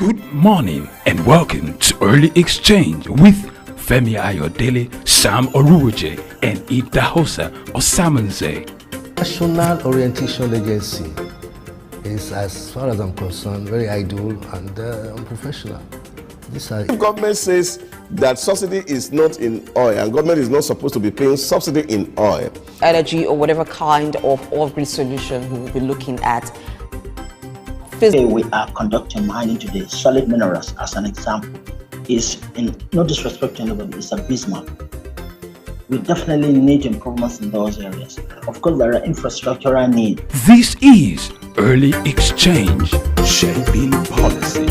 Good morning and welcome to Early Exchange with Femi Ayodele, Sam Oruoje, and Idahosa Osamanze. National Orientation Agency is, as far as I'm concerned, very idle and unprofessional. If government says that subsidy is not in oil and government is not supposed to be paying subsidy in oil, energy or whatever kind of off-grid solution we will be looking at. Today we are conducting mining today. Solid minerals, as an example, is, in no disrespect to anybody, is abysmal. We definitely need improvements in those areas. Of course, there are infrastructural needs. This is Early Exchange, shaping policy,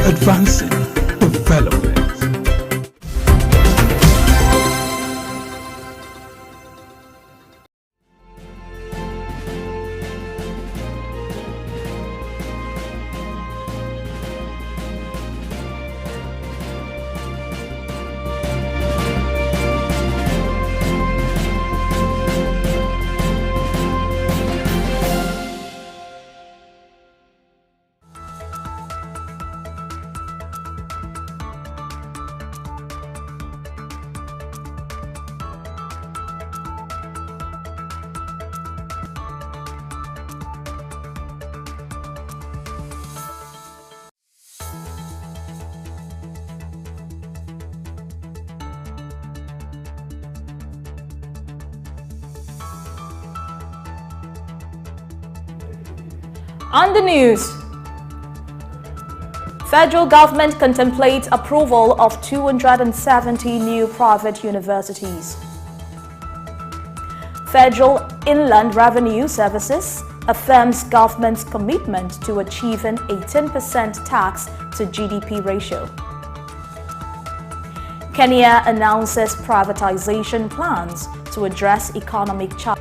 advancing development. On the news, federal government contemplates approval of 270 new private universities. Federal Inland Revenue Services affirms government's commitment to achieving a 10% tax to GDP ratio. Kenya announces privatization plans to address economic challenges.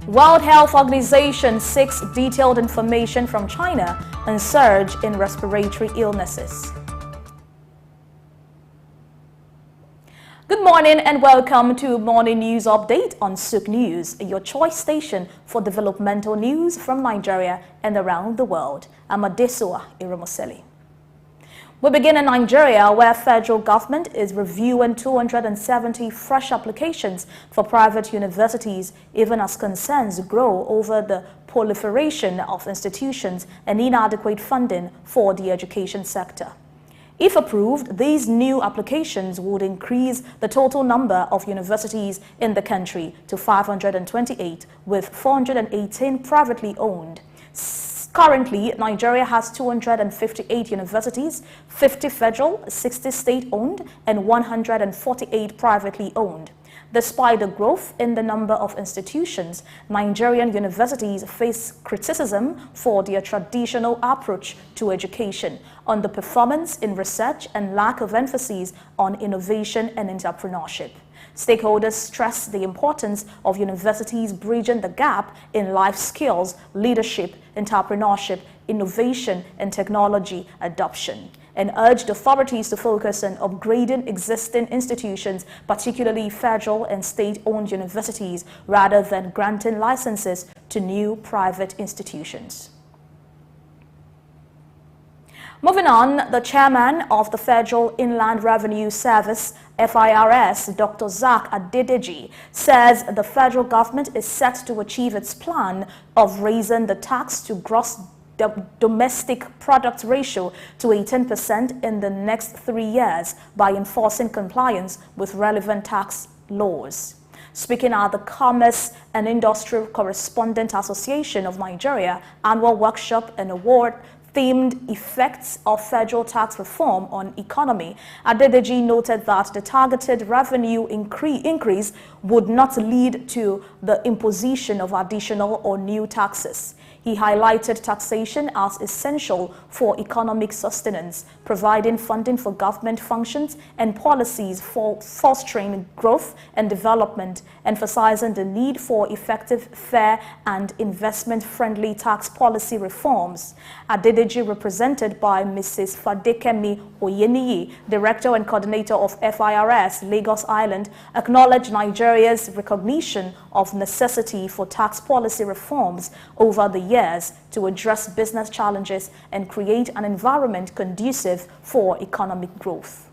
World Health Organization seeks detailed information from China on surge in respiratory illnesses. Good morning and welcome to Morning News Update on Souk News, your choice station for developmental news from Nigeria and around the world. I'm Adesua Iromoseli. We begin in Nigeria, where federal government is reviewing 270 fresh applications for private universities, even as concerns grow over the proliferation of institutions and inadequate funding for the education sector. If approved, these new applications would increase the total number of universities in the country to 528, with 418 privately owned. Currently, Nigeria has 258 universities, 50 federal, 60 state-owned, and 148 privately owned. Despite the growth in the number of institutions, Nigerian universities face criticism for their traditional approach to education, underperformance in research, and lack of emphasis on innovation and entrepreneurship. Stakeholders stress the importance of universities bridging the gap in life skills, leadership, entrepreneurship, innovation, and technology adoption, and urged authorities to focus on upgrading existing institutions, particularly federal and state-owned universities, rather than granting licenses to new private institutions. Moving on, the chairman of the Federal Inland Revenue Service, FIRS, Dr. Zach Adedeji, says the federal government is set to achieve its plan of raising the tax to gross domestic product ratio to 18% in the next 3 years by enforcing compliance with relevant tax laws. Speaking at the Commerce and Industrial Correspondent Association of Nigeria annual workshop and award themed effects of federal tax reform on economy, Adedeji noted that the targeted revenue increase would not lead to the imposition of additional or new taxes. He highlighted taxation as essential for economic sustenance, providing funding for government functions and policies for fostering growth and development, emphasizing the need for effective, fair, and investment-friendly tax policy reforms. Adedeji, represented by Mrs. Fadekemi Oyeniyi, Director and Coordinator of FIRS Lagos Island, acknowledged Nigeria's recognition of necessity for tax policy reforms over the years to address business challenges and create an environment conducive for economic growth.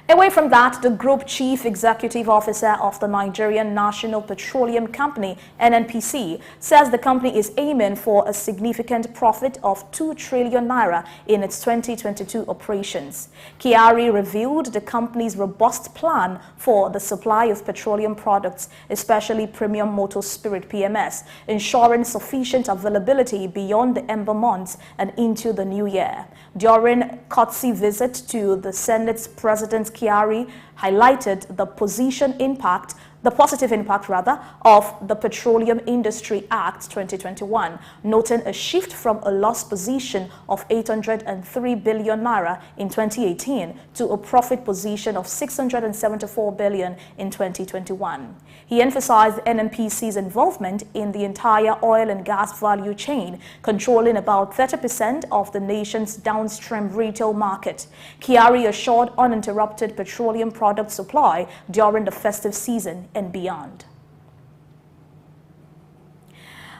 Away from that, the Group Chief Executive Officer of the Nigerian National Petroleum Company, NNPC, says the company is aiming for a significant profit of 2 trillion naira in its 2022 operations. Kyari revealed the company's robust plan for the supply of petroleum products, especially premium motor spirit PMS, ensuring sufficient availability beyond the ember months and into the new year. During courtesy visit to the Senate's President Kyari highlighted the positive impact of the Petroleum Industry Act 2021, noting a shift from a loss position of 803 billion naira in 2018 to a profit position of 674 billion in 2021. He emphasized NNPC's involvement in the entire oil and gas value chain, controlling about 30% of the nation's downstream retail market. Kyari assured uninterrupted petroleum product supply during the festive season and beyond.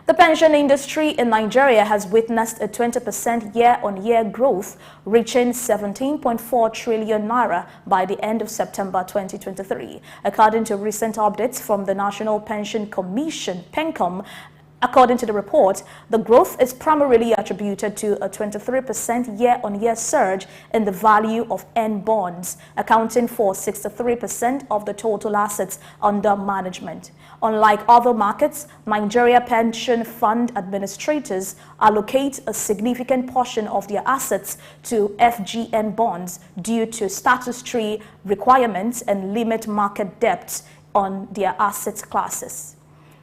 The pension industry in Nigeria has witnessed a 20% year-on-year growth, reaching 17.4 trillion naira by the end of September 2023, according to recent updates from the National Pension Commission, PENCOM. According to the report, the growth is primarily attributed to a 23% year-on-year surge in the value of N bonds, accounting for 63% of the total assets under management. Unlike other markets, Nigeria Pension Fund administrators allocate a significant portion of their assets to FGN bonds due to statutory requirements and limit market depth on their asset classes.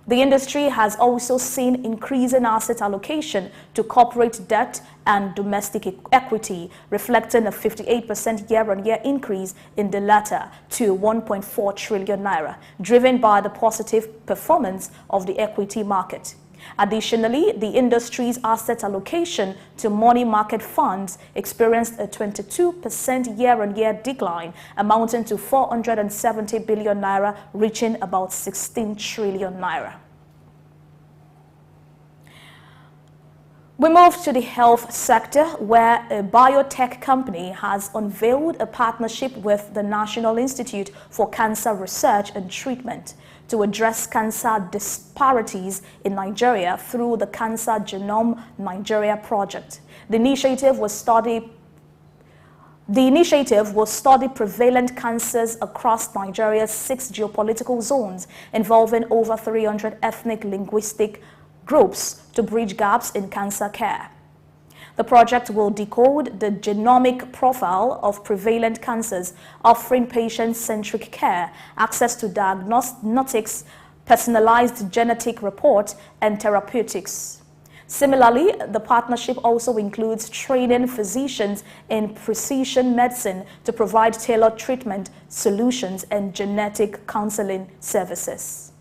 The industry has also seen increasing asset allocation to corporate debt and domestic equity, reflecting a 58% year-on-year increase in the latter to 1.4 trillion naira, driven by the positive performance of the equity market. Additionally, the industry's asset allocation to money market funds experienced a 22% year-on-year decline, amounting to 470 billion naira, reaching about 16 trillion naira. We move to the health sector, where a biotech company has unveiled a partnership with the National Institute for Cancer Research and Treatment to address cancer disparities in Nigeria through the Cancer Genome Nigeria project. The initiative will study prevalent cancers across Nigeria's 6 geopolitical zones, involving over 300 ethnic linguistic groups to bridge gaps in cancer care. The project will decode the genomic profile of prevalent cancers, offering patient-centric care, access to diagnostics, personalized genetic report, and therapeutics. Similarly, the partnership also includes training physicians in precision medicine to provide tailored treatment solutions and genetic counseling services.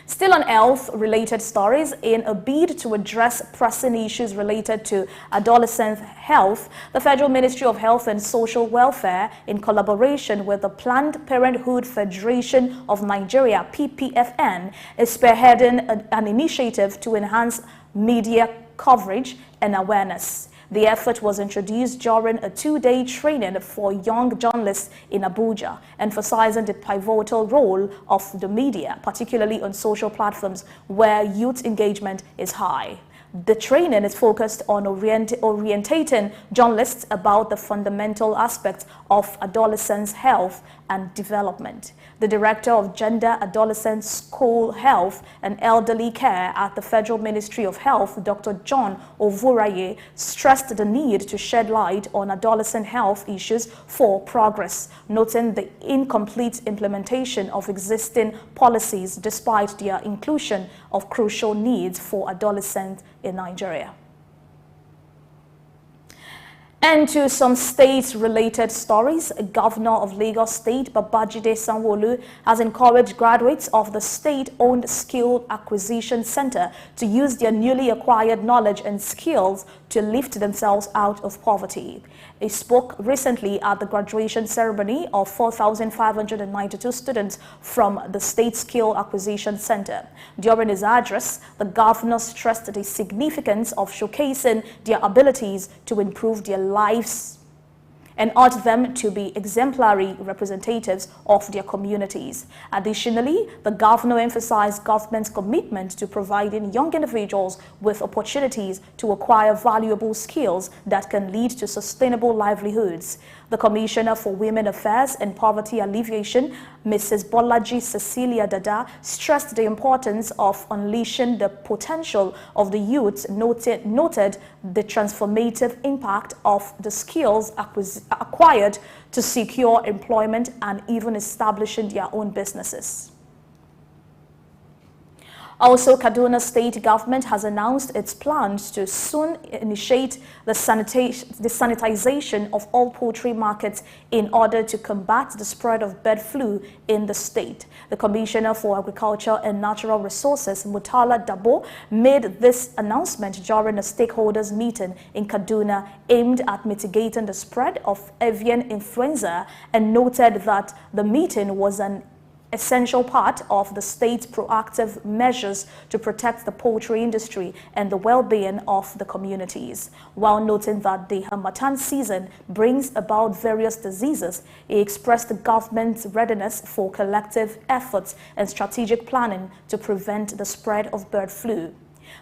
Still on health-related stories, in a bid to address pressing issues related to adolescent health, the Federal Ministry of Health and Social Welfare, in collaboration with the Planned Parenthood Federation of Nigeria, PPFN, is spearheading an initiative to enhance media coverage and awareness. The effort was introduced during a 2-day training for young journalists in Abuja, emphasizing the pivotal role of the media, particularly on social platforms where youth engagement is high. The training is focused on orientating journalists about the fundamental aspects of adolescents' health and Development. The Director of Gender, Adolescent, School Health and Elderly Care at the Federal Ministry of Health, Dr. John Ovuraye, stressed the need to shed light on adolescent health issues for progress, noting the incomplete implementation of existing policies despite their inclusion of crucial needs for adolescents in Nigeria. And to some state-related stories, Governor of Lagos State, Babajide Sanwo-Olu, has encouraged graduates of the state-owned Skill Acquisition Center to use their newly acquired knowledge and skills to lift themselves out of poverty. He spoke recently at the graduation ceremony of 4,592 students from the State Skill Acquisition Center. During his address, the governor stressed the significance of showcasing their abilities to improve their lives and urged them to be exemplary representatives of their communities. Additionally, the governor emphasized government's commitment to providing young individuals with opportunities to acquire valuable skills that can lead to sustainable livelihoods. The Commissioner for Women Affairs and Poverty Alleviation, Mrs. Bolaji Cecilia Dada, stressed the importance of unleashing the potential of the youth, noted the transformative impact of the skills acquired to secure employment and even establishing their own businesses. Also, Kaduna State government has announced its plans to soon initiate the sanitization of all poultry markets in order to combat the spread of bird flu in the state. The Commissioner for Agriculture and Natural Resources, Mutala Dabo, made this announcement during a stakeholders meeting in Kaduna aimed at mitigating the spread of avian influenza and noted that the meeting was an essential part of the state's proactive measures to protect the poultry industry and the well-being of the communities. While noting that the Harmattan season brings about various diseases, he expressed the government's readiness for collective efforts and strategic planning to prevent the spread of bird flu.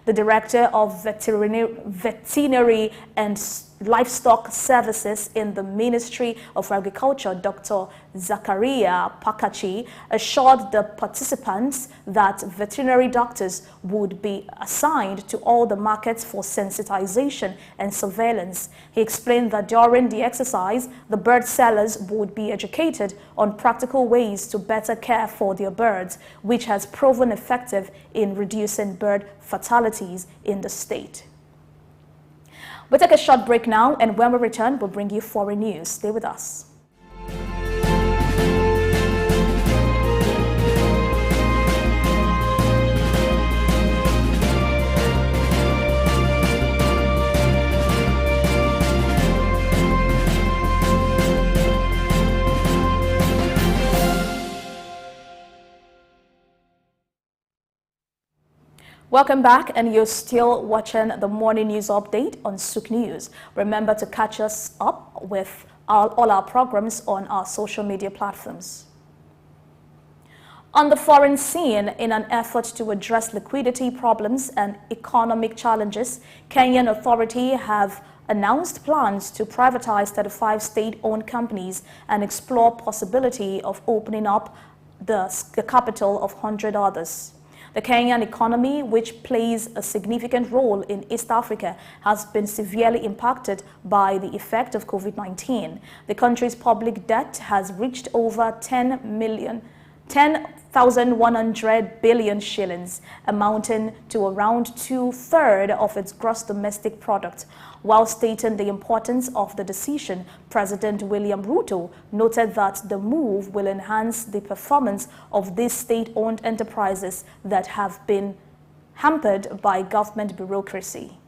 The Director of Veterinary and Livestock Services in the Ministry of Agriculture, Dr. Zakaria Pakachi, assured the participants that veterinary doctors would be assigned to all the markets for sensitization and surveillance. He explained that during the exercise, the bird sellers would be educated on practical ways to better care for their birds, which has proven effective in reducing bird fatalities in the state. We'll take a short break now, and when we return, we'll bring you foreign news. Stay with us. Welcome back, and you're still watching the morning news update on Souk News. Remember to catch us up with all our programs on our social media platforms. On the foreign scene, in an effort to address liquidity problems and economic challenges, Kenyan authorities have announced plans to privatize 35 state-owned companies and explore possibility of opening up the capital of 100 others. The Kenyan economy, which plays a significant role in East Africa, has been severely impacted by the effect of COVID-19. The country's public debt has reached over 10,100 billion shillings, amounting to around 2/3 of its gross domestic product. While stating the importance of the decision, President William Ruto noted that the move will enhance the performance of these state-owned enterprises that have been hampered by government bureaucracy.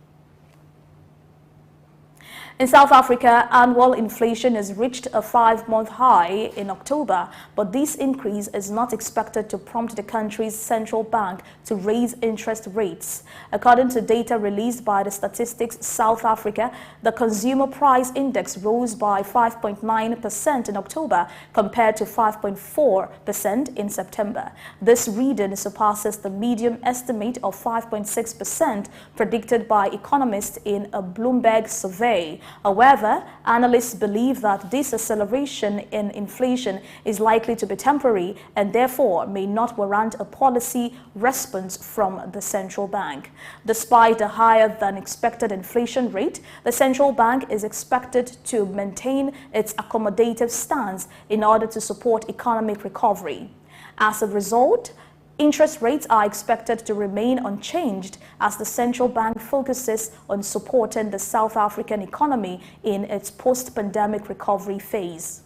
In South Africa, annual inflation has reached a 5-month high in October, but this increase is not expected to prompt the country's central bank to raise interest rates. According to data released by the Statistics South Africa, the consumer price index rose by 5.9% in October compared to 5.4% in September. This reading surpasses the medium estimate of 5.6% predicted by economists in a Bloomberg survey. However, analysts believe that this acceleration in inflation is likely to be temporary and therefore may not warrant a policy response from the central bank. Despite a higher than expected inflation rate, the central bank is expected to maintain its accommodative stance in order to support economic recovery. As a result, interest rates are expected to remain unchanged as the central bank focuses on supporting the South African economy in its post-pandemic recovery phase.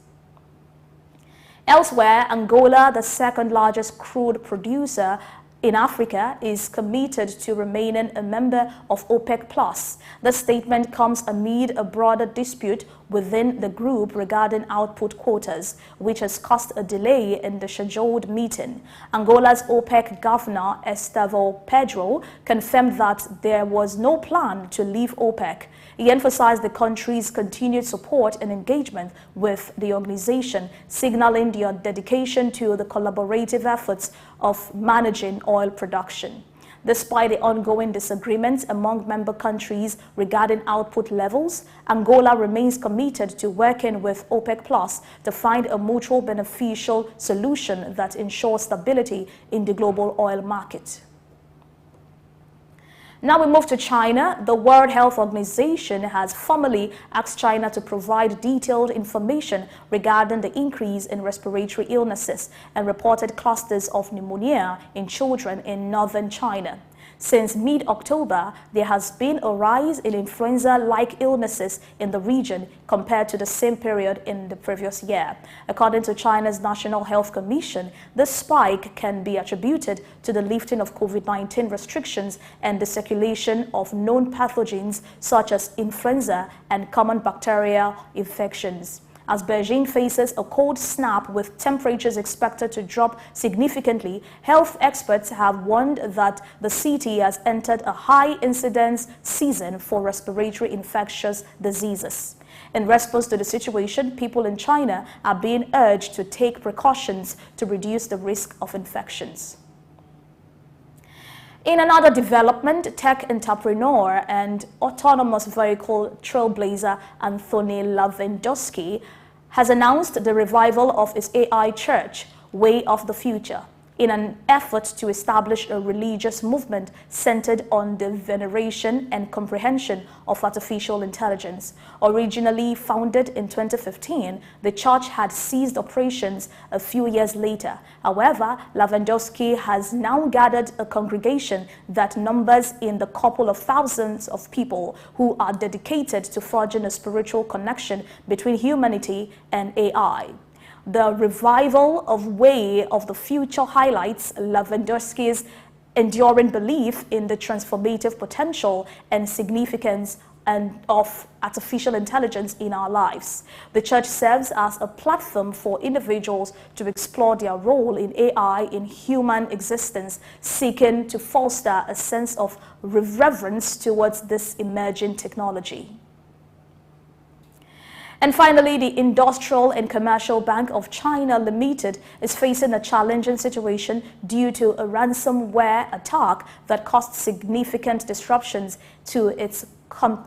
Elsewhere, Angola, the second largest crude producer in Africa, is committed to remaining a member of OPEC+. The statement comes amid a broader dispute within the group regarding output quotas, which has caused a delay in the scheduled meeting. Angola's OPEC governor, Estevão Pedro, confirmed that there was no plan to leave OPEC. He emphasized the country's continued support and engagement with the organization, signaling their dedication to the collaborative efforts of managing oil production. Despite the ongoing disagreements among member countries regarding output levels, Angola remains committed to working with OPEC+ to find a mutual beneficial solution that ensures stability in the global oil market. Now we move to China. The World Health Organization has formally asked China to provide detailed information regarding the increase in respiratory illnesses and reported clusters of pneumonia in children in northern China. Since mid-October, there has been a rise in influenza-like illnesses in the region compared to the same period in the previous year. According to China's National Health Commission, this spike can be attributed to the lifting of COVID-19 restrictions and the circulation of known pathogens such as influenza and common bacterial infections. As Beijing faces a cold snap with temperatures expected to drop significantly, health experts have warned that the city has entered a high incidence season for respiratory infectious diseases. In response to the situation, people in China are being urged to take precautions to reduce the risk of infections. In another development, tech entrepreneur and autonomous vehicle trailblazer Anthony Lewandowski has announced the revival of his AI church, Way of the Future, in an effort to establish a religious movement centered on the veneration and comprehension of artificial intelligence. Originally founded in 2015, the church had ceased operations a few years later. However, Lewandowski has now gathered a congregation that numbers in the couple of thousands of people who are dedicated to forging a spiritual connection between humanity and AI. The revival of Way of the Future highlights Lewandowski's enduring belief in the transformative potential and significance of artificial intelligence in our lives. The church serves as a platform for individuals to explore their role in AI in human existence, seeking to foster a sense of reverence towards this emerging technology. And finally, the Industrial and Commercial Bank of China Limited is facing a challenging situation due to a ransomware attack that caused significant disruptions to its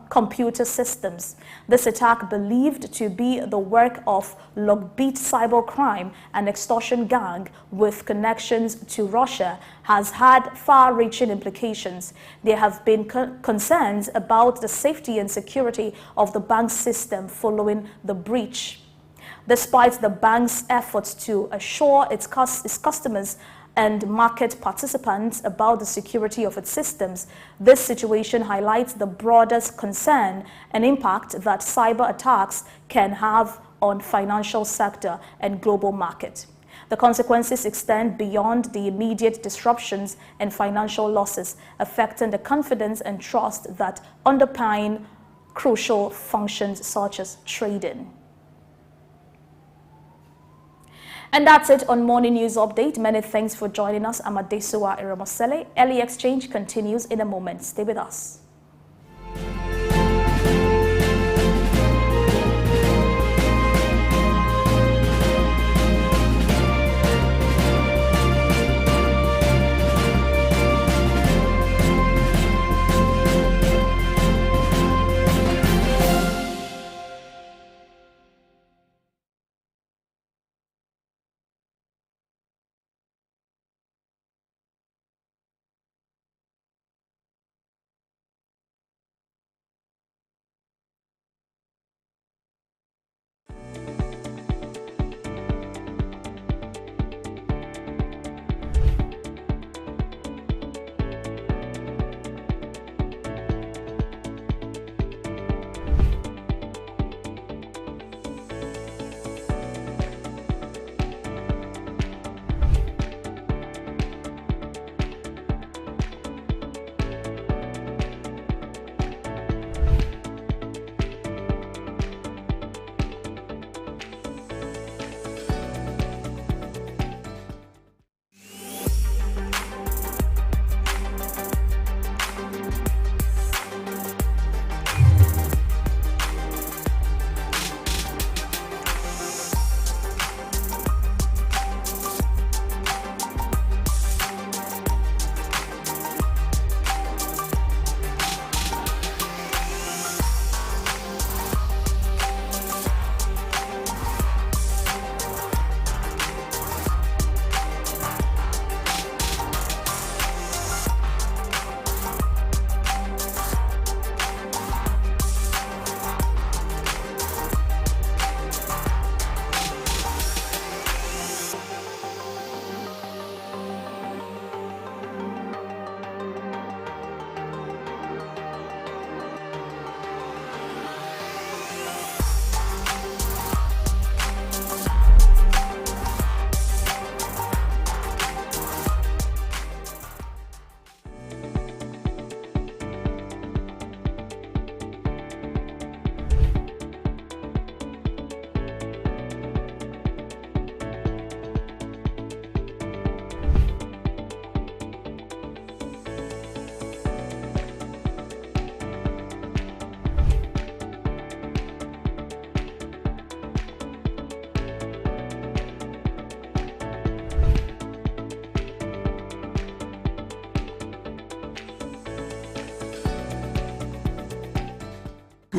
computer systems. This attack, believed to be the work of Logbit cybercrime and extortion gang with connections to Russia, has had far-reaching implications. There have been concerns about the safety and security of the bank system following the breach. Despite the bank's efforts to assure its customers and market participants about the security of its systems, this situation highlights the broader concern and impact that cyber attacks can have on financial sector and global market. The consequences extend beyond the immediate disruptions and financial losses, affecting the confidence and trust that underpin crucial functions such as trading. And that's it on Morning News Update. Many thanks for joining us. I'm Adesua Iramosele. Early Exchange continues in a moment. Stay with us.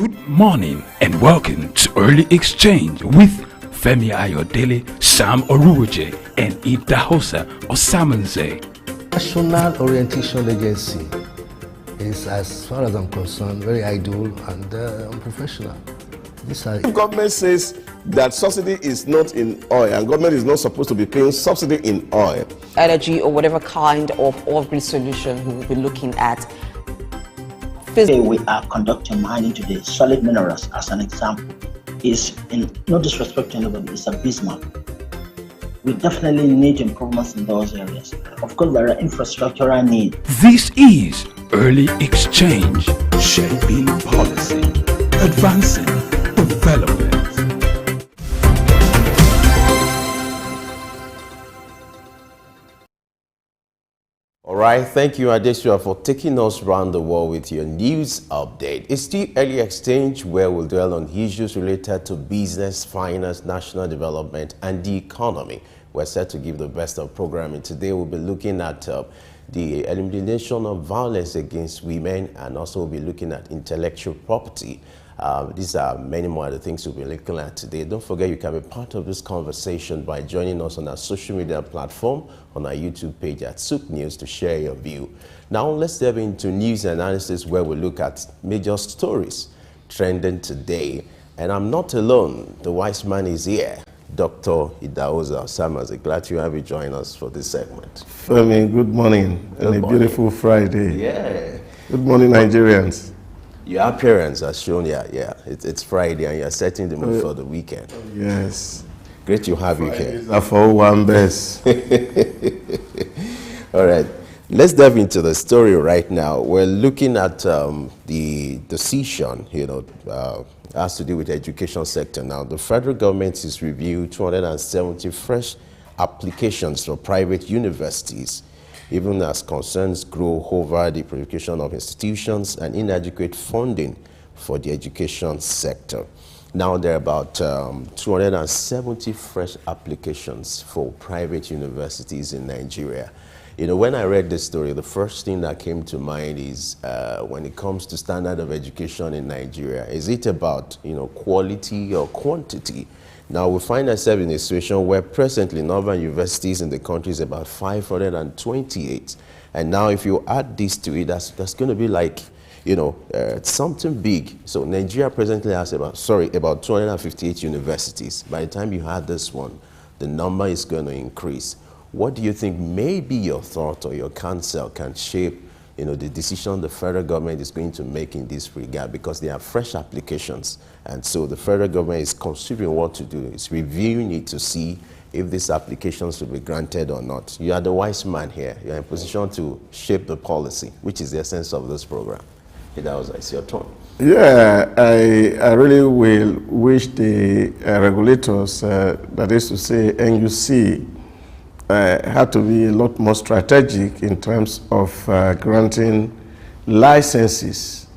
Good morning and welcome to Early Exchange with Femi Ayodele, Sam Oruoje, and Idahosa Osamanze. National Orientation Agency is, as far as I'm concerned, very idle and unprofessional. If government says that subsidy is not in oil and government is not supposed to be paying subsidy in oil, Energy or whatever kind of off-grid solution we will be looking at. Today we are conducting mining today. Solid minerals, as an example, is, in no disrespect to anybody, is abysmal. We definitely need improvements in those areas. Of course, there are infrastructural needs. This is Early Exchange, shaping policy, advancing development. All right, thank you, Adesua, for taking us around the world with your news update. It's the Early Exchange, where we'll dwell on issues related to business, finance, national development, and the economy. We're set to give the best of programming. Today, we'll be looking at the elimination of violence against women, and also we'll be looking at intellectual property. These are many more other things we'll be looking at today. Don't forget, you can be part of this conversation by joining us on our social media platform, on our YouTube page at Souk News, to share your view. Now, let's dive into news analysis, where we look at major stories trending today. And I'm not alone. The wise man is here. Dr. Idahosa Osamanze, glad to have you join us for this segment. Femi, good morning. Good and morning. A beautiful Friday. Yeah. Good morning, Nigerians. Your appearance has shown, it's Friday and you're setting the mood for the weekend. Yes. Great to have you here. These are for one best. All right, let's dive into the story right now. We're looking at the decision, has to do with the education sector. Now, the federal government is reviewing 270 fresh applications for private universities, even as concerns grow over the proliferation of institutions and inadequate funding for the education sector. Now there are about 270 fresh applications for private universities in Nigeria. When I read this story, the first thing that came to mind is when it comes to standard of education in Nigeria, is it about quality or quantity? Now, we find ourselves in a situation where presently number of universities in the country is about 528. And now if you add this to it, that's going to be like, something big. So Nigeria presently has about 258 universities. By the time you add this one, the number is going to increase. What do you think may be your thought or your counsel can shape the decision the federal government is going to make in this regard, because they have fresh applications. And so the federal government is considering what to do. It's reviewing it to see if these applications will be granted or not. You are the wise man here. You are in position to shape the policy, which is the essence of this program. It's your turn. Yeah, I really will wish the regulators, that is to say NUC, had to be a lot more strategic in terms of granting licenses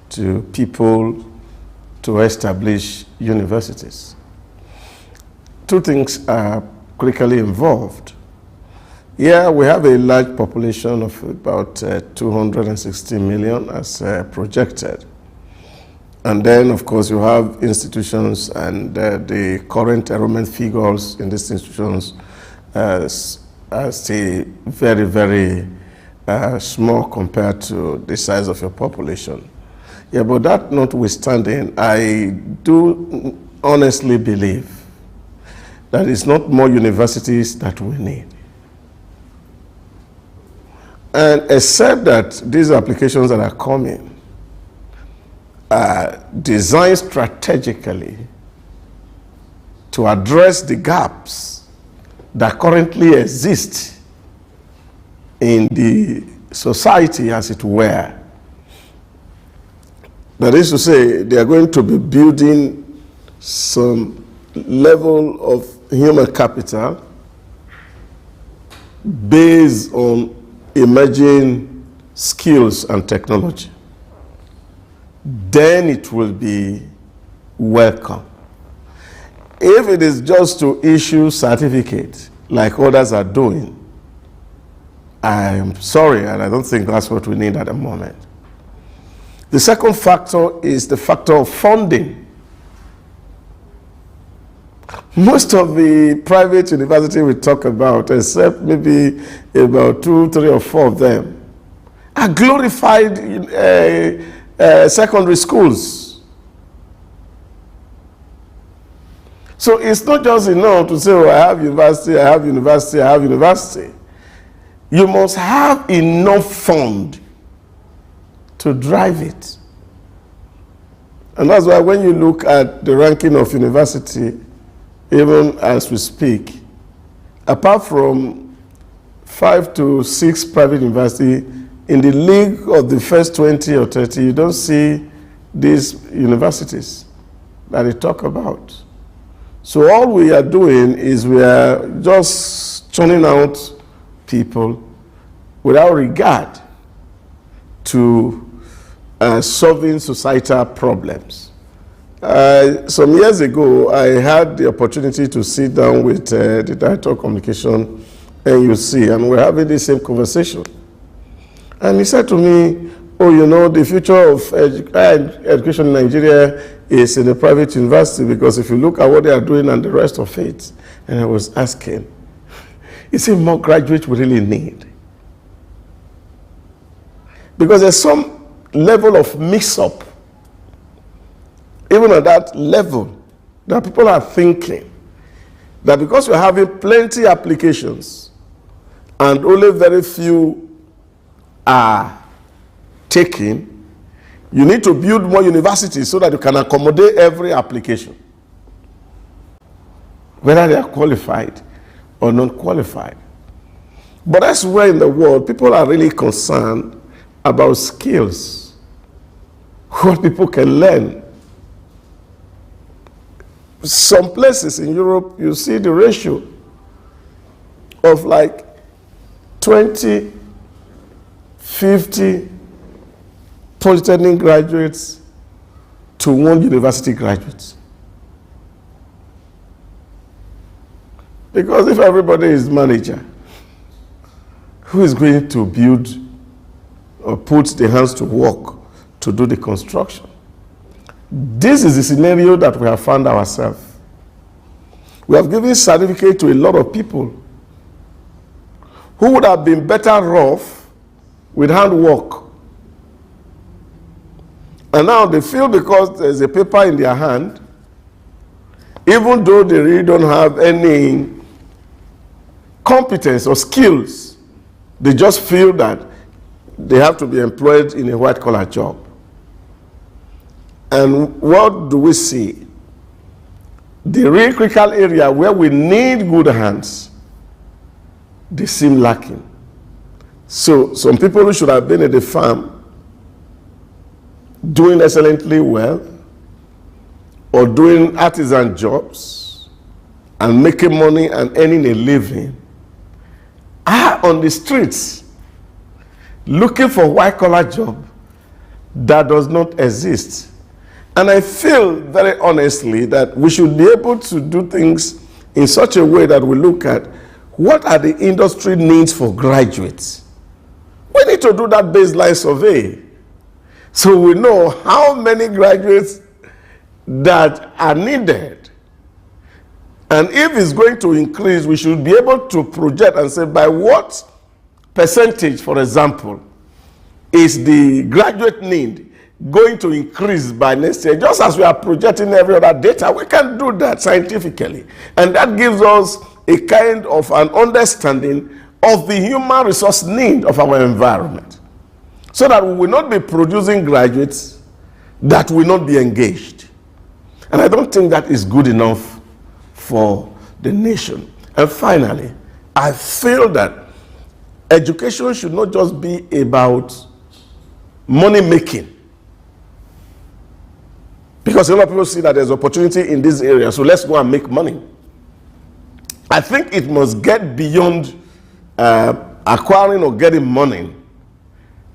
to people to establish universities. Two things are critically involved. Here we have a large population of about 260 million as projected. And then, of course, you have institutions, and the current enrollment figures in these institutions stay very, very small compared to the size of your population. Yeah, but that notwithstanding, I do honestly believe that it's not more universities that we need. And except that these applications that are coming are designed strategically to address the gaps that currently exist in the society, as it were. That is to say, they are going to be building some level of human capital based on emerging skills and technology. Then it will be welcome. If it is just to issue certificates like others are doing, I am sorry, and I don't think that's what we need at the moment. The second factor is the factor of funding. Most of the private universities we talk about, except maybe about 2, 3, or 4 of them, are glorified secondary schools. So it's not just enough to say, oh, I have university, I have university, I have university. You must have enough fund to drive it. And that's why when you look at the ranking of university, even as we speak, apart from 5 to 6 private universities, in the league of the first 20 or 30, you don't see these universities that they talk about. So all we are doing is we are just churning out people without regard to solving societal problems. Some years ago, I had the opportunity to sit down with the Director of Communication, NUC, and we're having the same conversation. And he said to me, oh, you know, the future of education in Nigeria is in the private university, because if you look at what they are doing and the rest of it, and I was asking, is it more graduates we really need? Because there's some level of mix-up, even at that level, that people are thinking that because we're having plenty applications and only very few are taken, you need to build more universities so that you can accommodate every application, whether they are qualified or non-qualified. But that's where in the world people are really concerned about skills, what people can learn. Some places in Europe, you see the ratio of like 20, 50 polytechnic graduates to 1 university graduate. Because if everybody is manager, who is going to build or put the hands to work to do the construction? This is the scenario that we have found ourselves. We have given certificate to a lot of people who would have been better off with handwork. And now they feel because there's a paper in their hand, even though they really don't have any competence or skills, they just feel that they have to be employed in a white-collar job. And what do we see? The real critical area where we need good hands, they seem lacking. So some people who should have been at the farm doing excellently well or doing artisan jobs and making money and earning a living are on the streets looking for white-collar job that does not exist. And I feel very honestly that we should be able to do things in such a way that we look at what are the industry needs for graduates. We need to do that baseline survey so we know how many graduates that are needed. And if it's going to increase, we should be able to project and say by what percentage, for example, is the graduate need going to increase by next year. Just as we are projecting every other data, we can do that scientifically. And that gives us a kind of an understanding of the human resource need of our environment, so that we will not be producing graduates that will not be engaged. And I don't think that is good enough for the nation. And finally, I feel that education should not just be about money making, because a lot of people see that there's opportunity in this area, so let's go and make money. I think it must get beyond acquiring or getting money.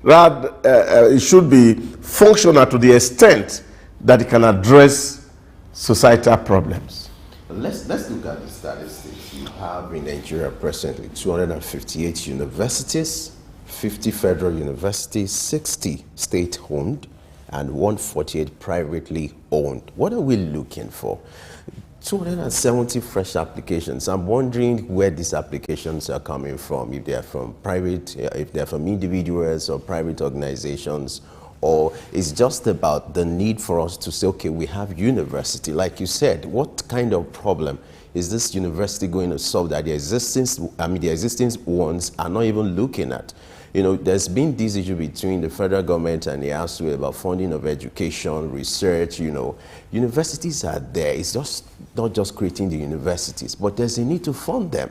Rather, it should be functional to the extent that it can address societal problems. Let's look at the statistics. You have in Nigeria presently 258 universities, 50 federal universities, 60 state-owned, and 148 privately owned. What are we looking for? 270 fresh applications. I'm wondering where these applications are coming from, if they are from private, if they're from individuals or private organizations, or it's just about the need for us to say, okay, we have university. Like you said, what kind of problem is this university going to solve that the existing ones are not even looking at? You know, there's been this issue between the federal government and the ASU about funding of education, research, you know. Universities are there. It's just not just creating the universities, but there's a need to fund them.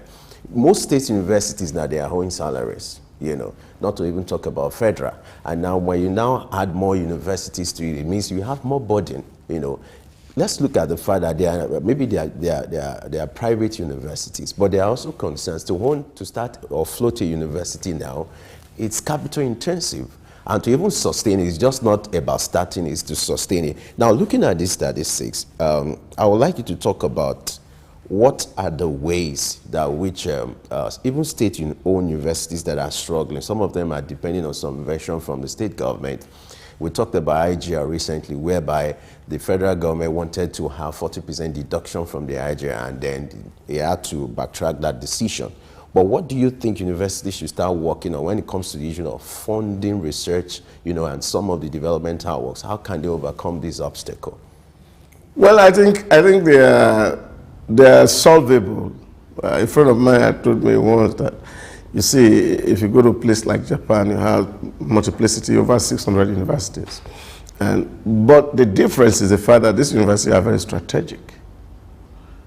Most state universities now, they are owing salaries, you know, not to even talk about federal. And now when you now add more universities to it, it means you have more burden, you know. Let's look at the fact that they are private universities, but there are also concerns to want to start or float a university now. It's capital intensive, and to even sustain it is just not about starting, it's to sustain it. Now, looking at these statistics, I would like you to talk about what are the ways that which even state-owned universities that are struggling, some of them are depending on some version from the state government. We talked about IGR recently, whereby the federal government wanted to have 40% deduction from the IGR, and then they had to backtrack that decision. But what do you think universities should start working on when it comes to the issue of funding research, you know, and some of the developmental works? How can they overcome this obstacle? Well, I think they are solvable. A friend of mine had told me once that, you see, if you go to a place like Japan, you have multiplicity over 600 universities. But the difference is the fact that these universities are very strategic.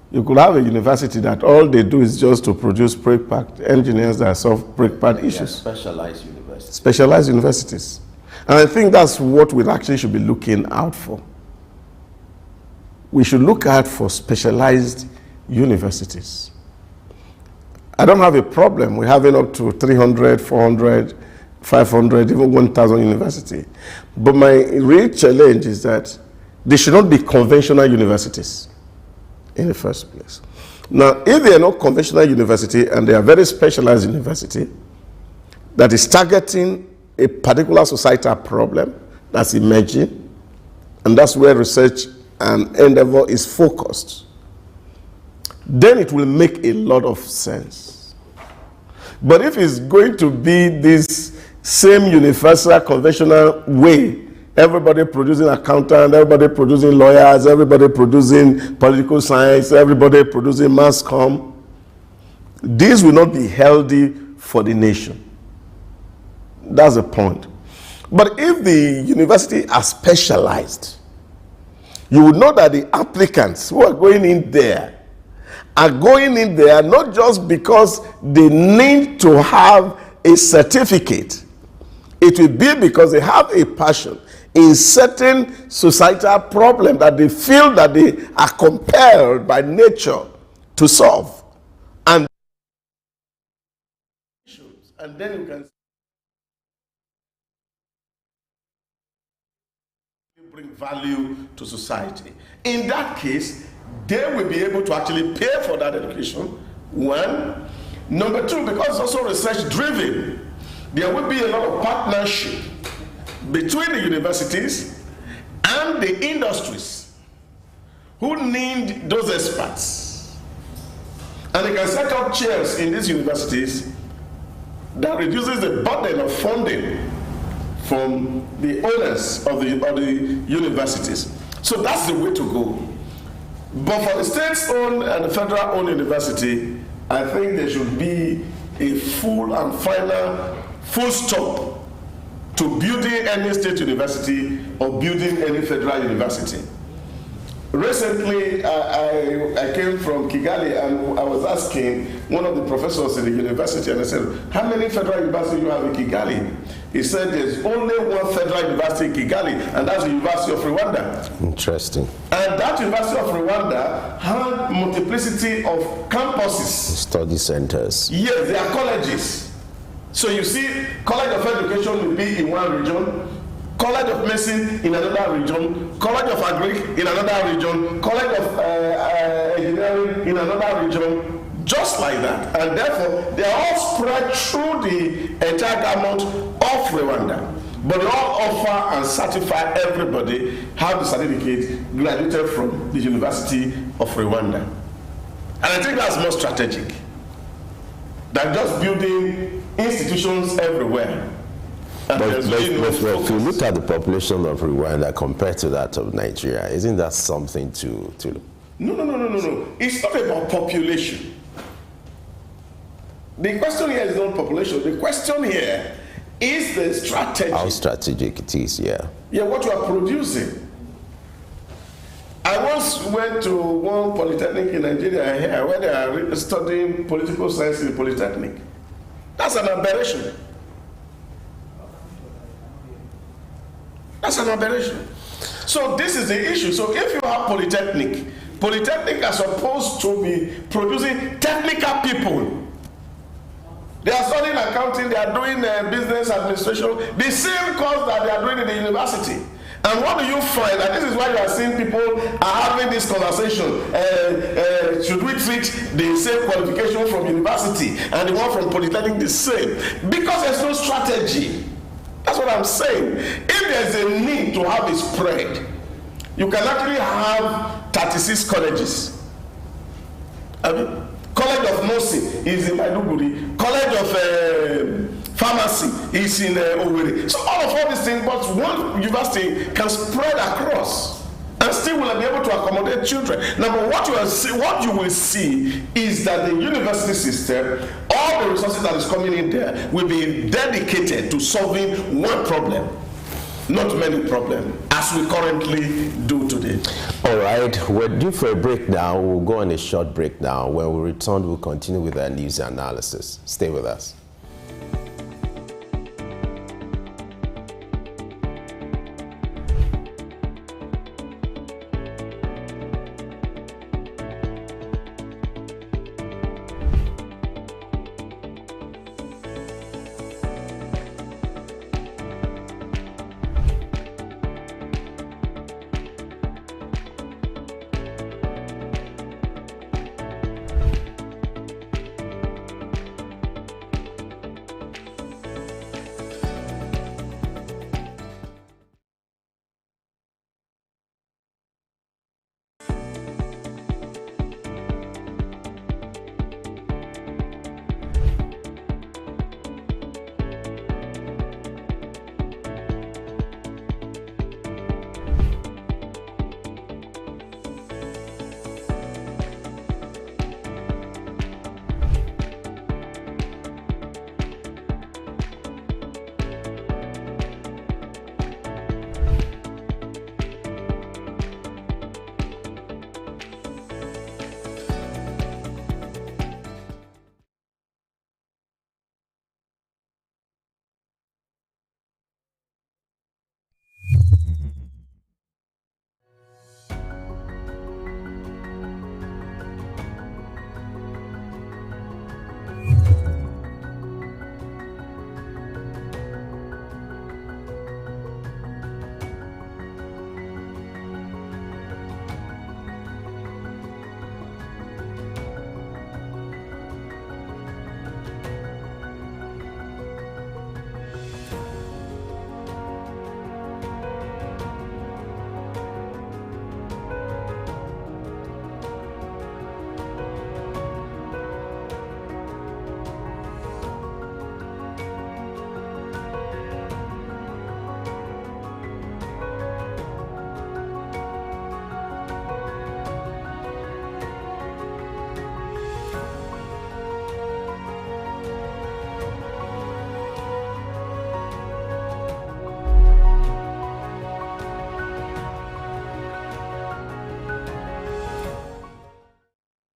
You could have a university that all they do is just to produce brake-packed engineers that solve brake-pad issues. Specialized universities. Specialized universities. And I think that's what we actually should be looking out for. We should look out for specialized universities. I don't have a problem with having up to 300, 400, 500, even 1,000 university. But my real challenge is that they should not be conventional universities in the first place. Now, if they are not conventional university and they are very specialized university that is targeting a particular societal problem that's emerging, and that's where research and endeavor is focused, then it will make a lot of sense. But if it's going to be this same universal conventional way, everybody producing accountant, everybody producing lawyers, everybody producing political science, everybody producing mass comm, this will not be healthy for the nation. That's the point. But if the university are specialized, you will know that the applicants who are going in there are going in there not just because they need to have a certificate. It will be because they have a passion in certain societal problem that they feel that they are compelled by nature to solve. And then you can bring value to society. In that case, they will be able to actually pay for that education, one. Number two, because it's also research driven, there will be a lot of partnership between the universities and the industries who need those experts. And they can set up chairs in these universities that reduces the burden of funding from the owners of the universities. So that's the way to go. But for the state-owned and the federal-owned university, I think there should be a full and final full stop to building any state university or building any federal university. Recently, I came from Kigali and I was asking one of the professors in the university, and I said, how many federal universities do you have in Kigali? He said there's only one federal university in Kigali, and that's the University of Rwanda. Interesting. And that University of Rwanda had multiplicity of campuses. Study centers. Yes, they are colleges. So you see, College of Education will be in one region, College of Medicine in another region, College of Agric in another region, College of Engineering in another region. just like that, and therefore they are all spread through the entire gamut of Rwanda. But they all offer and certify everybody have the certificate graduated from the University of Rwanda. And I think that's more strategic than just building institutions everywhere. But if you look at the population of Rwanda compared to that of Nigeria, isn't that something to No. It's not about population. The question here is not population. The question here is the strategy. How strategic it is, yeah. Yeah, what you are producing. I once went to one polytechnic in Nigeria here where they are studying political science in the polytechnic. That's an aberration. That's an aberration. So this is the issue. So if you have polytechnic are supposed to be producing technical people. They are studying accounting, they are doing business administration, the same course that they are doing in the university. And what do you find? And this is why you are seeing people are having this conversation. Should we treat the same qualification from university and the one from polytechnic the same? Because there's no strategy. That's what I'm saying. If there's a need to have a spread, you can actually have 36 colleges. I mean, College of Nursing is in Maiduguri. College of Pharmacy is in Owerri. So all these things, but one university can spread across and still will be able to accommodate children. Now, but what you will see is that the university system, all the resources that is coming in there, will be dedicated to solving one problem, not many problems, as we currently do today. All right, we're due for a break now. We'll go on a short break now. When we return, we'll continue with our news analysis. Stay with us.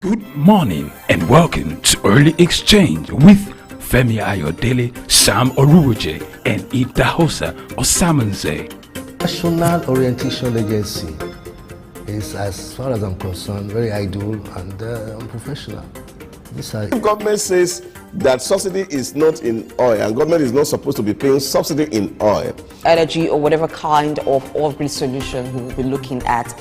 Good morning and welcome to Early Exchange with Femi Ayodele, Sam Oruwoje, and Idahosa Osamanze. National Orientation Agency is, as far as I'm concerned, very idle and unprofessional. If government says that subsidy is not in oil and government is not supposed to be paying subsidy in oil, energy or whatever kind of off-grid solution we will be looking at.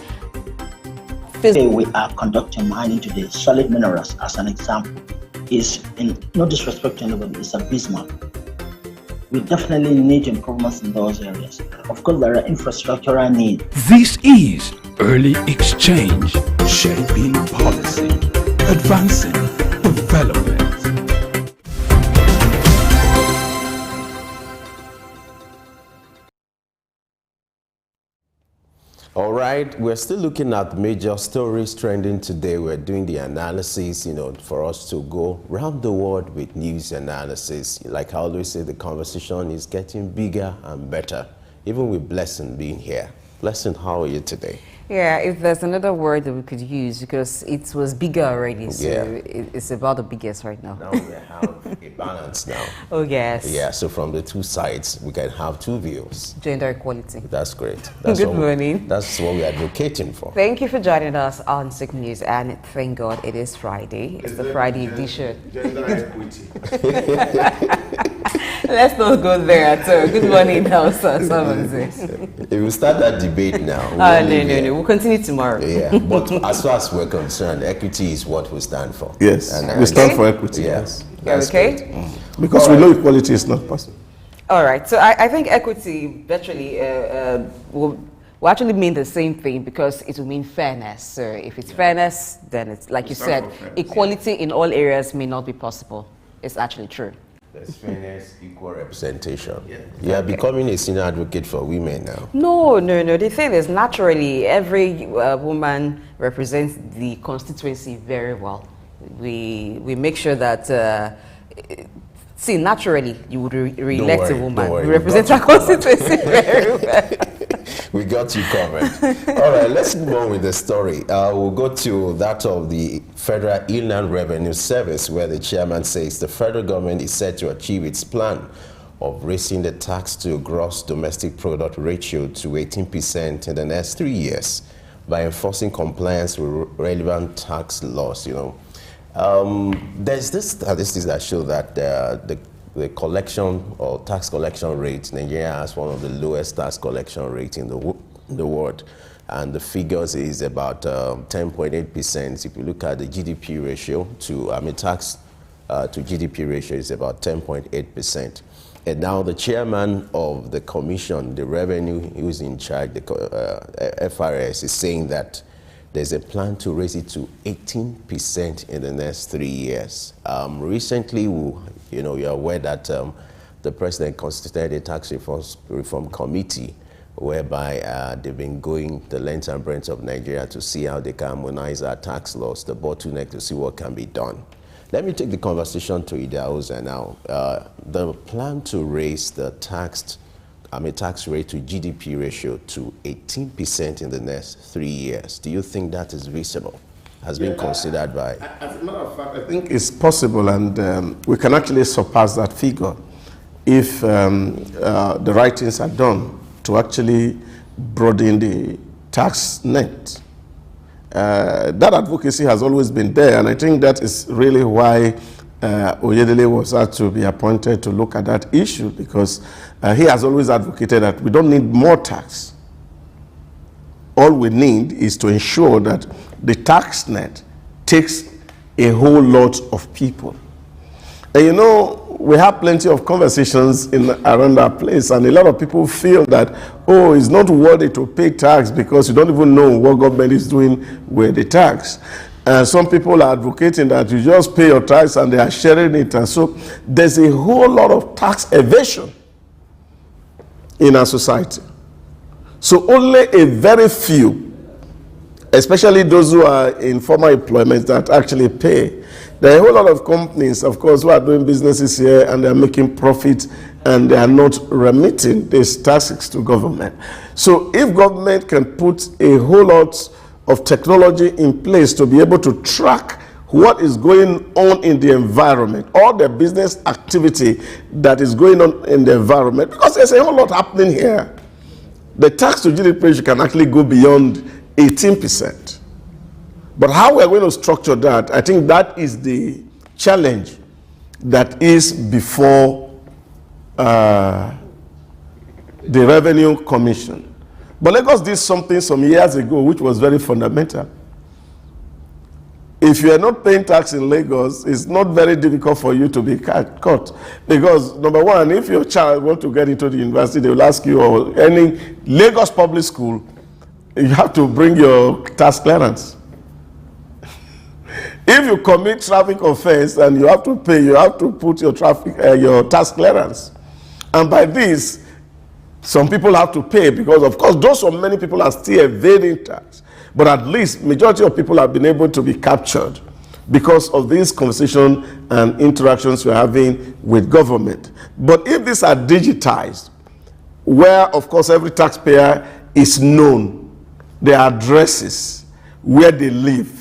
Physically, we are conducting mining today. Solid minerals, as an example, is, in no disrespect to anybody, is abysmal. We definitely need improvements in those areas. Of course, there are infrastructural needs. This is Early Exchange, shaping policy, advancing development. All right, we're still looking at major stories trending today. We're doing the analysis, for us to go around the world with news analysis. Like I always say, the conversation is getting bigger and better, even with Blessing being here. Blessing, how are you today? Yeah, if there's another word that we could use, because it was bigger already, so it's about the biggest right now. Now we have a balance now. Oh, yes. Yeah, so from the two sides, we can have two views. Gender equality. That's great. Good morning. That's what we're advocating for. Thank you for joining us on Sick News, and thank God it is Friday. It's the Friday edition. Gender equity. Let's not go there at all. Good morning, Elsa. If we start that debate now, no. We'll continue tomorrow. Yeah, but as far as we're concerned, equity is what we stand for. Yes, we stand for equity. Yes. Okay. Because we know equality is not possible. All right. So I think equity virtually will actually mean the same thing, because it will mean fairness. So if it's fairness, then it's like you said, equality in all areas may not be possible. It's actually true. There's fairness, equal representation. Yeah. You are becoming a senior advocate for women now. No. The thing is, naturally, every woman represents the constituency very well. We make sure that, see, naturally, you would re-elect a woman. We represent our constituency very well. We got you covered. All right, let's move on with the story. We'll go to that of the Federal Inland Revenue Service, where the chairman says the federal government is set to achieve its plan of raising the tax to gross domestic product ratio to 18% in the next 3 years by enforcing compliance with relevant tax laws. There's this statistics that show that the collection or tax collection rate, Nigeria has one of the lowest tax collection rates in the world, and the figures is about 10.8%. If you look at the GDP ratio tax to GDP ratio is about 10.8%. And now the chairman of the commission, the revenue, who's in charge, the FRS, is saying that there's a plan to raise it to 18% in the next 3 years. Recently, you're aware that the president constituted a tax reform committee, whereby they've been going the length and breadth of Nigeria to see how they can harmonize our tax laws, the bottleneck, to see what can be done. Let me take the conversation to Idahosa now. The plan to raise the tax rate to GDP ratio to 18% in the next 3 years. Do you think that is reasonable? Has been considered by? As a matter of fact, I think it's possible, and we can actually surpass that figure if the right things are done to actually broaden the tax net. That advocacy has always been there, and I think that is really why Oyedele was asked to be appointed to look at that issue, because he has always advocated that we don't need more tax. All we need is to ensure that the tax net takes a whole lot of people. And we have plenty of conversations around our place, and a lot of people feel that, oh, it's not worthy to pay tax because you don't even know what government is doing with the tax. Some people are advocating that you just pay your tax and they are sharing it. And so there's a whole lot of tax evasion in our society. So only a very few, especially those who are in formal employment, that actually pay. There are a whole lot of companies, of course, who are doing businesses here and they're making profit and they are not remitting these taxes to government. So if government can put a whole lot of technology in place to be able to track what is going on in the environment, all the business activity that is going on in the environment, because there's a whole lot happening here. The tax to GDP ratio can actually go beyond 18%. But how we're going to structure that, I think that is the challenge that is before the Revenue Commission. But Lagos did something some years ago which was very fundamental. if you are not paying tax in Lagos, it's not very difficult for you to be caught. Because, number one, if your child wants to get into the university, they will ask you, or any Lagos public school, you have to bring your tax clearance. If you commit traffic offense and you have to pay, you have to put your your tax clearance. And by this, some people have to pay because, of course, though so many people are still evading tax, but at least majority of people have been able to be captured because of these conversations and interactions we're having with government. But if these are digitized, where, of course, every taxpayer is known, their addresses, where they live,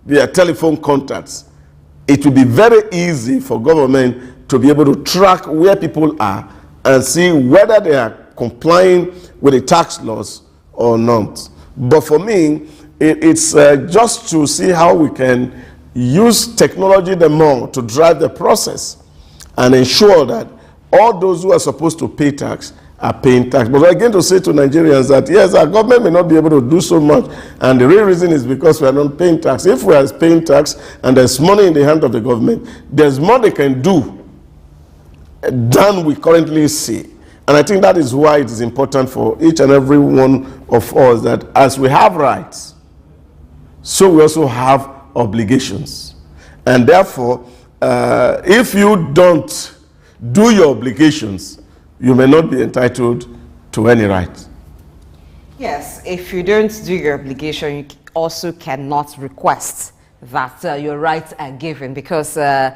their telephone contacts, it will be very easy for government to be able to track where people are and see whether they are complying with the tax laws or not. But for me, it's just to see how we can use technology the more to drive the process and ensure that all those who are supposed to pay tax are paying tax. But again, to say to Nigerians that yes, our government may not be able to do so much, and the real reason is because we are not paying tax. If we are paying tax and there's money in the hand of the government, there's more they can do than we currently see. And I think that is why it is important for each and every one of us that as we have rights, so we also have obligations. And therefore, if you don't do your obligations, you may not be entitled to any right. Yes, if you don't do your obligation, you also cannot request that your rights are given, because yes,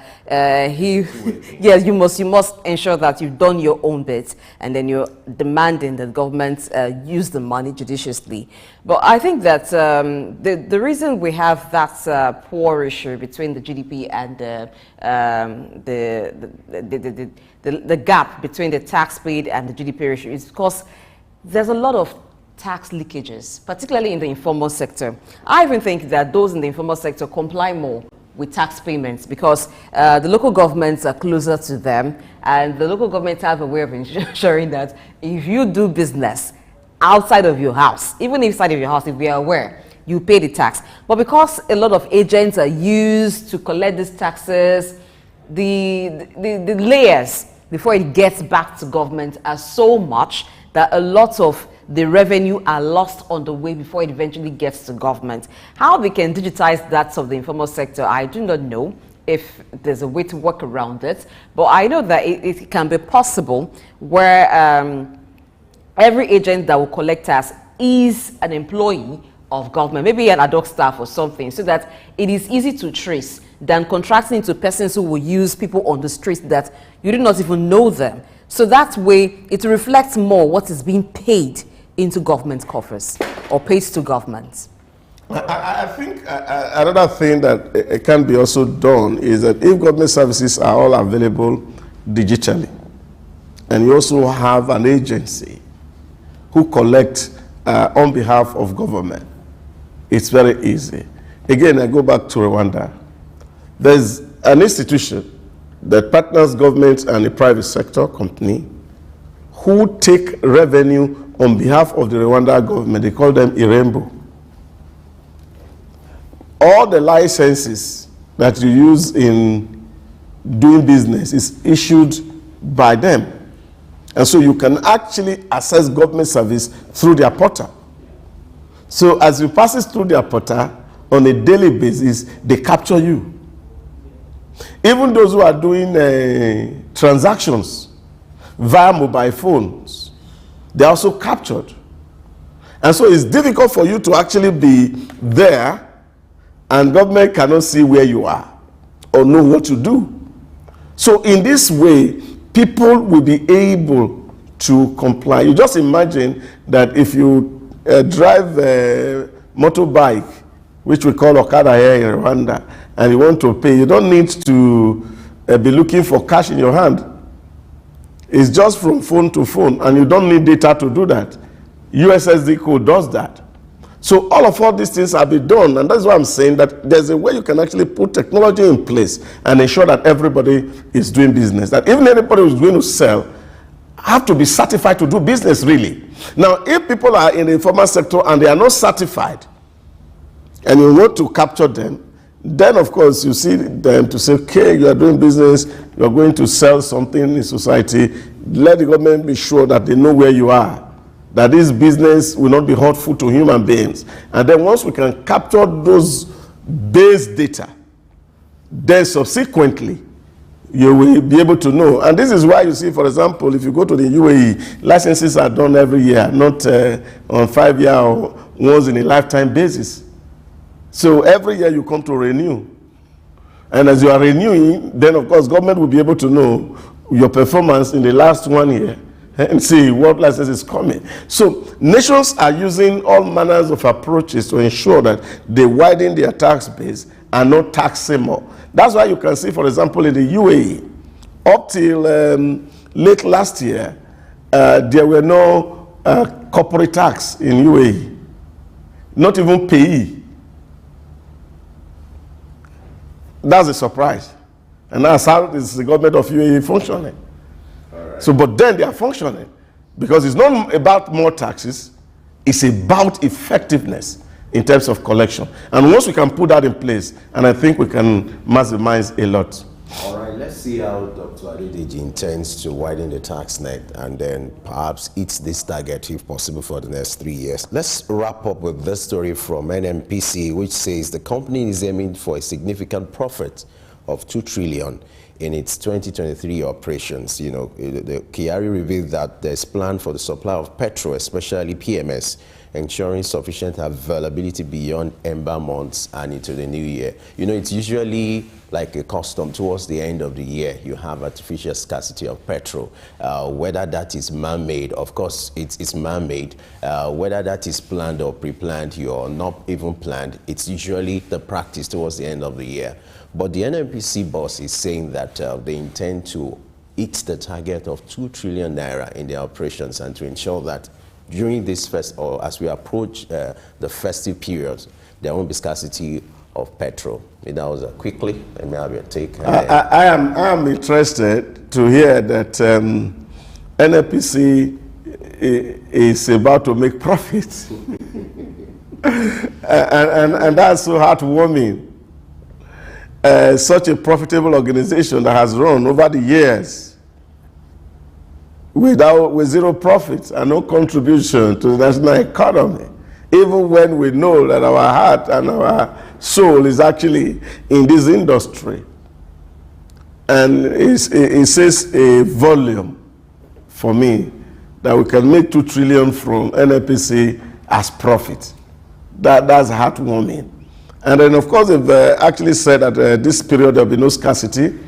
you must ensure that you've done your own bit, and then you're demanding that government use the money judiciously. But I think that the reason we have that poor ratio between the GDP and the gap between the tax paid and the GDP ratio is because there's a lot of tax leakages, particularly in the informal sector. I even think that those in the informal sector comply more with tax payments because the local governments are closer to them, and the local governments have a way of ensuring that if you do business outside of your house, even inside of your house, if we are aware, you pay the tax. But because a lot of agents are used to collect these taxes, the layers before it gets back to government are so much that a lot of the revenue are lost on the way before it eventually gets to government. How we can digitize that of the informal sector, I do not know if there's a way to work around it, but I know that it can be possible where every agent that will collect tax is an employee of government, maybe an ad hoc staff or something, so that it is easy to trace than contracting to persons who will use people on the streets that you do not even know them. So that way it reflects more what is being paid into government coffers or paid to government. I think another thing that it can be also done is that if government services are all available digitally, and you also have an agency who collects on behalf of government, it's very easy. Again, I go back to Rwanda. There's an institution that partners government and the private sector company who take revenue on behalf of the Rwanda government. They call them Irembo. All the licenses that you use in doing business is issued by them. And so you can actually access government service through their portal. So as you pass through their portal on a daily basis, they capture you. Even those who are doing transactions via mobile phones, they're also captured. And so it's difficult for you to actually be there, and government cannot see where you are or know what to do. So in this way, people will be able to comply. You just imagine that if you drive a motorbike, which we call Okada here in Rwanda, and you want to pay, you don't need to be looking for cash in your hand. It's just from phone to phone, and you don't need data to do that. USSD code does that. So all these things have been done, and that's why I'm saying that there's a way you can actually put technology in place and ensure that everybody is doing business. That even anybody who's going to sell have to be certified to do business, really. Now, if people are in the informal sector and they are not certified, and you want to capture them, Then, of course, you see them to say, okay, you are doing business, you are going to sell something in society. Let the government be sure that they know where you are, that this business will not be hurtful to human beings. And then once we can capture those base data, then subsequently, you will be able to know. And this is why you see, for example, if you go to the UAE, licenses are done every year, not on 5-year or once in a lifetime basis. So every year you come to renew. And as you are renewing, then of course government will be able to know your performance in the last 1 year and see what license is coming. So nations are using all manners of approaches to ensure that they widen their tax base and not taxing more. That's why you can see, for example, in the UAE, up till late last year, there were no corporate tax in UAE, not even payee. That's a surprise. And that's how is the government of UAE functioning. Right. So, but then they are functioning because it's not about more taxes, it's about effectiveness in terms of collection. And once we can put that in place, and I think we can maximize a lot. All right, let's see how Dr. Adedeji intends to widen the tax net and then perhaps hit this target if possible for the next 3 years. Let's wrap up with this story from NNPC, which says the company is aiming for a significant profit of 2 trillion in its 2023 operations. You know, the Kyari revealed that there's plan for the supply of petrol, especially PMS, ensuring sufficient availability beyond ember months and into the new year. You know, it's usually like a custom towards the end of the year, you have artificial scarcity of petrol. Whether that is man-made, of course, it's man-made. Whether that is planned or pre-planned or not even planned, it's usually the practice towards the end of the year. But the NNPC boss is saying that they intend to hit the target of 2 trillion naira in their operations and to ensure that during this or as we approach the festive period, there won't be scarcity of petrol. That was quickly, let me have your take. I am interested to hear that NNPC is about to make profits. and that's so heartwarming. Such a profitable organization that has run over the years with zero profits and no contribution to the national economy, even when we know that our heart and our soul is actually in this industry. And it says a volume for me that we can make 2 trillion from NNPC as profit. That's heartwarming. And then, of course, they've actually said that this period there will be no scarcity.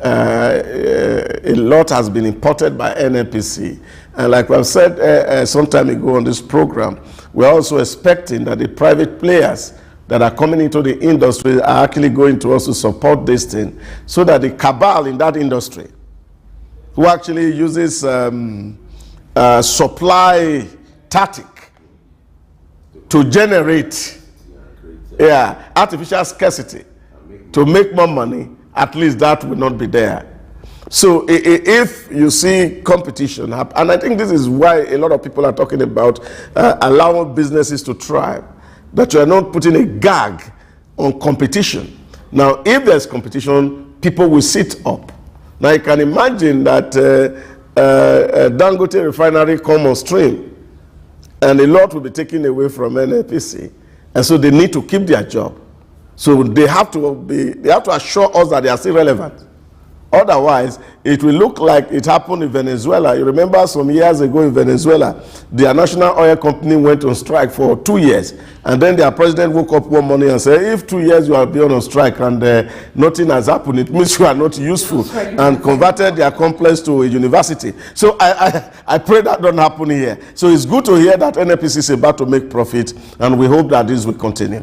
A lot has been imported by NNPC. And like I've said some time ago on this program, we're also expecting that the private players that are coming into the industry are actually going to also support this thing, so that the cabal in that industry, who actually uses supply tactic to generate artificial scarcity to make more money, at least that will not be there. So if you see competition happen, and I think this is why a lot of people are talking about allowing businesses to thrive, that you are not putting a gag on competition. Now, if there's competition, people will sit up. Now, you can imagine that Dangote refinery come on stream, and a lot will be taken away from NNPC, and so they need to keep their job. So they have to assure us that they are still relevant. Otherwise, it will look like it happened in Venezuela. You remember some years ago in Venezuela, their national oil company went on strike for 2 years. And then their president woke up one morning and said, if 2 years you have been on strike and nothing has happened, it means you are not useful, and converted their complex to a university. So I pray that don't happen here. So it's good to hear that NNPC is about to make profit, and we hope that this will continue.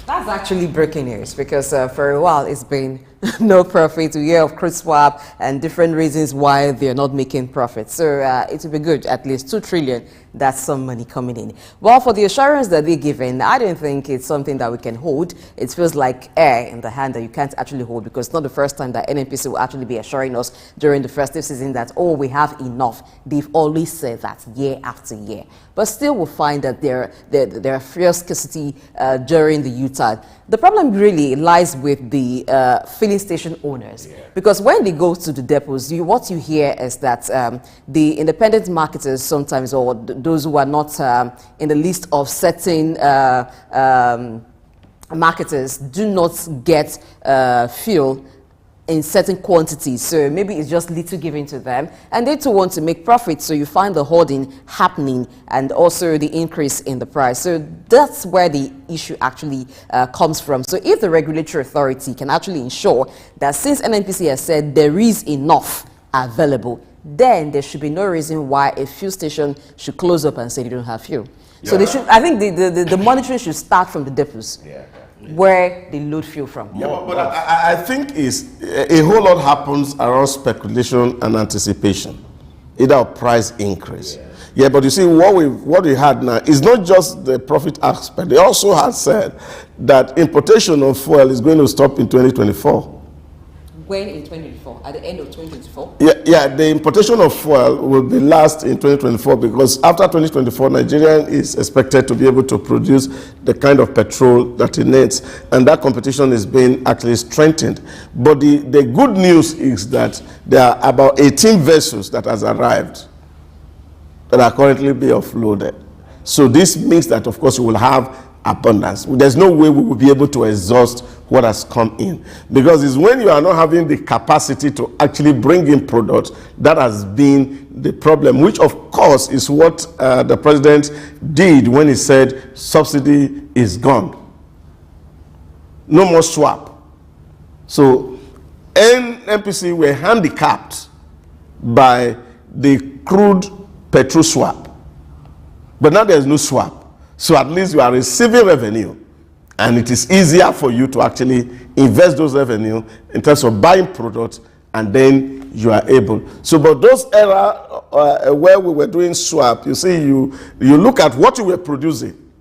That's actually breaking news, because for a while it's been no profit. We hear of crude swap and different reasons why they're not making profit. So it will be good, at least 2 trillion. That's some money coming in. Well, for the assurance that they're given, I don't think it's something that we can hold. It feels like air in the hand that you can't actually hold, because it's not the first time that NNPC will actually be assuring us during the festive season that, oh, we have enough. They've always said that year after year. But still we'll find that there are fierce scarcity during the U-turn. The problem really lies with the filling station owners, because when they go to the depots, what you hear is that the independent marketers sometimes, or those who are not in the list of certain marketers, do not get fuel in certain quantities. So maybe it's just little given to them, and they too want to make profit. So you find the hoarding happening, and also the increase in the price. So that's where the issue actually comes from. So if the regulatory authority can actually ensure that, since NNPC has said there is enough available, then there should be no reason why a fuel station should close up and say they don't have fuel. So they should, I think the monitoring should start from the depots. Where they load fuel from. Yeah, but I think a whole lot happens around speculation and anticipation, either of price increase. Yeah, but you see, what we had now is not just the profit aspect. They also had said that importation of fuel is going to stop in 2024. When in 2024? At the end of 2024? Yeah, the importation of fuel will be last in 2024, because after 2024, Nigeria is expected to be able to produce the kind of petrol that it needs, and that competition is being actually strengthened. But the good news is that there are about 18 vessels that has arrived that are currently being offloaded. So this means that, of course, we will have abundance. There's no way we will be able to exhaust what has come in, because it's when you are not having the capacity to actually bring in products that has been the problem, which of course is what the president did when he said subsidy is gone, no more swap. So NNPC were handicapped by the crude petrol swap, but now there's no swap. So at least you are receiving revenue, and it is easier for you to actually invest those revenue in terms of buying products, and then you are able. So, but those era where we were doing swap, you see, you look at what you were producing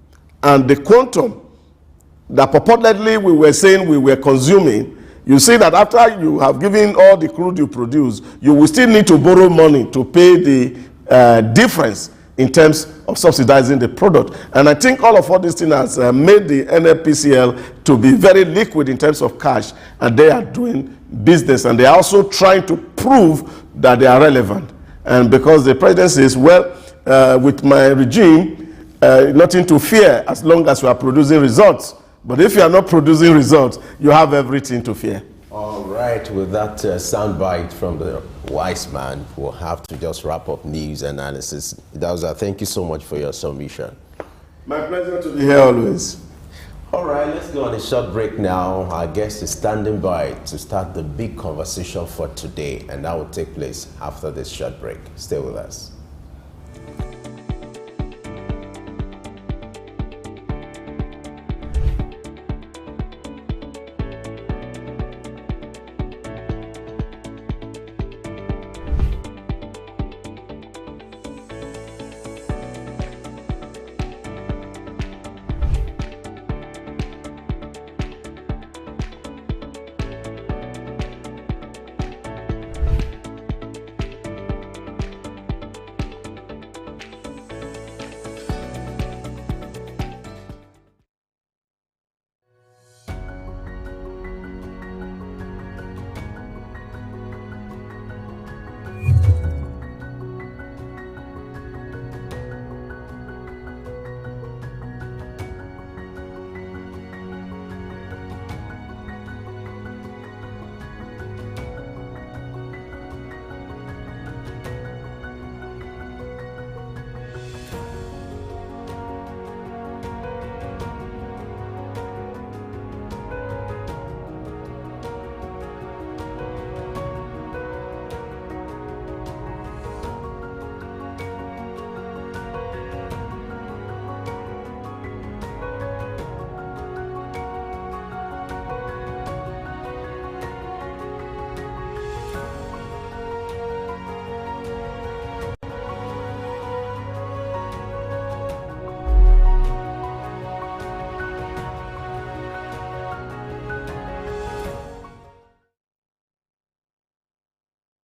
and the quantum that purportedly we were saying we were consuming. You see that after you have given all the crude you produce, you will still need to borrow money to pay the difference in terms of subsidizing the product. And I think all these things has made the NNPCL to be very liquid in terms of cash, and they are doing business, and they are also trying to prove that they are relevant. And because the president says, well, with my regime, nothing to fear as long as you are producing results. But if you are not producing results, you have everything to fear. All right, with that soundbite from the wise man, we'll have to just wrap up news analysis. Dawza, thank you so much for your submission. My pleasure to be here always. All right, let's go on a short break now. Our guest is standing by to start the big conversation for today, and that will take place after this short break. Stay with us.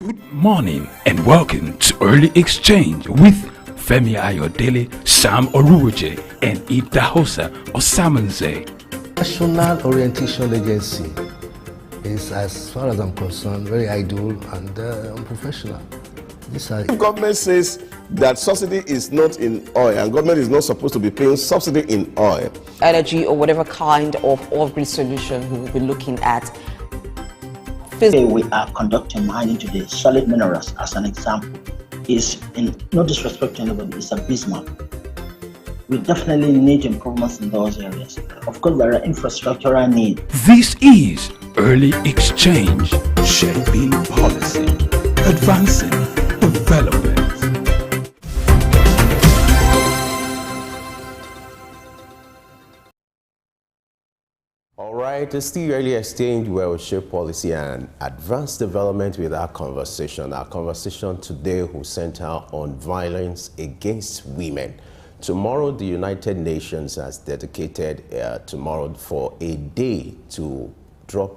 Good morning and welcome to Early Exchange with Femi Ayodele, Sam Oruwoje, and Idahosa Osamanze. National Orientation Agency is, as far as I'm concerned, very idle and unprofessional. If government says that subsidy is not in oil and government is not supposed to be paying subsidy in oil, Energy or whatever kind of off-grid solution we will be looking at. Today we are conducting mining today. Solid minerals, as an example, is, in no disrespect to anybody, is abysmal. We definitely need improvements in those areas. Of course, there are infrastructural needs. This is Early Exchange, shaping policy, advancing development. All right, it's the Early Exchange where we shape policy and advance development with our conversation. Our conversation today will center on violence against women. Tomorrow, the United Nations has dedicated tomorrow for a day to drop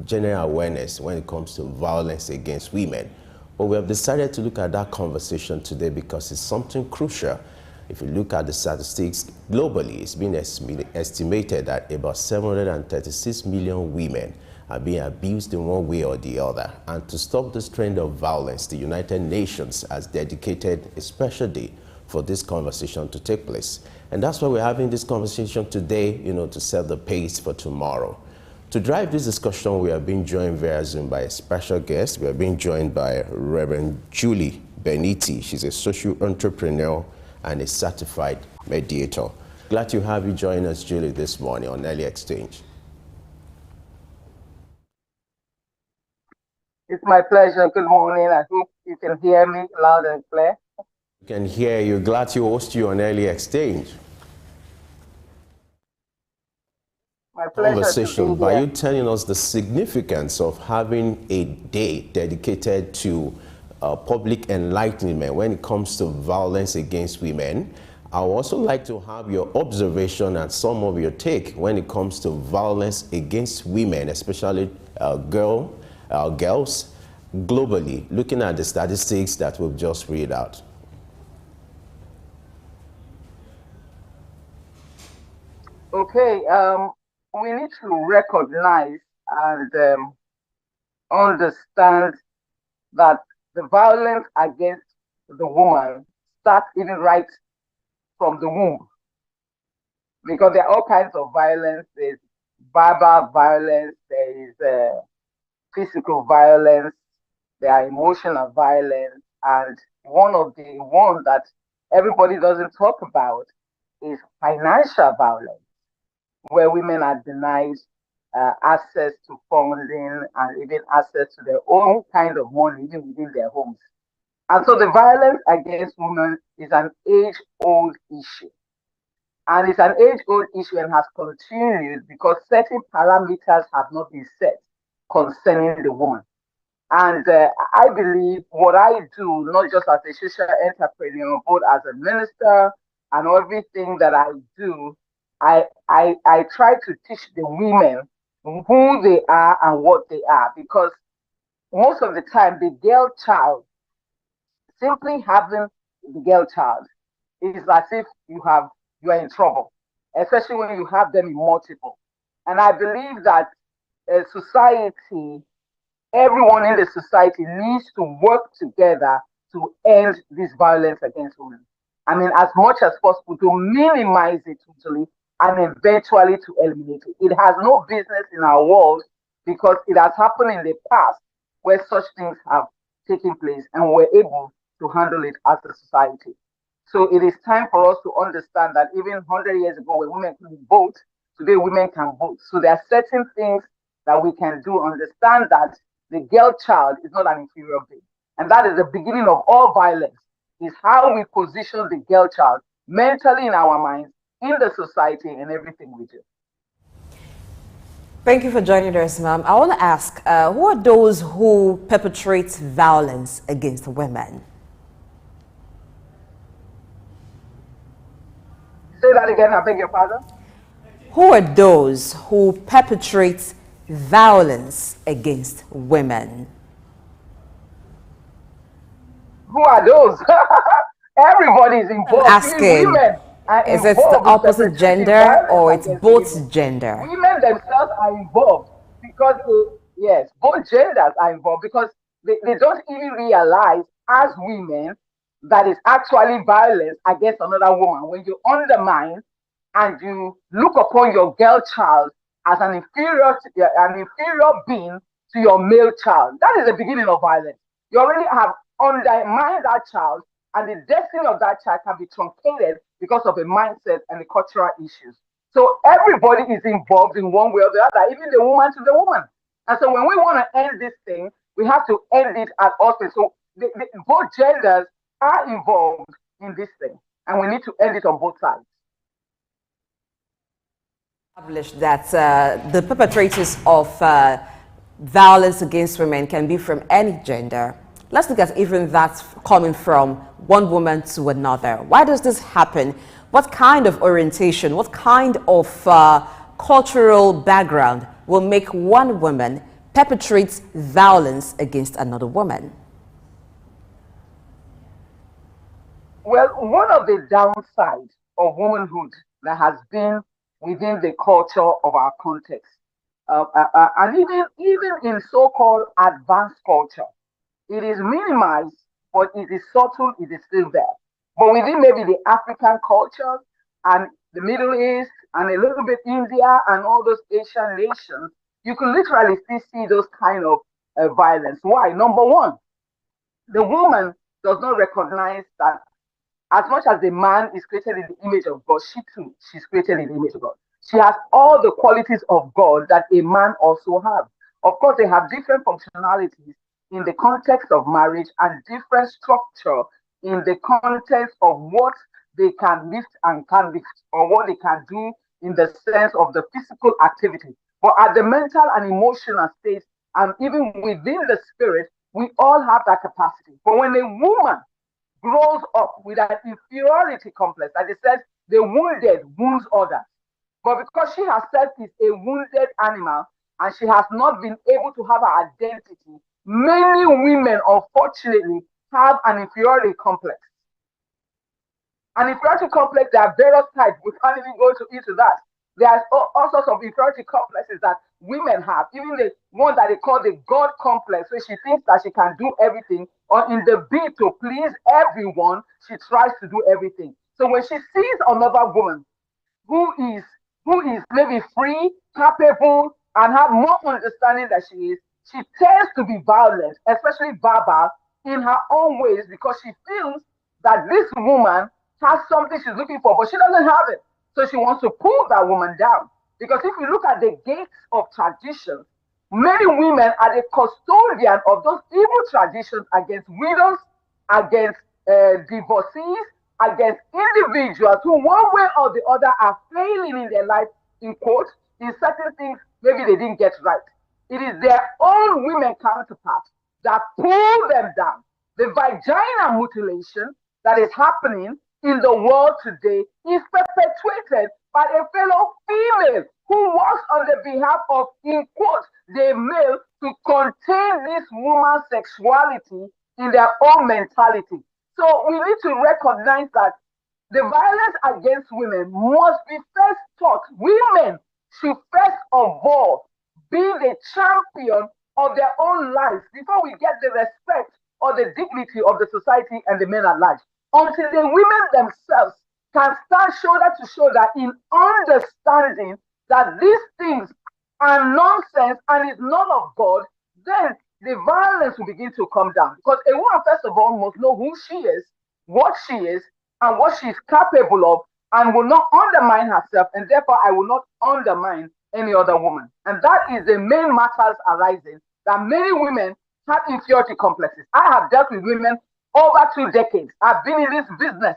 general awareness when it comes to violence against women. But we have decided to look at that conversation today because it's something crucial. If you look at the statistics globally, it's been estimated that about 736 million women are being abused in one way or the other. And to stop this trend of violence, the United Nations has dedicated a special day for this conversation to take place. And that's why we're having this conversation today, to set the pace for tomorrow. To drive this discussion, we are being joined via Zoom by a special guest. We are being joined by Reverend Julie Beniti. She's a social entrepreneur and a certified mediator. Glad to have you join us, Julie, this morning on Early Exchange. It's my pleasure. Good morning. I hope you can hear me loud and clear. We can hear you. Glad to host you on Early Exchange. My pleasure. Conversation by you telling us the significance of having a day dedicated to public enlightenment when it comes to violence against women. I would also like to have your observation and some of your take when it comes to violence against women, especially girls, globally, looking at the statistics that we've just read out. Okay, we need to recognize and understand that the violence against the woman starts even right from the womb. Because there are all kinds of violence. There's verbal violence, there is physical violence, there are emotional violence, and one of the ones that everybody doesn't talk about is financial violence, where women are denied access to funding and even access to their own kind of money, even within their homes. And so the violence against women is an age-old issue. And it's an age-old issue and has continued because certain parameters have not been set concerning the woman. And I believe what I do, not just as a social entrepreneur, but as a minister and everything that I do, I try to teach the women who they are and what they are, because most of the time the girl child, simply having the girl child is as if you are in trouble, especially when you have them in multiple. And I believe that society, everyone in the society needs to work together to end this violence against women. I mean, as much as possible to minimize it totally and eventually to eliminate it. It has no business in our world because it has happened in the past where such things have taken place and we're able to handle it as a society. So it is time for us to understand that even 100 years ago when women couldn't vote, today women can vote. So there are certain things that we can do, understand that the girl child is not an inferior being. And that is the beginning of all violence, is how we position the girl child mentally in our minds, in the society, and everything we do. Thank you for joining us, ma'am. I want to ask, who are those who perpetrate violence against women? Say that again, I beg your pardon. Who are those who perpetrate violence against women? Who are those? Everybody is I'm involved. Even asking, women are is it the involved in opposite perpetrating gender violence or it's against women. both gender? Women themselves are involved because yes, both genders are involved because they don't even realize as women that it's actually violence against another woman when you undermine and you look upon your girl child as an inferior being to your male child. That is the beginning of violence. You already have undermined that child, and the destiny of that child can be truncated because of a mindset and the cultural issues. So everybody is involved in one way or the other, even the woman to the woman. And so when we want to end this thing, we have to end it at all. So both genders are involved in this thing, and we need to end it on both sides. Established that the perpetrators of violence against women can be from any gender. Let's look at even that coming from one woman to another. Why does this happen? What kind of orientation, what kind of cultural background will make one woman perpetrate violence against another woman? Well, one of the downsides of womanhood that has been within the culture of our context, and even in so-called advanced culture, it is minimized, but it is subtle, it is still there. But within maybe the African culture and the Middle East and a little bit India and all those Asian nations, you can literally still see those kind of violence. Why? Number one, the woman does not recognize that as much as the man is created in the image of God, she too, she's created in the image of God. She has all the qualities of God that a man also has. Of course, they have different functionalities in the context of marriage and different structure in the context of what they can lift and can't lift, or what they can do in the sense of the physical activity. But at the mental and emotional state, and even within the spirit, we all have that capacity. But when a woman grows up with an inferiority complex. Like they said, the wounded wounds others. But because she herself is a wounded animal and she has not been able to have her identity, many women, unfortunately, have an inferiority complex. An inferiority complex, there are various types. We can't even go into that. There's all sorts of inferiority complexes that women have. Even the one that they call the God complex, where she thinks that she can do everything, or in the bid to please everyone, she tries to do everything. So when she sees another woman who is who is maybe free, capable, and have more understanding than she is, she tends to be violent, especially verbal, in her own ways because she feels that this woman has something she's looking for, but she doesn't have it. So she wants to pull that woman down. Because if you look at the gates of traditions, many women are the custodian of those evil traditions against widows, against divorcees, against individuals who, one way or the other, are failing in their life, in quotes, in certain things maybe they didn't get right. It is their own women counterparts that pull them down. The vagina mutilation that is happening in the world today is perpetrated by a fellow female who works on the behalf of, in quotes, the male to contain this woman's sexuality in their own mentality. So we need to recognize that the violence against women must be first taught. Women should first of all be the champion of their own lives before we get the respect or the dignity of the society and the men at large. Until the women themselves can stand shoulder to shoulder in understanding that these things are nonsense and is not of God, then the violence will begin to come down. Because a woman, first of all, must know who she is, what she is, and what she is capable of, and will not undermine herself, and therefore I will not undermine any other woman. And that is the main matters arising, that many women have inferiority complexes. I have dealt with women over 2 decades. I've been in this business,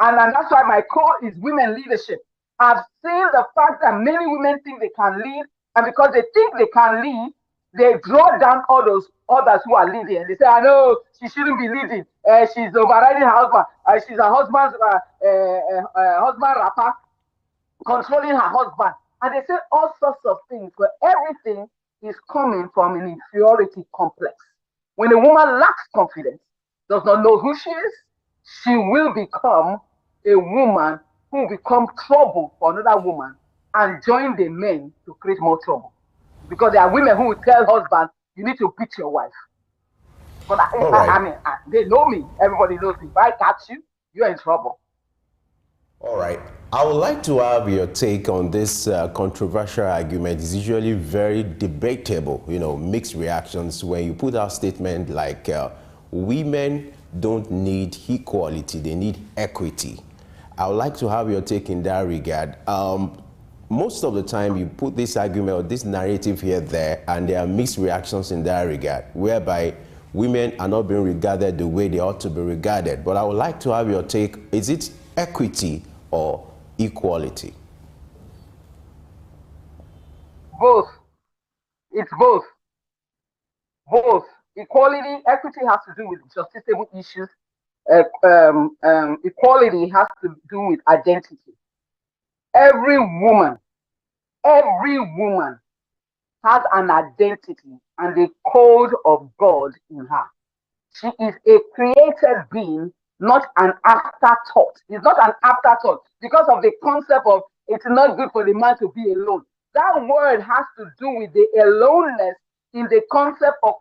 and that's why my core is women leadership. I've seen the fact that many women think they can lead, and because they think they can lead, they draw down all those others who are leading. And they say, I know she shouldn't be leading. She's overriding her husband. She's a husband's husband rapper, controlling her husband. And they say all sorts of things, but everything is coming from an inferiority complex. When a woman lacks confidence, does not know who she is, she will become a woman who will become trouble for another woman and join the men to create more trouble. Because there are women who will tell husbands, you need to beat your wife. But All right. they know me. Everybody knows me. If I catch you, you're in trouble. All right. I would like to have your take on this controversial argument. It's usually very debatable, mixed reactions when you put out statement like women don't need equality, they need equity. I would like to have your take in that regard. Most of the time you put this argument or this narrative here, there, and there are mixed reactions in that regard, whereby women are not being regarded the way they ought to be regarded. But I would like to have your take. Is it equity or equality? Both. It's both. Both. Equality, equity has to do with justiciable issues. Equality has to do with identity. Every woman has an identity and a code of God in her. She is a created being, not an afterthought. It's not an afterthought because of the concept of it's not good for the man to be alone. That word has to do with the aloneness in the concept of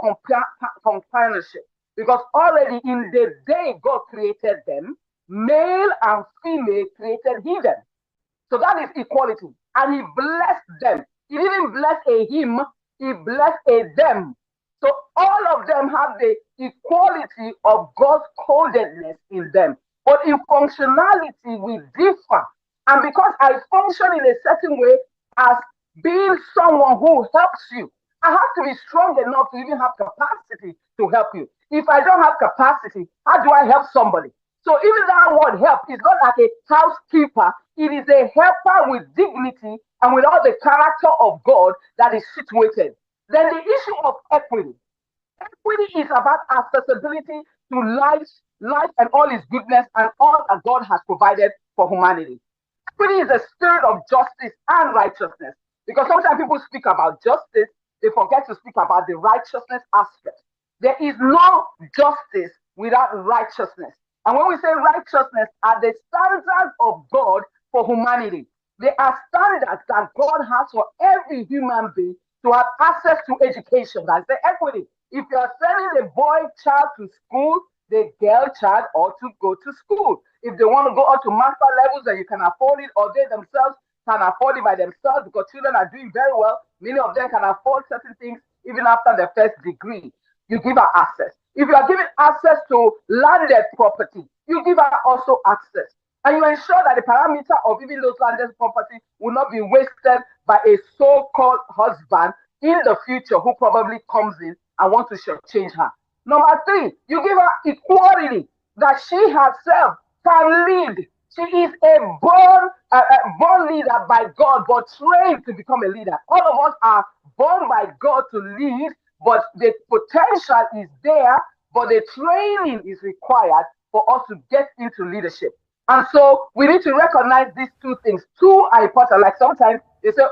companionship. Because already in the day God created them, male and female created he them. So that is equality. And he blessed them. He didn't bless a him, he blessed a them. So all of them have the equality of God's codedness in them. But in functionality, we differ. And because I function in a certain way as being someone who helps you, I have to be strong enough to even have capacity to help you. If I don't have capacity, how do I help somebody? So even that word help is not like a housekeeper. It is a helper with dignity and with all the character of God that is situated. Then the issue of equity. Equity is about accessibility to life and all its goodness and all that God has provided for humanity. Equity is a spirit of justice and righteousness. Because sometimes people speak about justice, they forget to speak about the righteousness aspect. There is no justice without righteousness. And when we say righteousness are the standards of God for humanity, they are standards that God has for every human being to have access to education. That's the equity. If you are sending the boy child to school, the girl child ought to go to school. If they want to go up to master levels and you can afford it, or they themselves can afford it by themselves, because children are doing very well. Many of them can afford certain things even after their first degree. You give her access. If you are giving access to landed property, you give her also access. And you ensure that the parameter of even those landed property will not be wasted by a so-called husband in the future who probably comes in and wants to shortchange her. Number three, you give her equality that she herself can lead. She is a born leader by God, but trained to become a leader. All of us are born by God to lead, but the potential is there, but the training is required for us to get into leadership. And so we need to recognize these two things. Two are important. Like sometimes they say,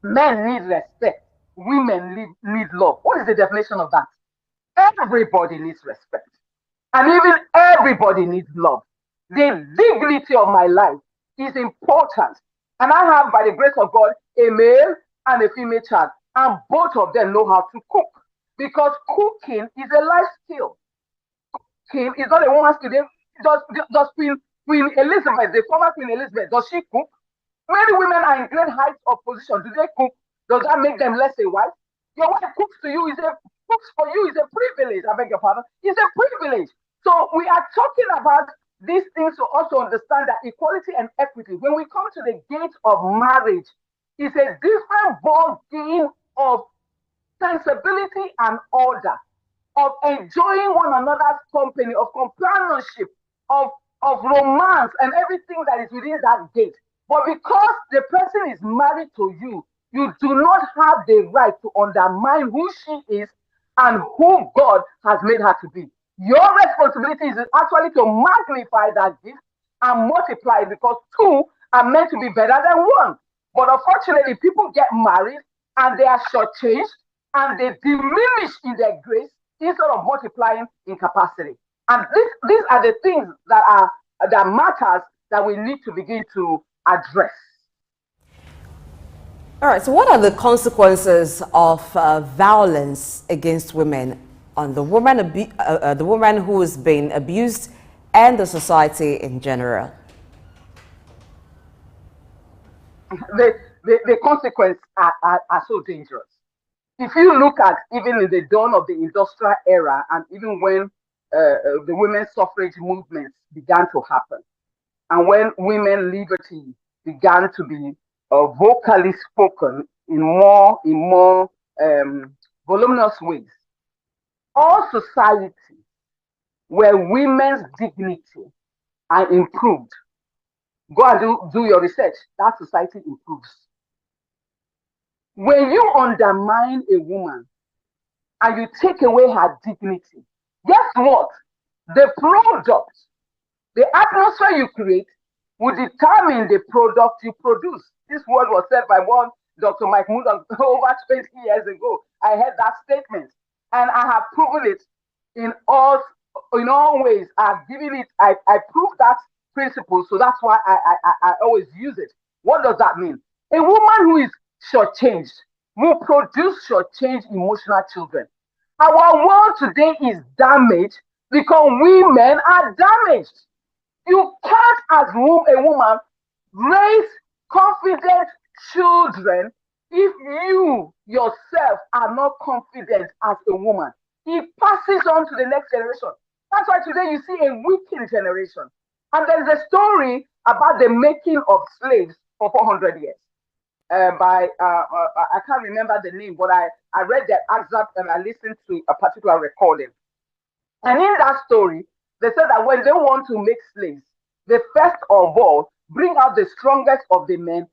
men need respect, women need love. What is the definition of that? Everybody needs respect. And even everybody needs love. The dignity of my life is important. And I have, by the grace of God, a male and a female child. And both of them know how to cook. Because cooking is a life skill. Cooking is not a woman's skill. Does Queen Elizabeth, the former Queen Elizabeth, does she cook? Many women are in great heights of position. Do they cook? Does that make them less a wife? Your wife cooks for you is a privilege. I beg your pardon. It's a privilege. So we are talking about these things to also understand that equality and equity, when we come to the gate of marriage, is a different ball game of sensibility and order, of enjoying one another's company, of companionship, of romance and everything that is within that gate. But because the person is married to you, you do not have the right to undermine who she is and who God has made her to be. Your responsibility is actually to magnify that gift and multiply it, because two are meant to be better than one. But unfortunately, people get married and they are shortchanged and they diminish in their grace instead of multiplying in capacity. And these are the things that matters that we need to begin to address. All right, so what are the consequences of violence against women on the woman who has been abused and the society in general? The consequences are so dangerous. If you look at even in the dawn of the industrial era and even when the women's suffrage movements began to happen and when women liberty began to be vocally spoken in more voluminous ways, all societies where women's dignity are improved, go and do your research, that society improves. When you undermine a woman and you take away her dignity, guess what? The product, the atmosphere you create will determine the product you produce. This word was said by one Dr. Mike Moon over 20 years ago. I heard that statement and I have proven it in all ways. I've given it, I proved that principle, so that's why I always use it. What does that mean? A woman who is shortchanged will produce shortchanged emotional children. Our world today is damaged because women are damaged. You can't, as a woman, raise confident children if you yourself are not confident as a woman. It passes on to the next generation. That's why today you see a weakened generation. And there's a story about the making of slaves for 400 years. I can't remember the name, but I read that excerpt and I listened to a particular recording. And in that story, they said that when they want to make slaves, they first of all bring out the strongest of the men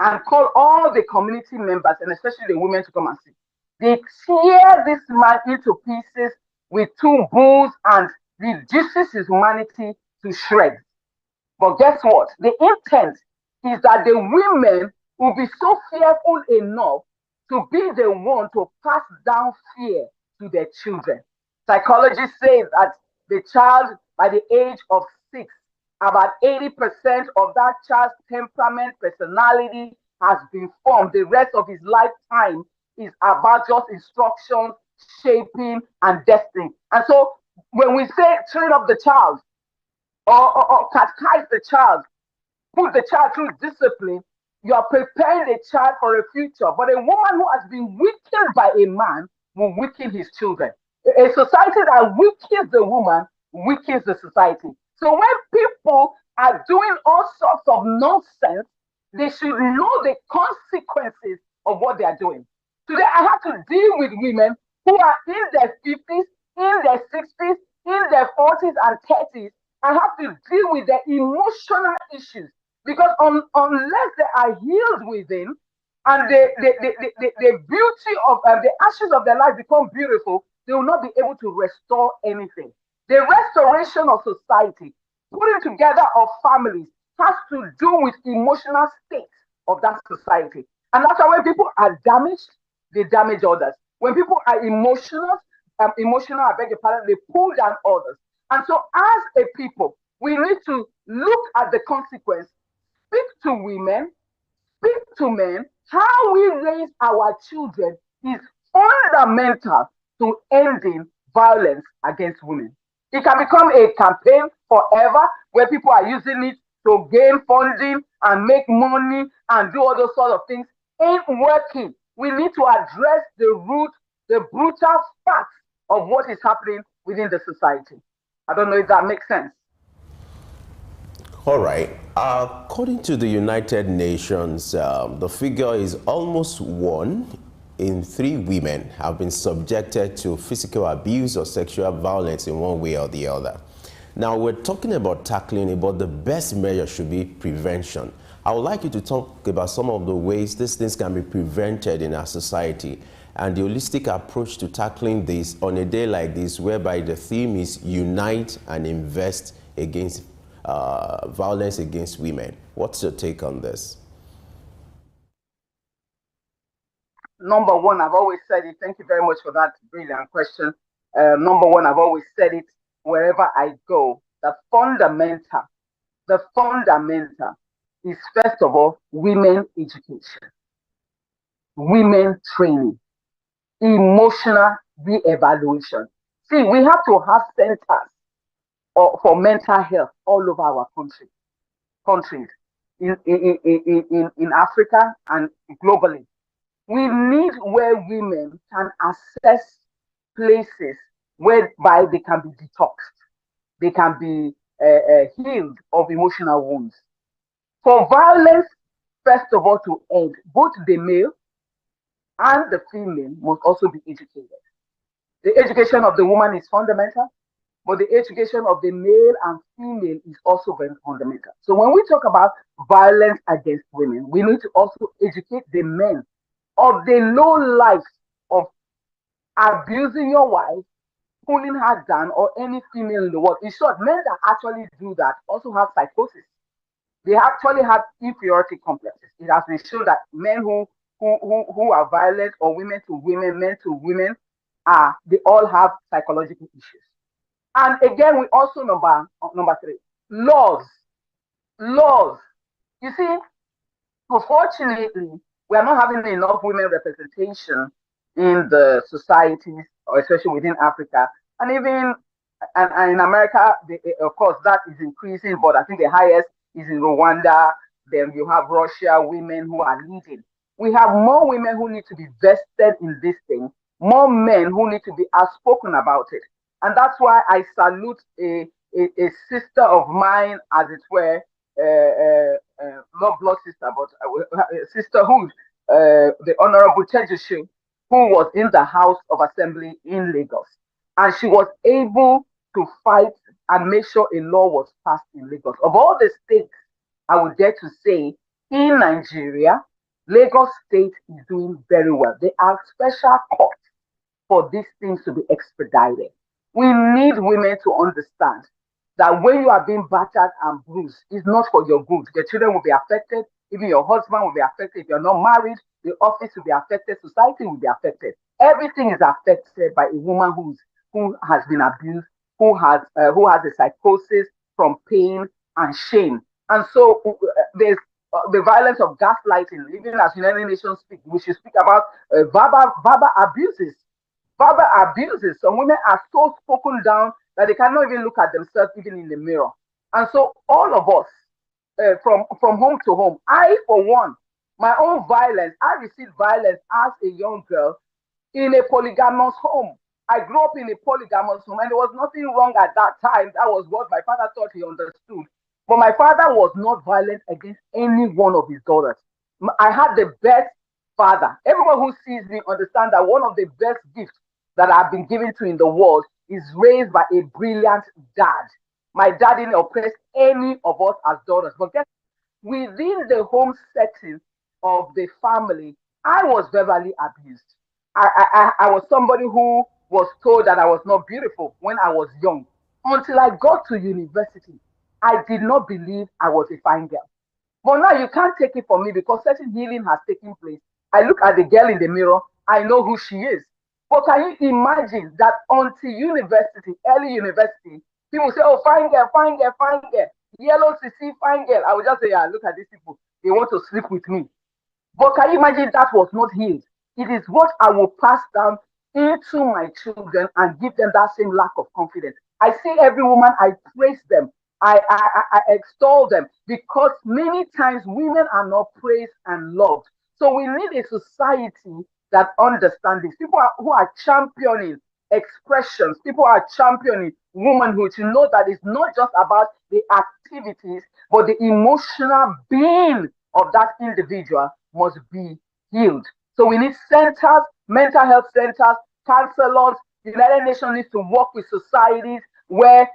and call all the community members and especially the women to come and see. They tear this man into pieces with two bulls and reduces his humanity to shreds. But guess what? The intent is that the women will be so fearful enough to be the one to pass down fear to their children. Psychologists say that the child, by the age of 6, about 80% of that child's temperament, personality has been formed. The rest of his lifetime is about just instruction, shaping, and destiny. And so when we say train up the child or catechise the child, put the child through discipline, you are preparing the child for a future. But a woman who has been weakened by a man will weaken his children. A society that weakens the woman weakens the society. So when people are doing all sorts of nonsense, they should know the consequences of what they are doing. Today, I have to deal with women who are in their 50s, in their 60s, in their 40s and 30s. I have to deal with their emotional issues because unless they are healed within and the beauty of the ashes of their life become beautiful, they will not be able to restore anything. The restoration of society, putting together of families, has to do with emotional state of that society. And that's why when people are damaged, they damage others. When people are emotional, I beg your pardon, they pull down others. And so as a people, we need to look at the consequence, speak to women, speak to men. How we raise our children is fundamental to ending violence against women. It can become a campaign forever where people are using it to gain funding and make money and do all those sort of things. Ain't working. We need to address the root, the brutal facts of what is happening within the society. I don't know if that makes sense. All right. According to the United Nations, the figure is almost 1 in 3 women have been subjected to physical abuse or sexual violence in one way or the other. Now, we're talking about tackling it, but the best measure should be prevention. I would like you to talk about some of the ways these things can be prevented in our society and the holistic approach to tackling this on a day like this, whereby the theme is unite and invest against violence against women. What's your take on this? Number one, I've always said it. Thank you very much for that brilliant question. number one, I've always said it wherever I go. The fundamental is first of all women education, women training, emotional re-evaluation. See, we have to have centers for mental health all over our countries in Africa and globally. We need where women can access places whereby they can be detoxed, they can be healed of emotional wounds. For violence, first of all, to end, both the male and the female must also be educated. The education of the woman is fundamental, but the education of the male and female is also very fundamental. So when we talk about violence against women, we need to also educate the men of the low life of abusing your wife, pulling her down, or any female in the world. In short, men that actually do that also have psychosis. They actually have inferiority complexes. It has been shown that men who are violent, or women to women, men to women, they all have psychological issues. And again, we also number three, laws. Laws. You see, unfortunately, we are not having enough women representation in the societies, or especially within Africa, and even and in America. Of course, that is increasing, but I think the highest is in Rwanda. Then you have Russia, women who are leading. We have more women who need to be vested in this thing, more men who need to be outspoken about it. And that's why I salute a sister of mine, as it were, not blood sister, but sisterhood, the Honorable Chejushu, who was in the House of Assembly in Lagos. And she was able to fight and make sure a law was passed in Lagos. Of all the states, I would dare to say, in Nigeria, Lagos State is doing very well. They have special courts for these things to be expedited. We need women to understand that when you are being battered and bruised, it's not for your good. Your children will be affected, even your husband will be affected. If you're not married, the office will be affected, society will be affected. Everything is affected by a woman who has been abused, who has a psychosis from pain and shame. And so there's the violence of gaslighting. Even as United Nations speak, we should speak about verbal abuses. Verbal abuses. Some women are so spoken down that they cannot even look at themselves even in the mirror. And so all of us, from home to home, I for one, my own violence, I received violence as a young girl in a polygamous home. I grew up in a polygamous home, and there was nothing wrong at that time. That was what my father thought he understood. But my father was not violent against any one of his daughters. I had the best father. Everyone who sees me understands that one of the best gifts that I've been given to in the world is raised by a brilliant dad. My dad didn't oppress any of us as daughters. But guess, within the home setting of the family, I was verbally abused. I was somebody who was told that I was not beautiful when I was young. Until I got to university, I did not believe I was a fine girl. But now you can't take it from me because certain healing has taken place. I look at the girl in the mirror, I know who she is. But can you imagine that until university, early university, people say, oh, fine girl, fine girl, fine girl, yellow CC, fine girl. I would just say, yeah, look at these people. They want to sleep with me. But can you imagine that was not healed? It is what I will pass down into my children and give them that same lack of confidence. I see every woman, I praise them. I extol them because many times women are not praised and loved. So we need a society that understands this. People who are championing expressions, people are championing womanhood to know that it's not just about the activities, but the emotional being of that individual must be healed. So we need centers, mental health centers, counselors. The United Nations needs to work with societies where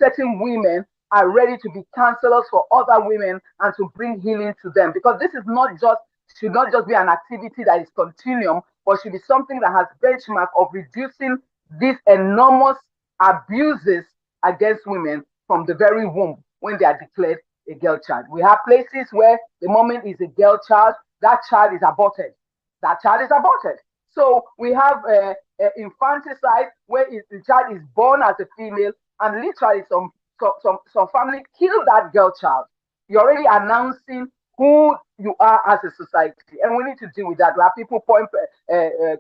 certain women are ready to be counselors for other women and to bring healing to them. Because this is not just should not just be an activity that is continuum, but should be something that has benchmark of reducing these enormous abuses against women from the very womb when they are declared a girl child. We have places where the moment is a girl child, that child is aborted. That child is aborted. So we have infanticide, where the child is born as a female, and literally some family kill that girl child. You're already announcing who you are as a society, and we need to deal with that. We have people pouring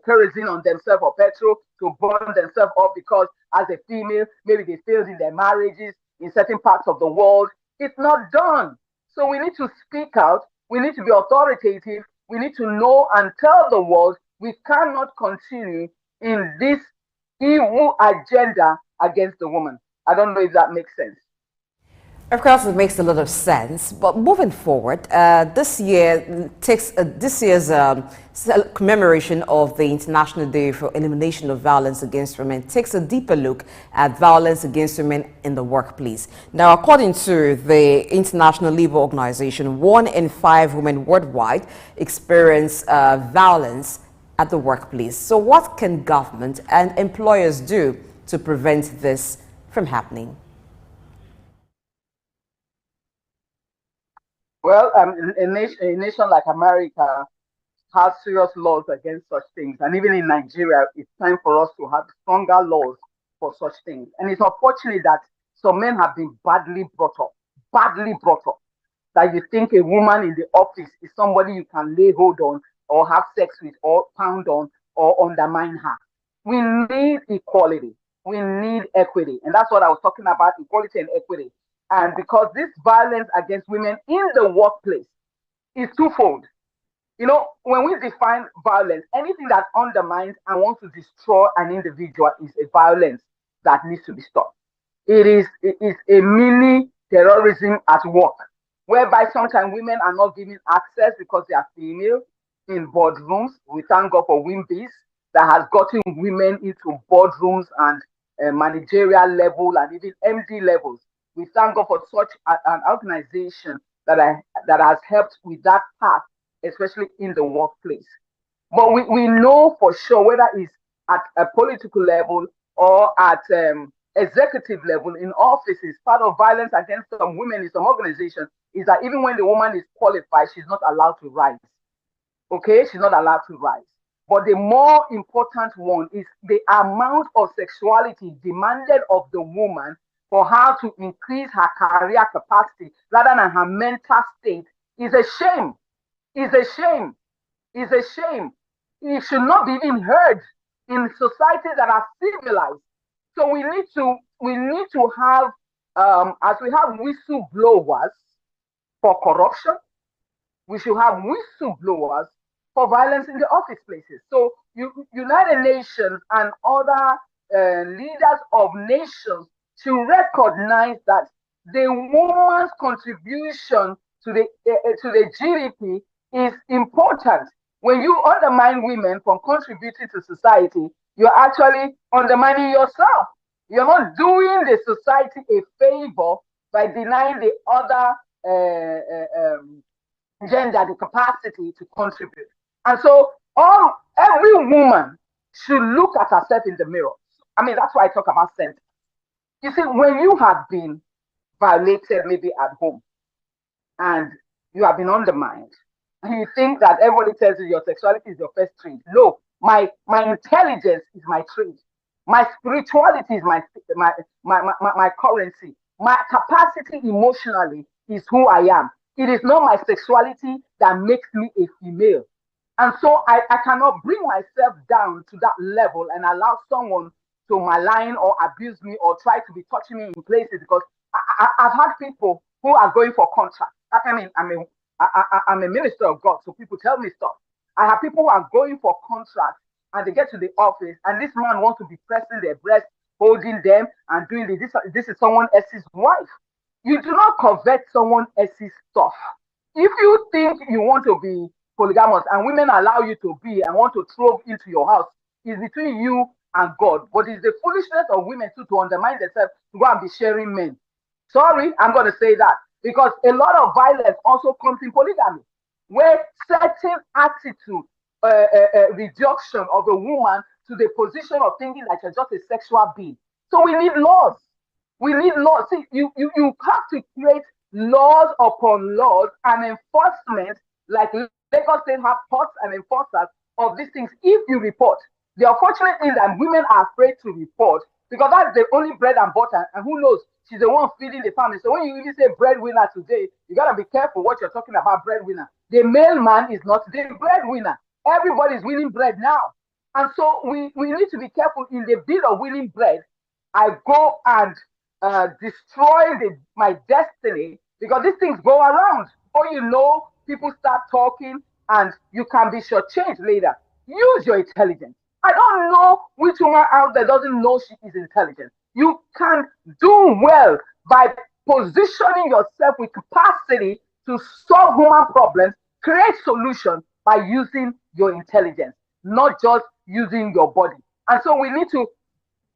kerosene on themselves or petrol to burn themselves up because, as a female, maybe they failed in their marriages in certain parts of the world. It's not done. So we need to speak out. We need to be authoritative. We need to know and tell the world we cannot continue in this evil agenda against the woman. I don't know if that makes sense. Of course, it makes a lot of sense. But moving forward, this year's commemoration of the International Day for Elimination of Violence Against Women takes a deeper look at violence against women in the workplace. Now, according to the International Labour Organization, 1 in 5 women worldwide experience violence at the workplace. So, what can government and employers do to prevent this from happening? Well, a nation like America has serious laws against such things. And even in Nigeria, it's time for us to have stronger laws for such things. And it's unfortunate that some men have been badly brought up, that you think a woman in the office is somebody you can lay hold on or have sex with or pound on or undermine her. We need equality. We need equity. And that's what I was talking about, equality and equity. And because this violence against women in the workplace is twofold. You know, when we define violence, anything that undermines and wants to destroy an individual is a violence that needs to be stopped. It is a mini terrorism at work, whereby sometimes women are not given access because they are female in boardrooms. We thank God for WIMBIS that has gotten women into boardrooms and managerial level and even MD levels. We thank God for such an organization that has helped with that path, especially in the workplace. But we know for sure, whether it's at a political level or at executive level in offices, part of violence against some women in some organizations is that even when the woman is qualified, she's not allowed to rise. Okay, she's not allowed to rise. But the more important one is the amount of sexuality demanded of the woman for her to increase her career capacity rather than her mental state is a shame. Is a shame. Is a shame. It should not be even heard in societies that are civilized. So we need to have, as we have whistleblowers for corruption, we should have whistleblowers for violence in the office places. So United Nations and other leaders of nations should recognize that the woman's contribution to the GDP is important. When you undermine women from contributing to society, you're actually undermining yourself. You're not doing the society a favor by denying the other gender the capacity to contribute. And so every woman should look at herself in the mirror. I mean, that's why I talk about sense. You see, when you have been violated, maybe at home, and you have been undermined, and you think that everybody tells you your sexuality is your first trade. No, my intelligence is my trade. My spirituality is my currency. My capacity emotionally is who I am. It is not my sexuality that makes me a female. And so I cannot bring myself down to that level and allow someone to malign or abuse me or try to be touching me in places, because I've had people who are going for contracts. I mean, I'm a minister of God, so people tell me stuff. I have people who are going for contracts and they get to the office and this man wants to be pressing their breast, holding them and doing this. This is someone else's wife. You do not covet someone else's stuff. If you think you want to be polygamous and women allow you to be and want to throw into your house, it's between you and God. But it's the foolishness of women too to undermine themselves to go and be sharing men. Sorry, I'm going to say that, because a lot of violence also comes in polygamy, where certain attitude, reduction of a woman to the position of thinking that you're just a sexual being. So we need laws. We need laws. See, you have to create laws upon laws and enforcement, like Lagos State have courts and enforcers of these things. If you report, The unfortunate thing is that women are afraid to report because that's the only bread and butter, and who knows, she's the one feeding the family. So when you even say breadwinner today, you gotta be careful what you're talking about, breadwinner. The mailman is not the breadwinner. Everybody's winning bread now. And so we need to be careful in the bid of winning bread. I go and destroy my destiny because these things go around. Before you know, people start talking and you can be shortchanged later. Use your intelligence. I don't know which woman out there doesn't know she is intelligent. You can do well by positioning yourself with capacity to solve human problems, create solutions by using your intelligence, not just using your body. And so we need to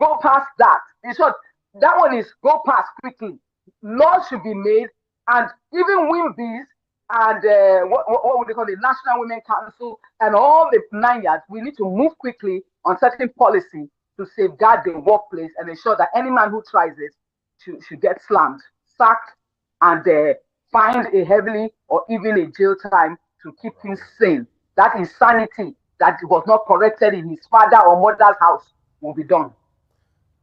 go past that. In short, that one is go past quickly. Laws should be made, and even WIMBs and what would they call the National Women Council and all the 9 yards, we need to move quickly on certain policy to safeguard the workplace and ensure that any man who tries it should get slammed, sacked, and fined a heavily or even a jail time to keep him sane. That insanity that was not corrected in his father or mother's house will be done.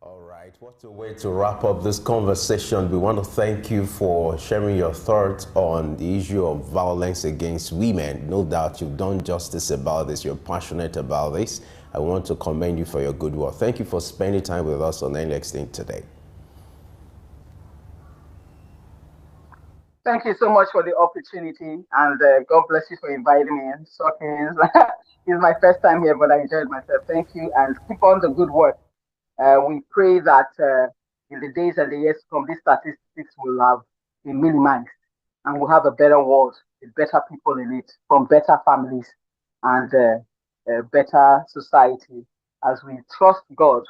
All right, what a way to wrap up this conversation. We want to thank you for sharing your thoughts on the issue of violence against women. No doubt you've done justice about this. You're passionate about this. I want to commend you for your good work. Thank you for spending time with us on NXT today. Thank you so much for the opportunity, and God bless you for inviting me. It's my first time here, but I enjoyed myself. Thank you, and keep on the good work. We pray that in the days and the years to come, these statistics will have been minimized, and we'll have a better world with better people in it, from better families and a better society, as we trust God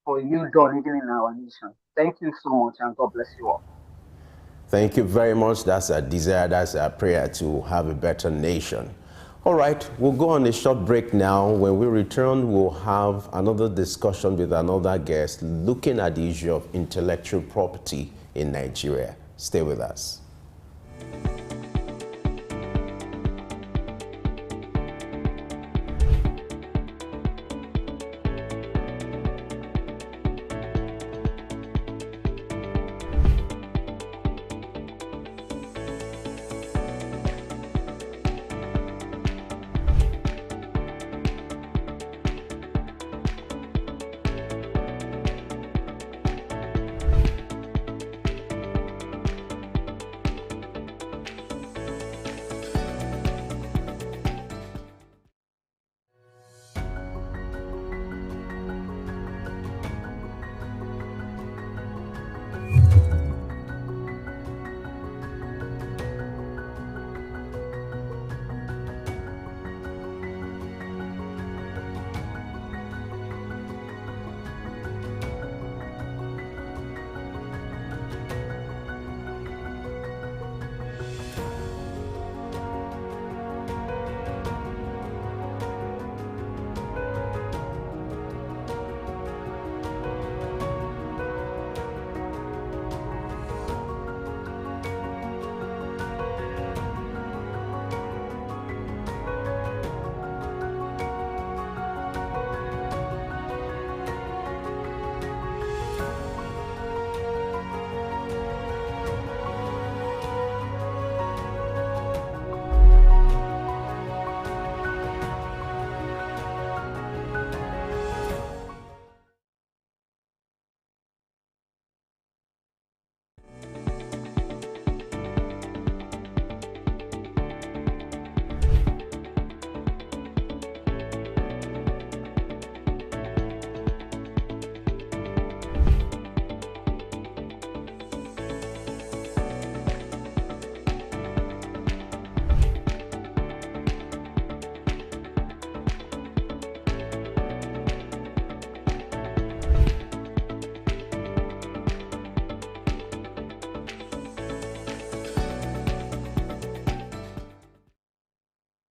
for you done even in our nation. Thank you so much, and God bless you all. Thank you very much. That's our desire, that's our prayer, to have a better nation. All right, we'll go on a short break now. When we return, we'll have another discussion with another guest looking at the issue of intellectual property in Nigeria. Stay with us.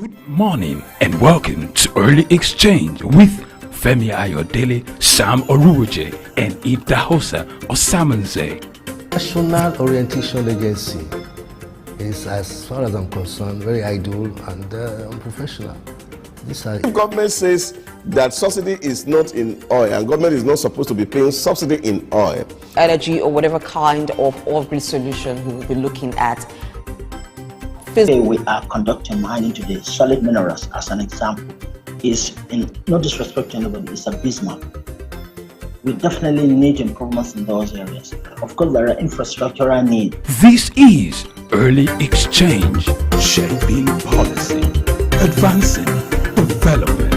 Good morning and welcome to Early Exchange with Femi Ayodele, Sam Oruoje, and Idahosa Osamanze. National Orientation Agency is, as far as I'm concerned, very idle and unprofessional. If government says that subsidy is not in oil, and government is not supposed to be paying subsidy in oil. Energy or whatever kind of off-grid solution we will be looking at. Today we are conducting mining today. Solid minerals, as an example, is, in no disrespect to anybody, is abysmal. We definitely need improvements in those areas. Of course, there are infrastructural needs. This is Early Exchange, shaping policy, advancing development.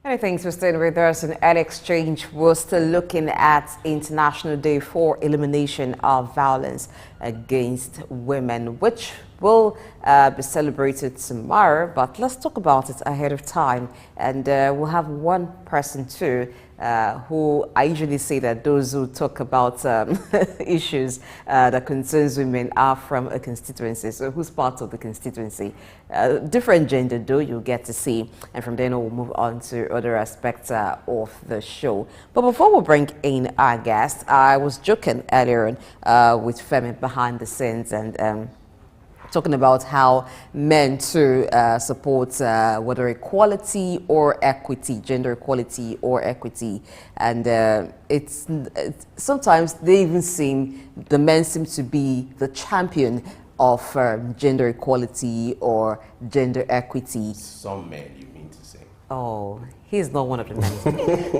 Many thanks for staying with us. In Early Exchange, we're still looking at International Day for Elimination of Violence Against Women, which will be celebrated tomorrow. But let's talk about it ahead of time. And we'll have one person too, who I usually say that those who talk about issues that concerns women are from a constituency. So who's part of the constituency? Different gender though, you'll get to see. And from then we'll move on to other aspects of the show. But before we bring in our guest, I was joking earlier with Femi behind the scenes and talking about how men too support whether equality or equity, gender equality or equity, and it's sometimes they even seem, the men seem to be the champion of gender equality or gender equity. Some men, you mean to say? Oh, he's not one of the men.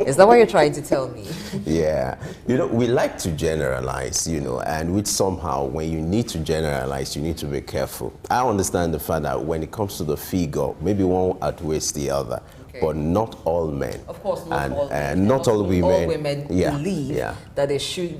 Is that what you're trying to tell me? Yeah, you know, we like to generalize, you know, and which somehow when you need to generalize, you need to be careful. I understand the fact that when it comes to the figure, maybe one outweighs the other. Okay. But not all men. Of course, not all men. And not all women. All women believe that you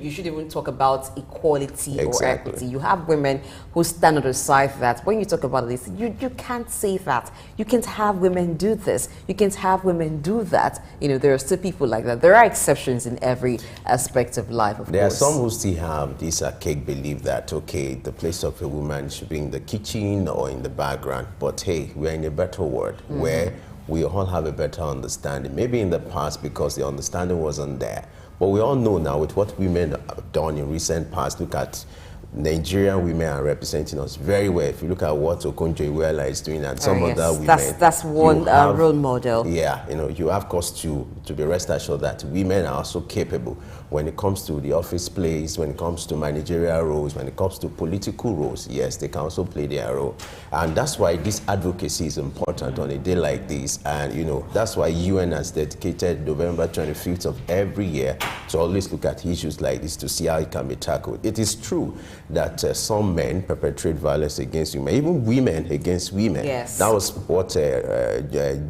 should even talk about equality or equity. You have women who stand on the side that when you talk about this, you can't say that. You can't have women do this. You can't have women do that. You know, there are still people like that. There are exceptions in every aspect of life, of course. There are some who still have this archaic belief that, okay, the place of a woman should be in the kitchen or in the background. But hey, we're in a better world where we all have a better understanding. Maybe in the past because the understanding wasn't there. But we all know now with what women have done in recent past. Look at Nigerian women are representing us very well. If you look at what Okonjo-Iweala is doing and some other women. That's one role model. Yeah, you know, you have cause to be rest assured that women are also capable when it comes to the office place, when it comes to managerial roles, when it comes to political roles. Yes, they can also play their role. And that's why this advocacy is important on a day like this. And, you know, that's why UN has dedicated November 25th of every year to always look at issues like this to see how it can be tackled. It is true that some men perpetrate violence against women, even women against women. Yes. That was what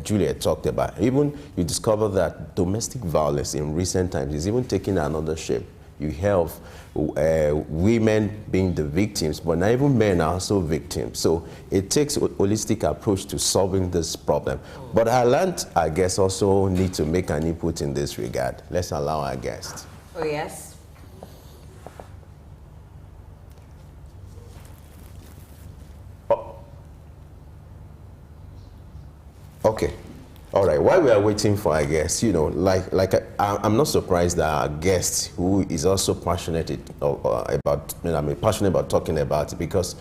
Juliet talked about. Even you discover that domestic violence in recent times is even taking another shape. You have women being the victims, but not even men are also victims. So it takes a holistic approach to solving this problem. But our land, I guess, also need to make an input in this regard. Let's allow our guests. Oh, yes. Okay. All right. While we are waiting for our guests, you know, I'm not surprised that our guest, who is also passionate passionate about talking about it, because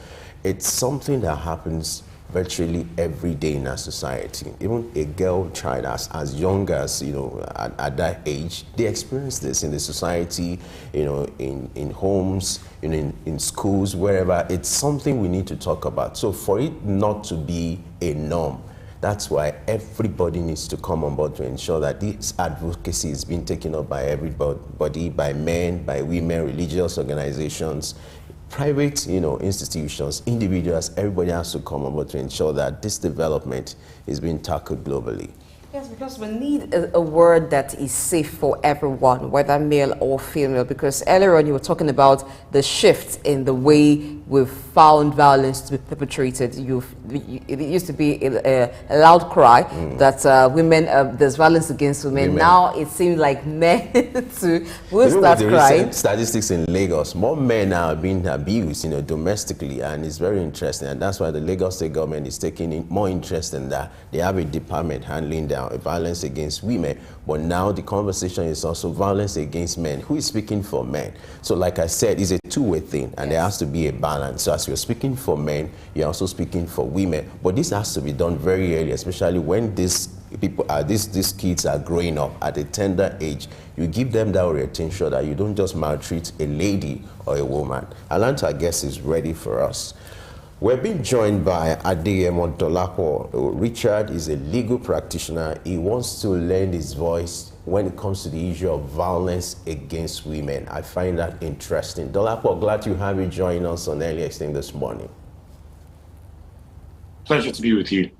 it's something that happens virtually every day in our society. Even a girl child as young as, you know, at that age, they experience this in the society, you know, in homes, you know, in schools, wherever. It's something we need to talk about. So for it not to be a norm, that's why everybody needs to come on board to ensure that this advocacy is being taken up by everybody, by men, by women, religious organizations, private, you know, institutions, individuals. Everybody has to come on board to ensure that this development is being tackled globally. Yes, because we need a word that is safe for everyone, whether male or female, because earlier on you were talking about the shift in the way we've found violence to be perpetrated. It used to be a loud cry that women, there's violence against women. Now it seems like men too will start crying. Statistics in Lagos, more men are being abused, you know, domestically, and it's very interesting. And that's why the Lagos state government is taking more interest in that. They have a department handling that violence against women, but now the conversation is also violence against men. Who is speaking for men? So like I said, it's a two-way thing, and there has to be a balance. And so as you're speaking for men, you're also speaking for women. But this has to be done very early, especially when these kids are growing up at a tender age. You give them that orientation that you don't just maltreat a lady or a woman. Atlanta, I guess, is ready for us. We're being joined by Adeyemo Dolapo. Richard is a legal practitioner. He wants to lend his voice when it comes to the issue of violence against women. I find that interesting. Dolapo, glad to have you join us on Early Exchange this morning. Pleasure to be with you.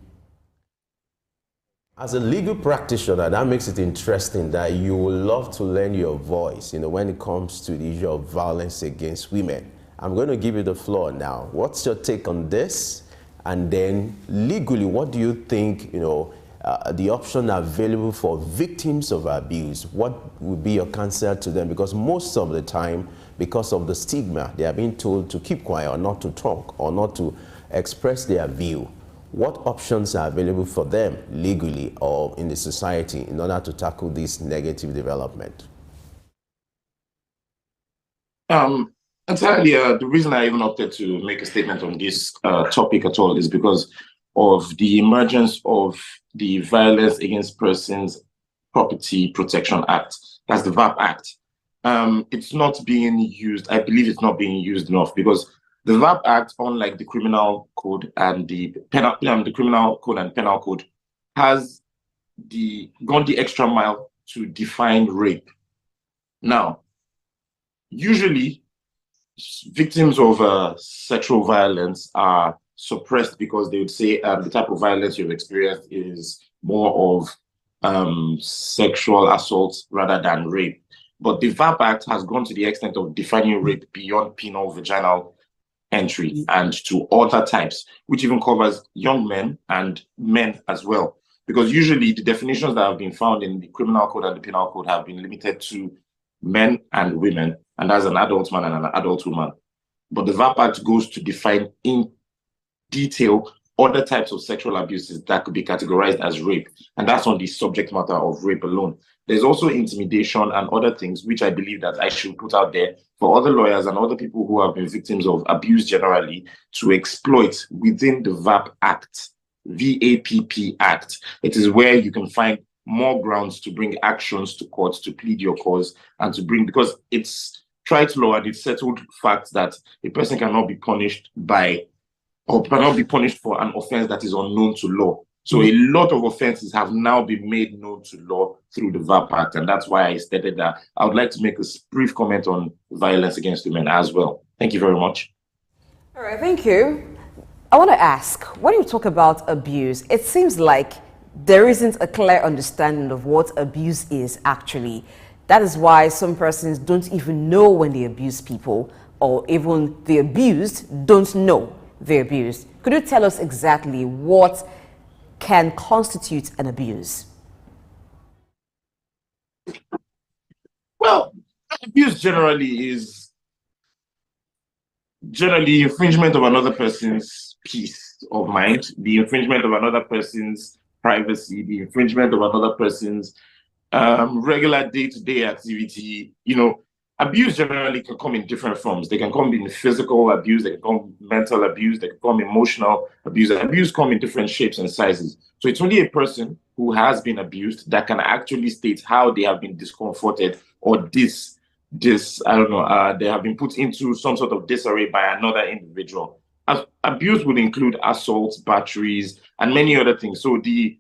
As a legal practitioner, that makes it interesting that you would love to lend your voice, when it comes to the issue of violence against women. I'm going to give you the floor now. What's your take on this? And then legally, what do you think, the option available for victims of abuse? What would be your counsel to them? Because most of the time, because of the stigma, they are being told to keep quiet or not to talk or not to express their view. What options are available for them legally or in the society in order to tackle this negative development? Entirely, the reason I even opted to make a statement on this topic at all is because of the emergence of the Violence Against Persons Property Protection Act. That's the VAP Act. It's not being used. I believe it's not being used enough because the VAP Act, unlike the Criminal Code and the Criminal Code and Penal Code, has gone the extra mile to define rape. Now, usually, victims of sexual violence are suppressed because they would say the type of violence you've experienced is more of sexual assault rather than rape. But the VAP Act has gone to the extent of defining rape beyond penile vaginal entry and to other types, which even covers young men and men as well. Because usually the definitions that have been found in the Criminal Code and the Penal Code have been limited to men and women, and that's an adult man and an adult woman. But the VAP Act goes to define in detail other types of sexual abuses that could be categorized as rape, and that's on the subject matter of rape alone. There's also intimidation and other things, which I believe that I should put out there for other lawyers and other people who have been victims of abuse generally to exploit within the VAP Act, VAPP Act. It is where you can find more grounds to bring actions to court to plead your cause and to bring, because it's tried law and it's settled fact that a person cannot be punished for an offense that is unknown to law. So a lot of offenses have now been made known to law through the VAP Act, and that's why I stated that I would like to make a brief comment on violence against women as well. Thank you very much. All right, thank you. I want to ask, when you talk about abuse, it seems like there isn't a clear understanding of what abuse is actually. That is why some persons don't even know when they abuse people, or even the abused don't know they're abused. Could you tell us exactly what can constitute an abuse? Well, abuse generally is infringement of another person's peace of mind, the infringement of another person's privacy, the infringement of another person's regular day-to-day activity. Abuse generally can come in different forms. They can come in physical abuse, they can come mental abuse, they can come emotional abuse. Abuse come in different shapes and sizes. So it's only a person who has been abused that can actually state how they have been discomforted or they have been put into some sort of disarray by another individual. Abuse would include assaults, batteries, and many other things. So the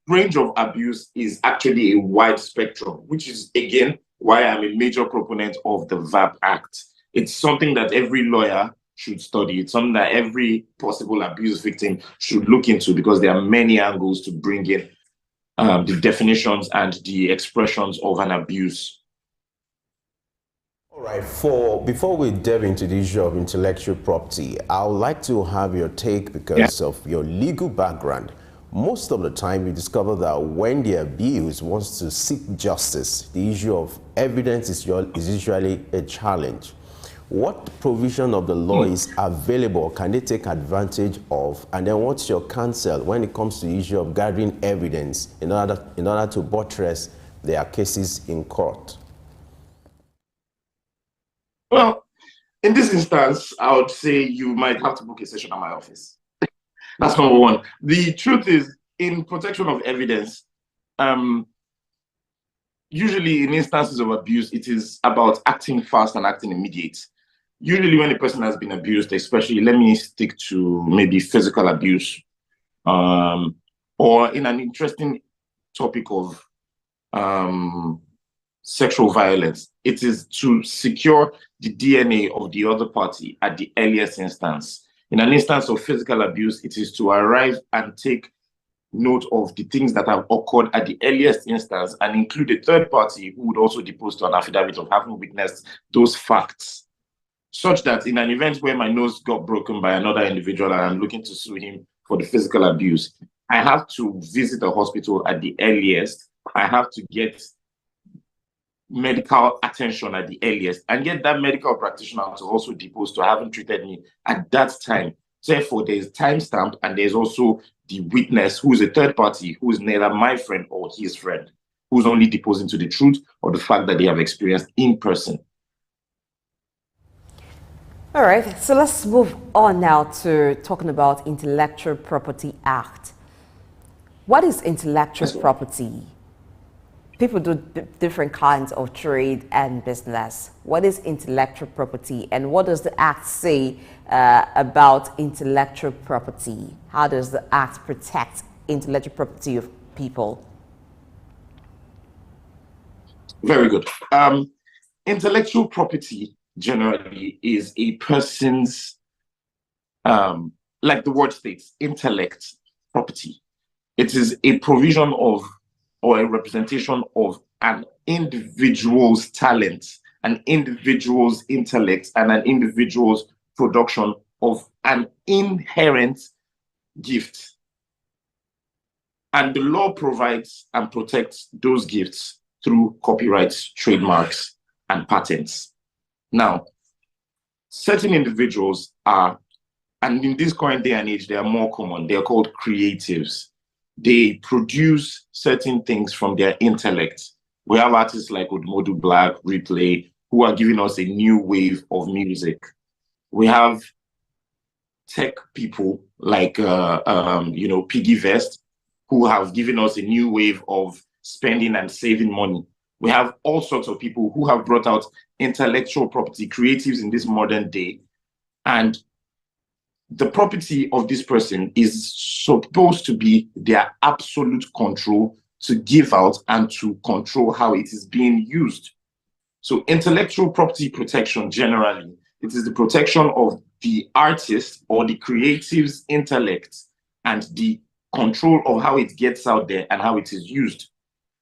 range of abuse is actually a wide spectrum, which is, again, why I'm a major proponent of the VAP Act. It's something that every lawyer should study. It's something that every possible abuse victim should look into, because there are many angles to bring in the definitions and the expressions of an abuse. All right, before we delve into the issue of intellectual property, I would like to have your take because of your legal background. Most of the time, we discover that when the abused wants to seek justice, the issue of evidence is usually a challenge. What provision of the law is available? Can they take advantage of? And then what's your counsel when it comes to the issue of gathering evidence in order to buttress their cases in court? Well, In this instance, I would say you might have to book a session at my office. That's number one. The truth is, in protection of evidence, usually in instances of abuse, it is about acting fast and acting immediate. Usually when a person has been abused, especially, let me stick to maybe physical abuse, or in an interesting topic of sexual violence, it is to secure the DNA of the other party at the earliest instance. In an instance of physical abuse, it is to arrive and take note of the things that have occurred at the earliest instance and include a third party who would also depose to an affidavit of having witnessed those facts, such that in an event where my nose got broken by another individual and I'm looking to sue him for the physical abuse, I have to visit a hospital at the earliest. I have to get medical attention at the earliest and get that medical practitioner to also depose to having treated me at that time. Therefore, there's timestamp and there's also the witness who is a third party, who is neither my friend or his friend, who's only deposing to the truth or the fact that they have experienced in person. All right, so let's move on now to talking about Intellectual Property Act. What is intellectual property? People do different kinds of trade and business. What is intellectual property, and what does the Act say about intellectual property? How does the Act protect intellectual property of people? Very good. Intellectual property generally is a person's, like the word states, intellect property. It is a provision of or a representation of an individual's talent, an individual's intellect, and an individual's production of an inherent gift. And the law provides and protects those gifts through copyrights, trademarks, and patents. Now, certain individuals are, and in this current day and age, they are more common, they are called creatives. They produce certain things from their intellect. We have artists like Odumodu Black, Replay, who are giving us a new wave of music. We have tech people like, Piggy Vest, who have given us a new wave of spending and saving money. We have all sorts of people who have brought out intellectual property, creatives in this modern day. And the property of this person is supposed to be their absolute control to give out and to control how it is being used. So intellectual property protection, generally, it is the protection of the artist or the creative's intellect and the control of how it gets out there and how it is used.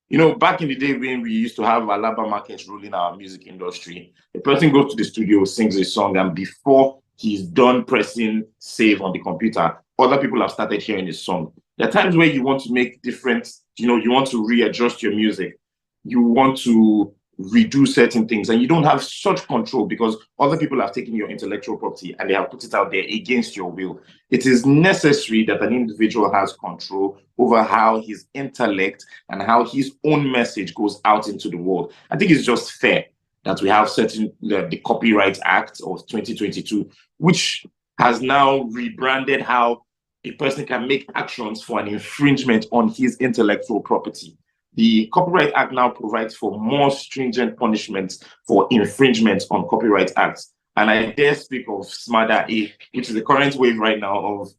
You know, back in the day when we used to have Alaba markets ruling our music industry, a person goes to the studio, sings a song, and before he's done pressing save on the computer, other people have started hearing his song. There are times where you want to make different, you want to readjust your music. You want to redo certain things, and you don't have such control because other people have taken your intellectual property and they have put it out there against your will. It is necessary that an individual has control over how his intellect and how his own message goes out into the world. I think it's just fair that we have the Copyright Act of 2022, which has now rebranded how a person can make actions for an infringement on his intellectual property. The Copyright Act now provides for more stringent punishments for infringements on copyright acts. And I dare speak of SMADA A, which is the current wave right now of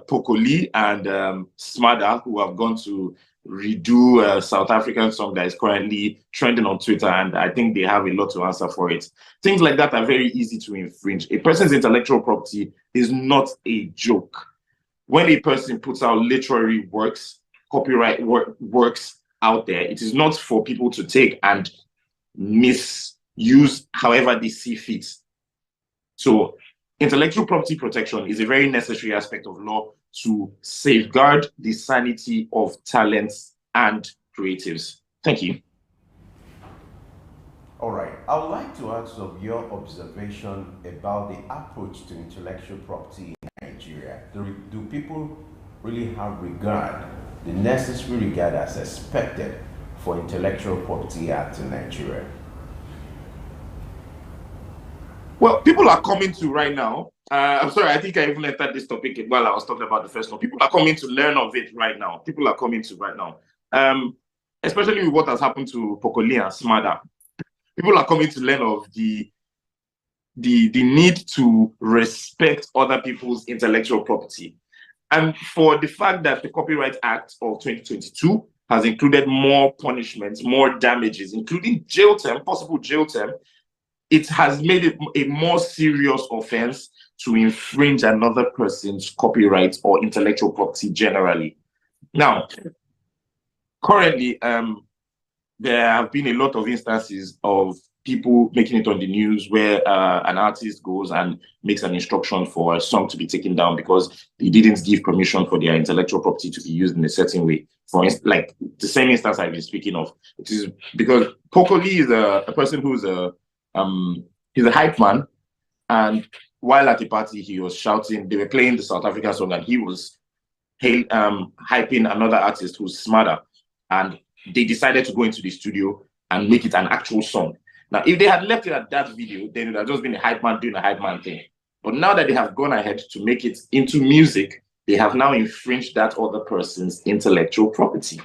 Pokoli and SMADA, who have gone to redo a South African song that is currently trending on Twitter, and I think they have a lot to answer for it. Things like that are very easy to infringe. A person's intellectual property is not a joke. When a person puts out literary works, copyright works out there, it is not for people to take and misuse however they see fit. So intellectual property protection is a very necessary aspect of law to safeguard the sanity of talents and creatives. Thank you. All right. I would like to ask of your observation about the approach to intellectual property in Nigeria. Do people really have the necessary regard as expected for Intellectual Property Act in Nigeria? Well, people are coming to right now. I'm sorry, I think I even entered this topic while I was talking about the first one. People are coming to learn of it right now. People are coming to right now. Especially with what has happened to Pokoli and Smada. People are coming to learn of the need to respect other people's intellectual property. And for the fact that the Copyright Act of 2022 has included more punishments, more damages, including jail term, possible jail term, it has made it a more serious offense to infringe another person's copyright or intellectual property generally. Now, currently, there have been a lot of instances of people making it on the news where an artist goes and makes an instruction for a song to be taken down because he didn't give permission for their intellectual property to be used in a certain way. For instance, like the same instance I've been speaking of, it is because Pokoli is a person who's he's a hype man, and while at the party he was shouting, they were playing the South African song, and he was hyping another artist who's smarter, and they decided to go into the studio and make it an actual song. Now, if they had left it at that video, then it would have just been a hype man doing a hype man thing. But now that they have gone ahead to make it into music, they have now infringed that other person's intellectual property.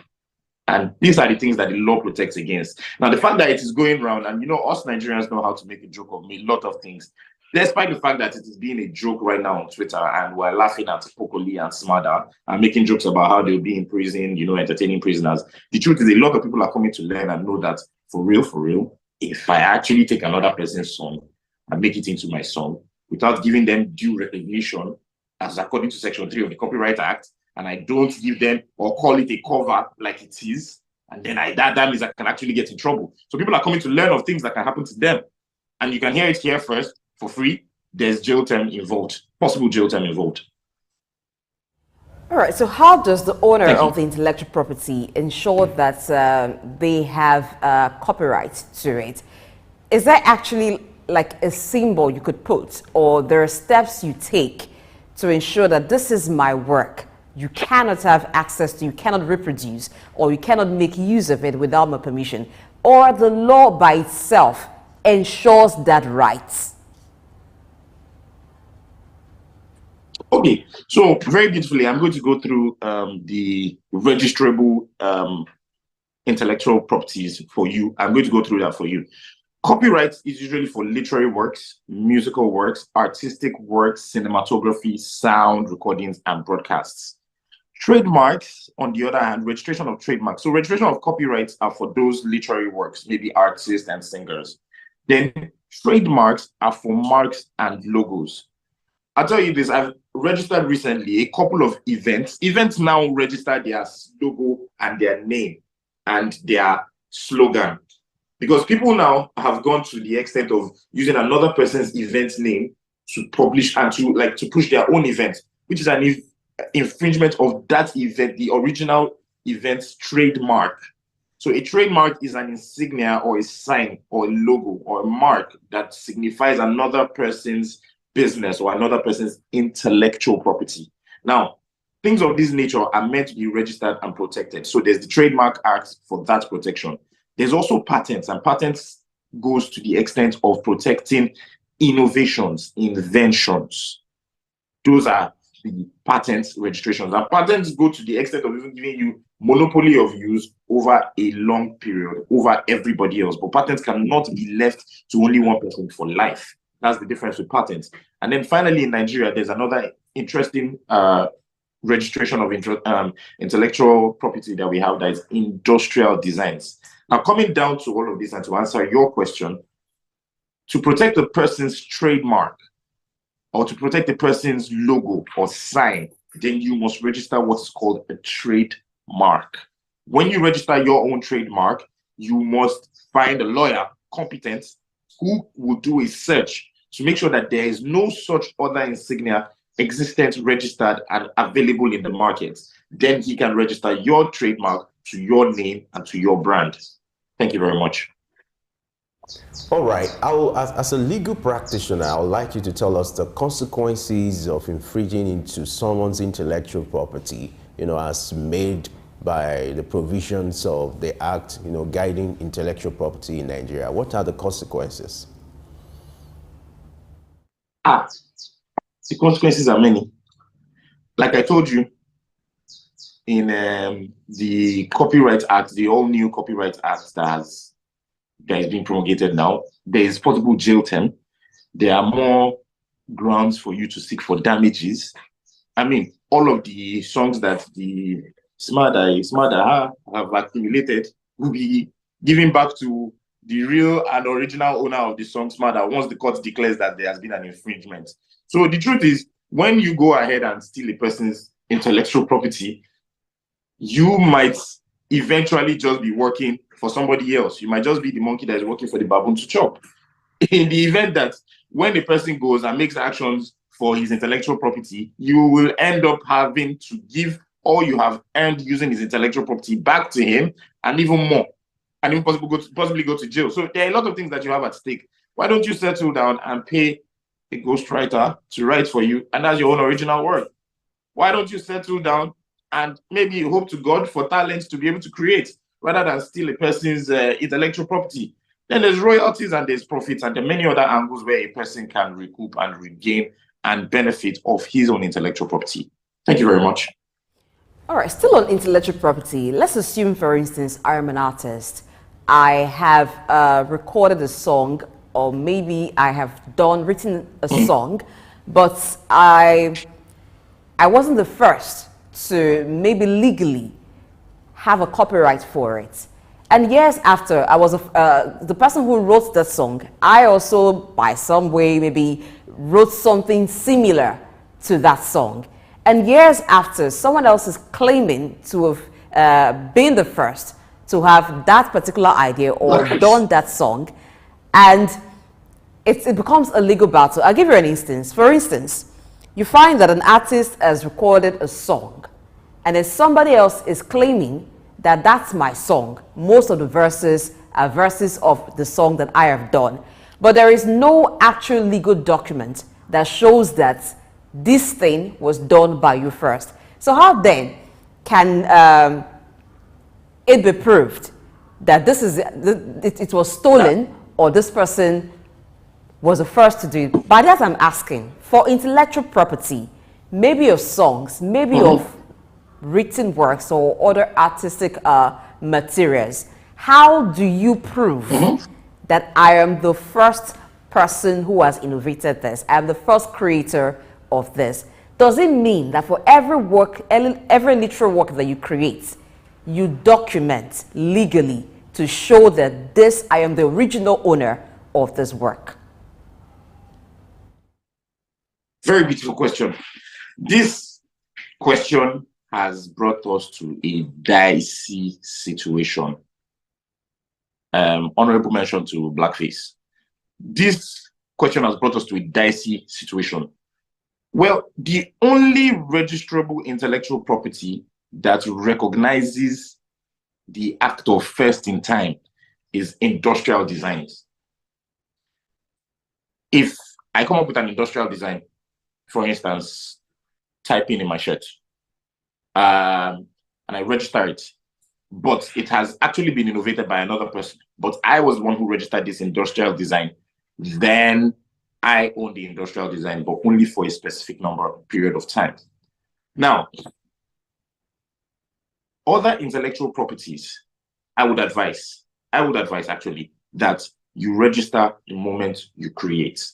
And these are the things that the law protects against. Now, the fact that it is going around, and you know, us Nigerians know how to make a joke of a lot of things, despite the fact that it is being a joke right now on Twitter, and we're laughing at Pokoli and Smada and making jokes about how they'll be in prison, you know, entertaining prisoners. The truth is, a lot of people are coming to learn and know that for real, if I actually take another person's song and make it into my song without giving them due recognition, as according to Section 3 of the Copyright Act, and I don't give them or call it a cover like it is, and then that means I can actually get in trouble. So people are coming to learn of things that can happen to them. And you can hear it here first for free. There's jail term involved, possible jail term involved. All right, so how does the owner of the intellectual property ensure that they have copyright to it? Is that actually like a symbol you could put, or there are steps you take to ensure that this is my work? You cannot have access to, you cannot reproduce, or you cannot make use of it without my permission, or the law by itself ensures that right? Okay, so very beautifully, I'm going to go through the registrable intellectual properties for you. I'm going to go through that for you. Copyright is usually for literary works, musical works, artistic works, cinematography, sound, recordings, and broadcasts. Trademarks, on the other hand, registration of trademarks. So registration of copyrights are for those literary works, maybe artists and singers. Then trademarks are for marks and logos. I'll tell you this, I've registered recently a couple of events. Events now register their logo and their name and their slogan, because people now have gone to the extent of using another person's event name to publish and to push their own event, which is an infringement of that event, the original event's trademark. So a trademark is an insignia or a sign or a logo or a mark that signifies another person's business or another person's intellectual property. Now, things of this nature are meant to be registered and protected. So there's the Trademark Act for that protection. There's also patents, and patents goes to the extent of protecting innovations, inventions. Those are the patent registrations. And patents go to the extent of even giving you monopoly of use over a long period, over everybody else. But patents cannot be left to only one person for life. That's the difference with patents. And then finally, in Nigeria, there's another interesting registration of intellectual property that we have, that is industrial designs. Now, coming down to all of this and to answer your question, to protect a person's trademark or to protect a person's logo or sign, then you must register what is called a trademark. When you register your own trademark, you must find a lawyer competent who will do a search to make sure that there is no such other insignia existent, registered, and available in the market. Then he can register your trademark to your name and to your brand. Thank you very much. All right. As a legal practitioner, I would like you to tell us the consequences of infringing into someone's intellectual property, as made by the provisions of the Act, guiding intellectual property in Nigeria. What are the consequences? The consequences are many. Like I told you, in the Copyright Act, the all new Copyright Act that is being promulgated now, there is possible jail term. There are more grounds for you to seek for damages. I mean, all of the songs that the Smarter have accumulated will be given back to the real and original owner of the song Smarter once the court declares that there has been an infringement. So the truth is, when you go ahead and steal a person's intellectual property, you might eventually just be working for somebody else. You might just be the monkey that is working for the baboon to chop. In the event that when a person goes and makes actions for his intellectual property, you will end up having to give all you have earned using his intellectual property back to him, and even more, and even possibly go to jail. So there are a lot of things that you have at stake. Why don't you settle down and pay a ghostwriter to write for you, and that's your own original work? Why don't you settle down and maybe hope to God for talents to be able to create, rather than steal a person's intellectual property? Then there's royalties and there's profits, and there are many other angles where a person can recoup and regain and benefit of his own intellectual property. Thank you very much. All right, still on intellectual property, let's assume, for instance, I'm an artist. I have recorded a song, or maybe I have written a song, but I wasn't the first to maybe legally have a copyright for it. And years after, I was the person who wrote that song. I also, by some way, maybe wrote something similar to that song. And years after, someone else is claiming to have been the first to have that particular idea or done that song. And it becomes a legal battle. I'll give you an instance. For instance, you find that an artist has recorded a song, and then somebody else is claiming that that's my song. Most of the verses are verses of the song that I have done. But there is no actual legal document that shows that this thing was done by you first. So how then can it be proved that it was stolen, or this person was the first to do it? By that I'm asking, for intellectual property, maybe of songs, maybe of written works or other artistic materials, how do you prove that I am the first person who has innovated this? I am the first creator of this. Does it mean that for every work, every literary work that you create, you document legally to show that I am the original owner of this work? Very beautiful question. This question has brought us to a dicey situation. Honorable mention to blackface. This question has brought us to a dicey situation. Well, the only registrable intellectual property that recognizes the act of first in time is industrial designs. If I come up with an industrial design, for instance, typing in my shirt, and I register it, but it has actually been innovated by another person, but I was the one who registered this industrial design, then I own the industrial design, but only for a specific period of time. Now, other intellectual properties, I would advise actually that you register the moment you create.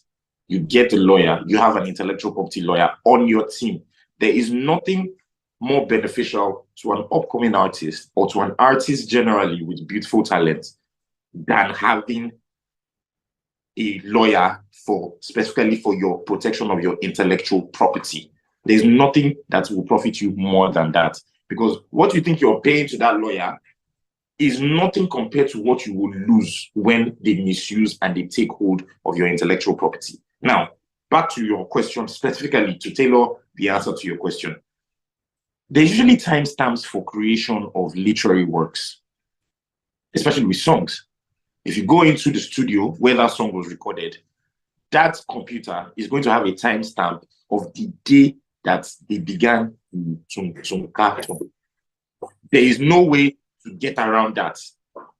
You get a lawyer, you have an intellectual property lawyer on your team. There is nothing more beneficial to an upcoming artist or to an artist generally with beautiful talent than having a lawyer specifically for your protection of your intellectual property. There's nothing that will profit you more than that, because what you think you're paying to that lawyer is nothing compared to what you will lose when they misuse and they take hold of your intellectual property. Now, back to your question, specifically to tailor the answer to your question. There's usually timestamps for creation of literary works, especially with songs. If you go into the studio where that song was recorded, that computer is going to have a timestamp of the day that they began to cartoon. There is no way to get around that.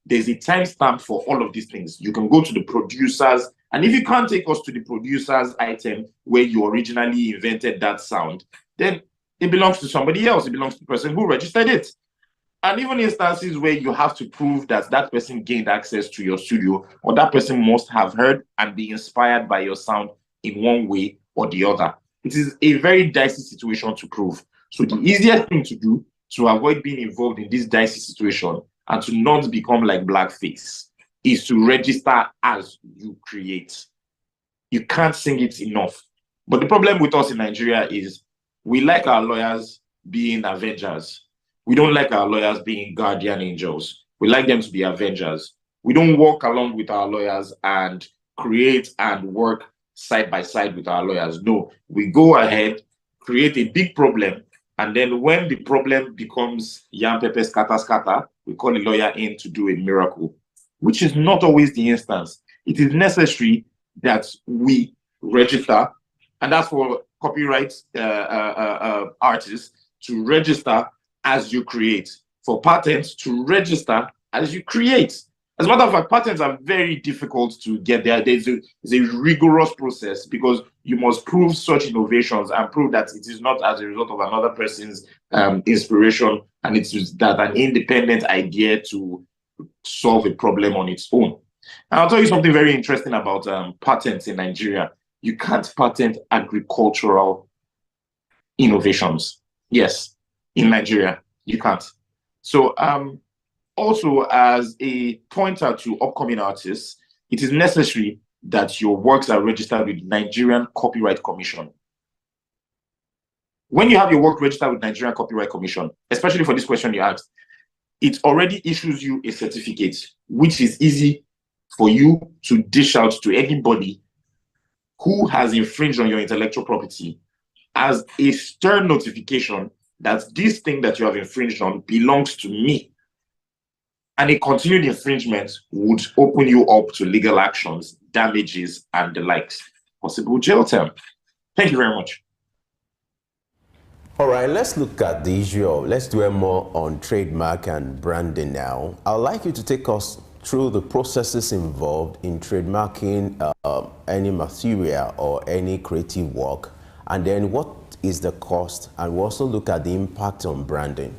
There's a timestamp for all of these things. You can go to the producers And if you can't take us to the producer's item where you originally invented that sound, then it belongs to somebody else. It belongs to the person who registered it. And even instances where you have to prove that that person gained access to your studio, or that person must have heard and be inspired by your sound in one way or the other. It is a very dicey situation to prove. So the easiest thing to do to avoid being involved in this dicey situation and to not become like blackface is to register as you create. You can't sing it enough. But the problem with us in Nigeria is we like our lawyers being avengers. We don't like our lawyers being guardian angels. We like them to be avengers. We don't walk along with our lawyers and create and work side by side with our lawyers. No, we go ahead, create a big problem, and then when the problem becomes yam pepper scatter scatter, we call a lawyer in to do a miracle, which is not always the instance. It is necessary that we register, and that's for copyright artists to register as you create, for patents to register as you create. As a matter of fact, patents are very difficult to get there. There's a rigorous process because you must prove such innovations and prove that it is not as a result of another person's inspiration, and it's that an independent idea to solve a problem on its own. And I'll tell you something very interesting about patents in Nigeria. You can't patent agricultural innovations. Yes, in Nigeria, you can't. So also as a pointer to upcoming artists, it is necessary that your works are registered with Nigerian Copyright Commission. When you have your work registered with Nigerian Copyright Commission, especially for this question you asked, it already issues you a certificate, which is easy for you to dish out to anybody who has infringed on your intellectual property as a stern notification that this thing that you have infringed on belongs to me. And a continued infringement would open you up to legal actions, damages, and the likes. Possible jail term. Thank you very much. All right, let's look at the issue of, let's dwell more on trademark and branding now. I'd like you to take us through the processes involved in trademarking any material or any creative work, and then what is the cost, and we also look at the impact on branding.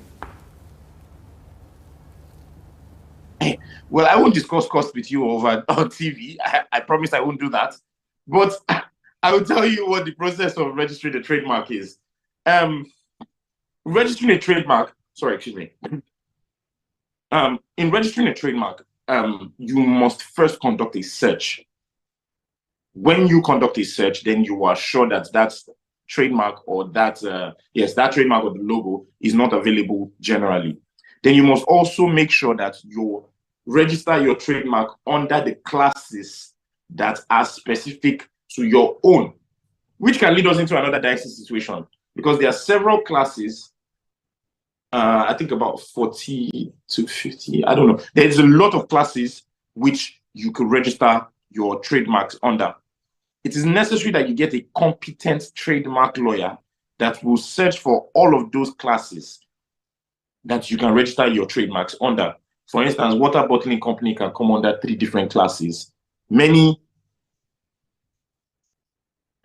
Well, I won't discuss cost with you over on TV. I promise I won't do that. But I will tell you what the process of registering a trademark is. Registering a trademark, sorry, excuse me. In registering a trademark, you must first conduct a search. When you conduct a search, then you are sure that that trademark or that, that trademark or the logo is not available generally. Then you must also make sure that you register your trademark under the classes that are specific to your own, which can lead us into another dicey situation because there are several classes, I think about 40 to 50, I don't know. There's a lot of classes which you could register your trademarks under. It is necessary that you get a competent trademark lawyer that will search for all of those classes that you can register your trademarks under. For instance, water bottling company can come under 3 different classes. I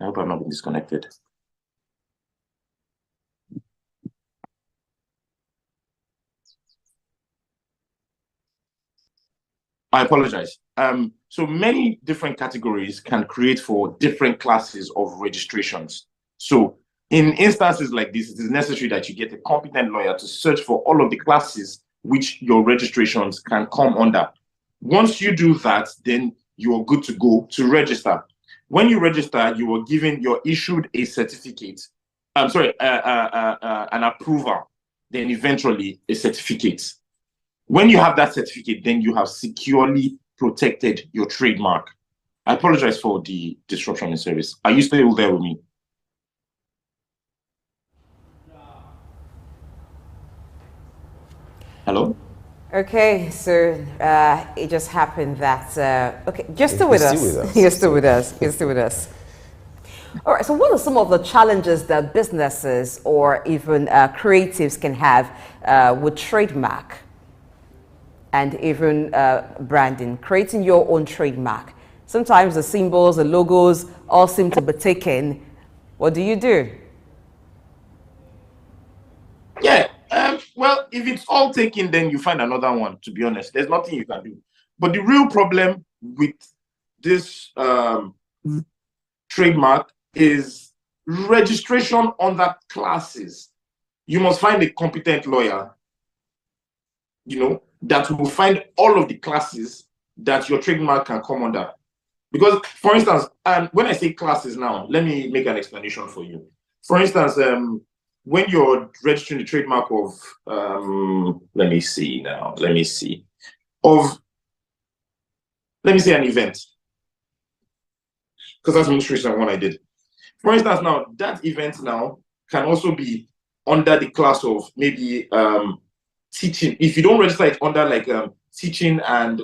hope I'm not being disconnected. I apologize. So many different categories can create for different classes of registrations. So in instances like this, it is necessary that you get a competent lawyer to search for all of the classes which your registrations can come under. Once you do that, then you are good to go to register. When you register, you're issued a certificate. An approval, then eventually a certificate. When you have that certificate, then you have securely protected your trademark. I apologize for the disruption in service. Are you still there with me? Hello? Okay, so it just happened that, okay, you're still with us. You're still with us. You're still with us. All right, so what are some of the challenges that businesses or even creatives can have with trademark and even branding, creating your own trademark? Sometimes the symbols, the logos all seem to be taken. What do you do? Yeah. Well, if it's all taken, then you find another one, to be honest. There's nothing you can do. But the real problem with this trademark is registration under classes. You must find a competent lawyer, that will find all of the classes that your trademark can come under. Because, for instance, and when I say classes now, let me make an explanation for you. For instance, when you're registering the trademark of, let me see an event, because that's the most recent one I did. For instance, now that event now can also be under the class of maybe teaching. If you don't register it under like teaching and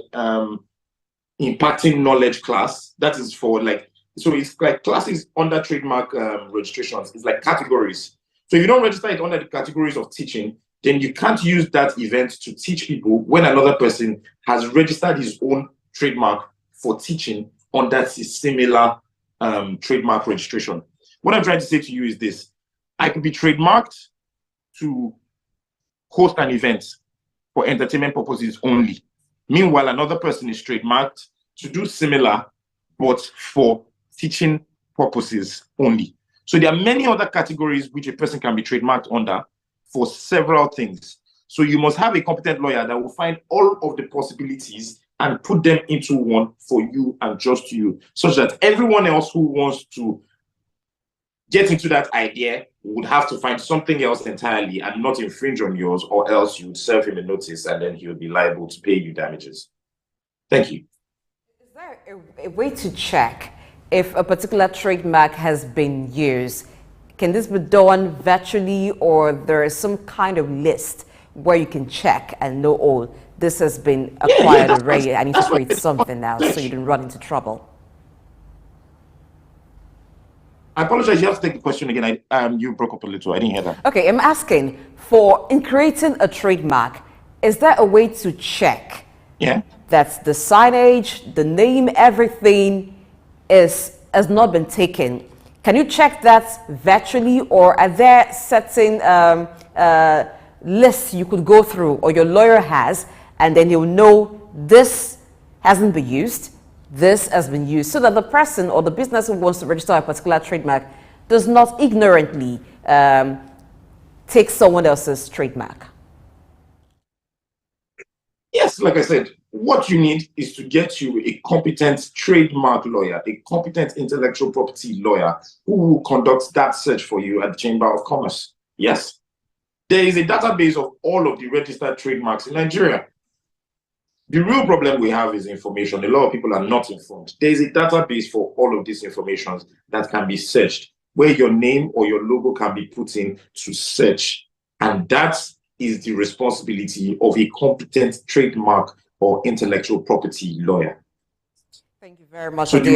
imparting knowledge class, that is for like, so it's like classes under trademark registrations. It's like categories. So if you don't register it under the categories of teaching, then you can't use that event to teach people when another person has registered his own trademark for teaching on that similar trademark registration. What I'm trying to say to you is this: I could be trademarked to host an event for entertainment purposes only. Meanwhile, another person is trademarked to do similar, but for teaching purposes only. So there are many other categories which a person can be trademarked under for several things. So you must have a competent lawyer that will find all of the possibilities and put them into one for you and just you, such that everyone else who wants to get into that idea would have to find something else entirely and not infringe on yours, or else you would serve him a notice and then he would be liable to pay you damages. Thank you. Is there a way to check if a particular trademark has been used? Can this be done virtually, or there is some kind of list where you can check and know, oh, this has been acquired already, I need to create something now so you don't run into trouble? I apologize, you have to take the question again. You broke up a little, I didn't hear that. Okay, I'm asking, in creating a trademark, is there a way to check that the signage, the name, everything has not been taken? Can you check that virtually, or are there certain lists you could go through, or your lawyer has, and then you'll know this hasn't been used, this has been used, so that the person or the business who wants to register a particular trademark does not ignorantly take someone else's trademark? Yes, like I said, what you need is to get you a competent trademark lawyer, a competent intellectual property lawyer who will conduct that search for you at the Chamber of Commerce. Yes, there is a database of all of the registered trademarks in Nigeria. The real problem we have is information. A lot of people are not informed. There is a database for all of these informations that can be searched, where your name or your logo can be put in to search. And that is the responsibility of a competent trademark or intellectual property lawyer. Thank you very much. So the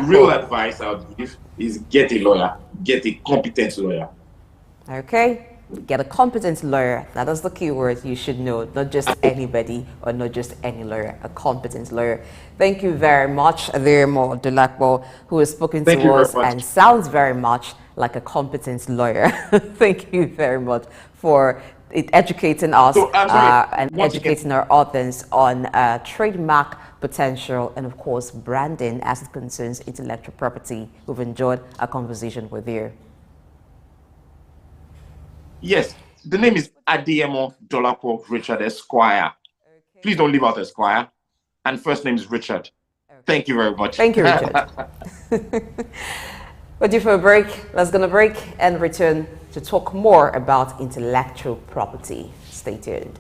real advice I would give is get a lawyer, get a competent lawyer. Okay. Get a competent lawyer. That is the key word you should know. Not just anybody or not just any lawyer, a competent lawyer. Thank you very much, Adeyemo Dolapo, who has spoken to us and sounds very much like a competent lawyer. Thank you very much for educating us and educating our audience on trademark potential and, of course, branding as it concerns intellectual property. We've enjoyed our conversation with you. Yes, the name is Adeyemo Dolapo Richard Esquire. Okay. Please don't leave out Esquire. And first name is Richard. Okay. Thank you very much. Thank you, Richard. We're due for a break. Let's go to break and return to talk more about intellectual property. Stay tuned.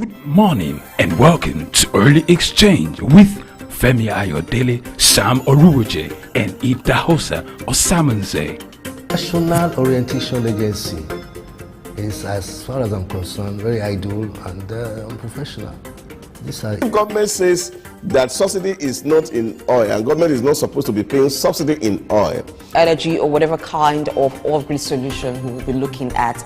Good morning and welcome to Early Exchange with Femi Ayodele, Sam Oruoje, and Idahosa Osamanze. National Orientation Agency is, as far as I'm concerned, very idle and unprofessional. Government says that subsidy is not in oil, and government is not supposed to be paying subsidy in oil. Energy or whatever kind of off-grid solution we will be looking at.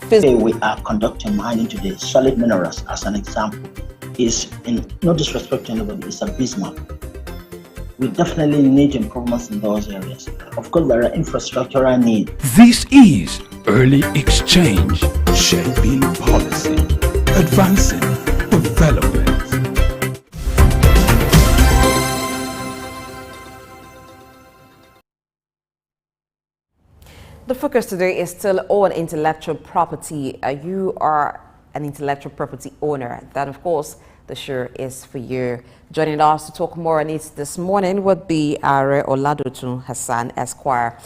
Today we are conducting mining today. Solid minerals, as an example, is, in no disrespect to anybody, is abysmal. We definitely need improvements in those areas. Of course, there are infrastructural needs. This is Early Exchange, shaping policy, advancing development. The focus today is still on intellectual property. You are an intellectual property owner. That, of course, the show is for you. Joining us to talk more on it this morning would be Are Oladotun Hassan Esquire,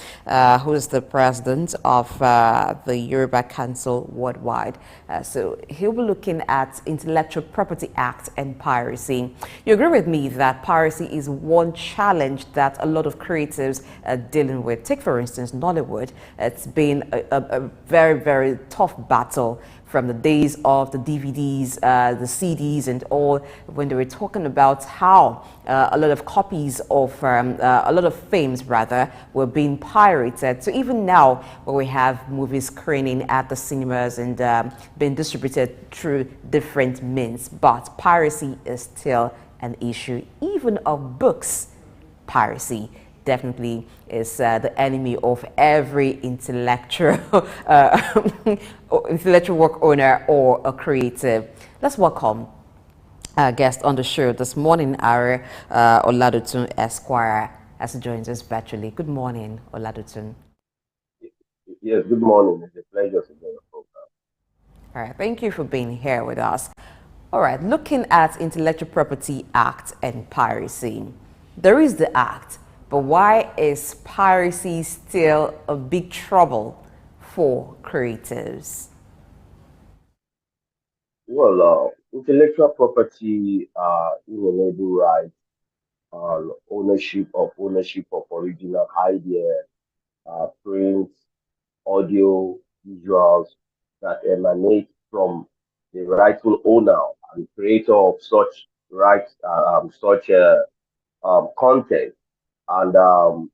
who is the president of the Yoruba Council Worldwide. So he'll be looking at Intellectual Property Act and piracy. You agree with me that piracy is one challenge that a lot of creatives are dealing with. Take, for instance, Nollywood. It's been a very, very tough battle from the days of the DVDs, the CDs and all, when they were talking about how a lot of copies of, a lot of films rather, were being pirated. So even now, where we have movies screening at the cinemas and being distributed through different means, but piracy is still an issue, even of books. Piracy definitely is the enemy of every intellectual intellectual work owner or a creative. Let's welcome our guest on the show this morning, Are Oladotun Esquire, as he joins us virtually. Good morning, Oladotun. Yes, good morning. It's a pleasure to be on the program. All right, thank you for being here with us. All right, looking at Intellectual Property Act and piracy. There is the act, but why is piracy still a big trouble for creatives? Well, intellectual property, inalienable rights, ownership of original idea, prints, audio, visuals that emanate from the rightful owner and creator of such rights, content. And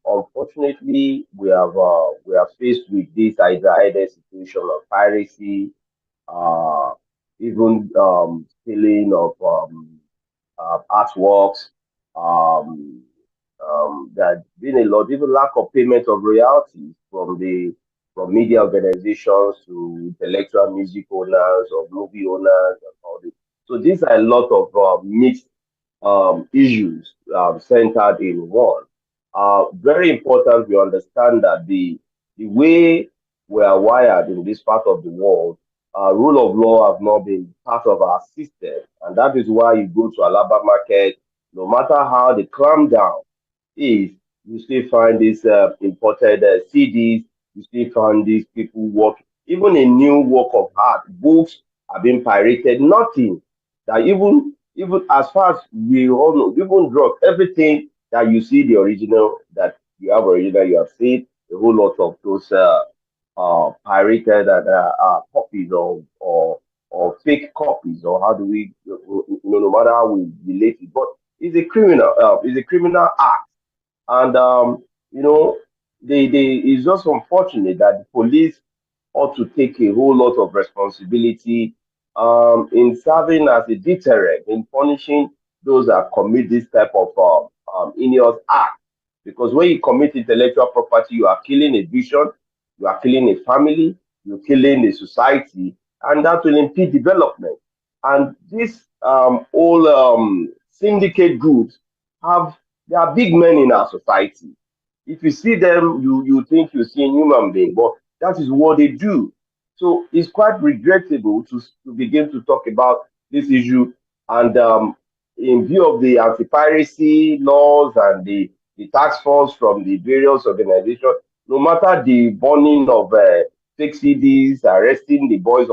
unfortunately, we are faced with this either situation of piracy, uh, even stealing of artworks. Um, there's been a lot, even lack of payment of royalties from media organizations to intellectual music owners or movie owners and all this. So these are a lot of mixed issues centered in one. Very important we understand that the way we are wired in this part of the world, rule of law has not been part of our system. And that is why you go to Alaba market, no matter how the clamp down is, you still find these imported CDs, you still find these people work, even a new work of art, books are being pirated, nothing that even as far as we all know, even drugs, everything that you see the original, that you have original, you have seen a whole lot of those pirated and copies or fake copies, or how do we, no matter how we relate it, but it's a criminal act. And you know, it's just unfortunate that the police ought to take a whole lot of responsibility in serving as a deterrent, in punishing those that commit this type of heinous act. Because when you commit intellectual property, you are killing a vision, you are killing a family, you're killing a society, and that will impede development. And this all syndicate groups have, they are big men in our society. If you see them, you think you're seeing human being, but that is what they do. So it's quite regrettable to begin to talk about this issue. And in view of the anti-piracy laws and the task force from the various organizations, no matter the burning of fake CDs, arresting the boys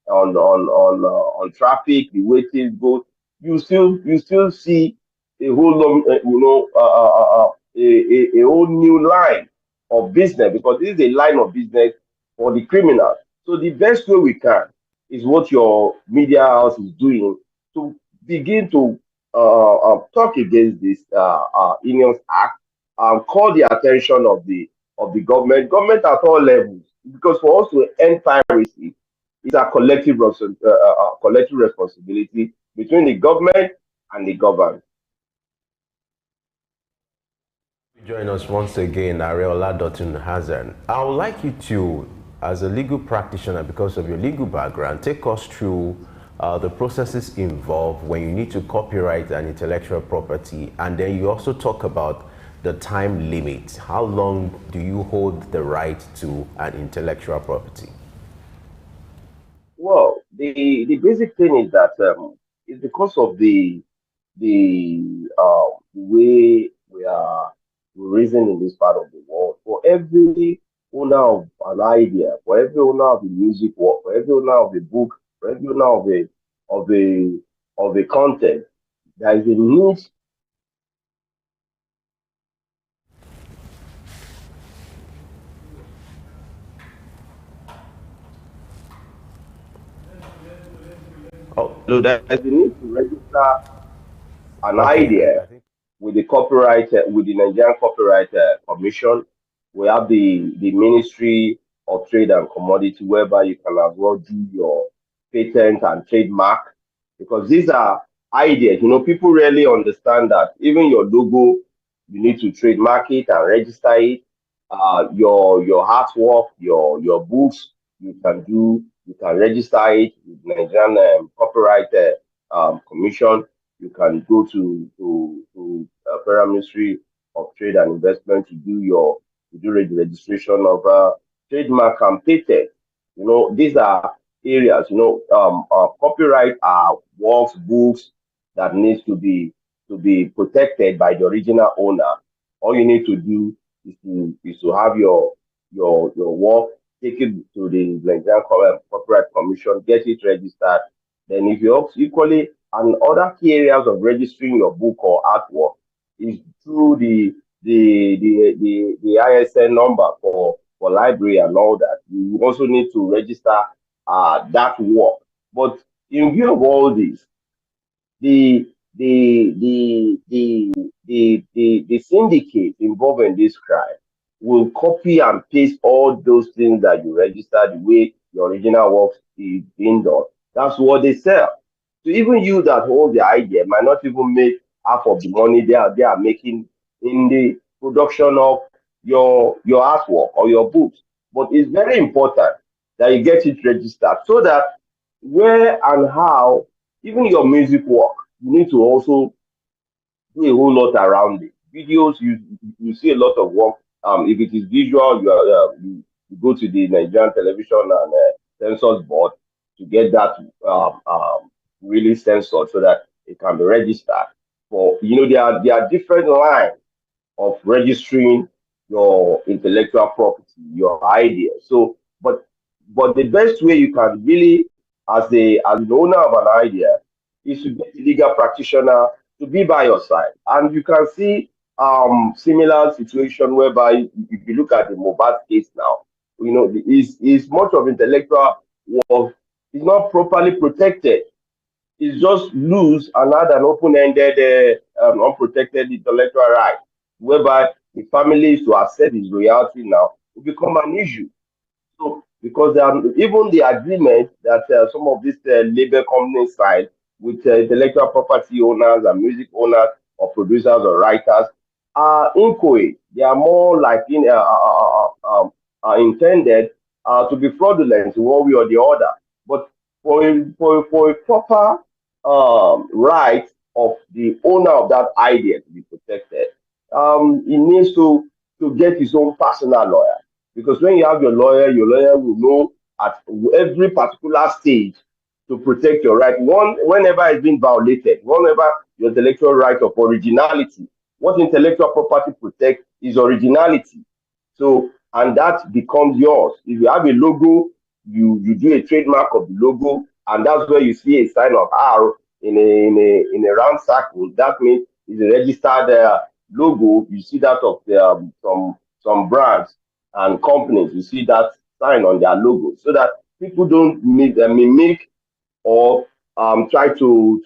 on traffic, the way things go, you still see a whole a whole new line of business, because this is a line of business for the criminals. So the best way we can is what your media house is doing to begin to talk against this Indians Act and call the attention of the government at all levels. Because for us to end piracy, it's a collective responsibility between the government and the governed. Join us once again, Areola Dotun Hazan. I would like you to, as a legal practitioner, because of your legal background, take us through the processes involved when you need to copyright an intellectual property, and then you also talk about the time limit. How long do you hold the right to an intellectual property? Well, the basic thing is that it's because of the way we are reasoning in this part of the world. For every owner of an idea, for every owner of a music work, for every owner of a book, for every owner of a of a content, there is a need. Oh, So there is a need to register an okay. idea with the copyright with the Nigerian Copyright Commission. We have the Ministry of Trade and Commodity, whereby you can as well do your patent and trademark, because these are ideas. You know, people really understand that even your logo, you need to trademark it and register it. Your artwork, your books, you can register it with Nigerian Copyright Commission. You can go to Federal Ministry of Trade and Investment to do the registration of trademark and patent. You know, these are areas. You know, copyright are works, books that needs to be protected by the original owner. All you need to do is to have your work, take it to the Nigerian Copyright Commission, get it registered. Then, if you also equally, and other key areas of registering your book or artwork is through the ISN number for library and all that. You also need to register that work. But in view of all this, the the syndicate involved in this crime will copy and paste all those things that you register the way your original work is being done. That's what they sell. So even you that hold the idea might not even make half of the money they are making in the production of your artwork or your books. But it's very important that you get it registered so that where and how, even your music work, you need to also do a whole lot around it. Videos, you see a lot of work. If it is visual, you go to the Nigerian Television and Censors Board to get that really censored so that it can be registered. For there are different lines of registering your intellectual property, your idea. So, but the best way you can really, as an owner of an idea, is to get a legal practitioner to be by your side. And you can see similar situation whereby if you look at the Mobile case now, is much of intellectual work is not properly protected. It's just loose and had an open-ended, unprotected intellectual right, whereby the family is to accept his royalty now will become an issue. So, because even the agreement that some of these label companies sign with intellectual property owners and music owners or producers or writers are inchoate. They are more like intended to be fraudulent in one way or the other. But for a proper right of the owner of that idea to be protected, he needs to get his own personal lawyer. Because when you have your lawyer will know at every particular stage to protect your right. Whenever it's been violated, whenever your intellectual right of originality, what intellectual property protects is originality. So, and that becomes yours. If you have a logo, you do a trademark of the logo, and that's where you see a sign of R in a round circle. That means it's a registered logo. You see that of the, some brands and companies. You see that sign on their logo, so that people don't mimic or try to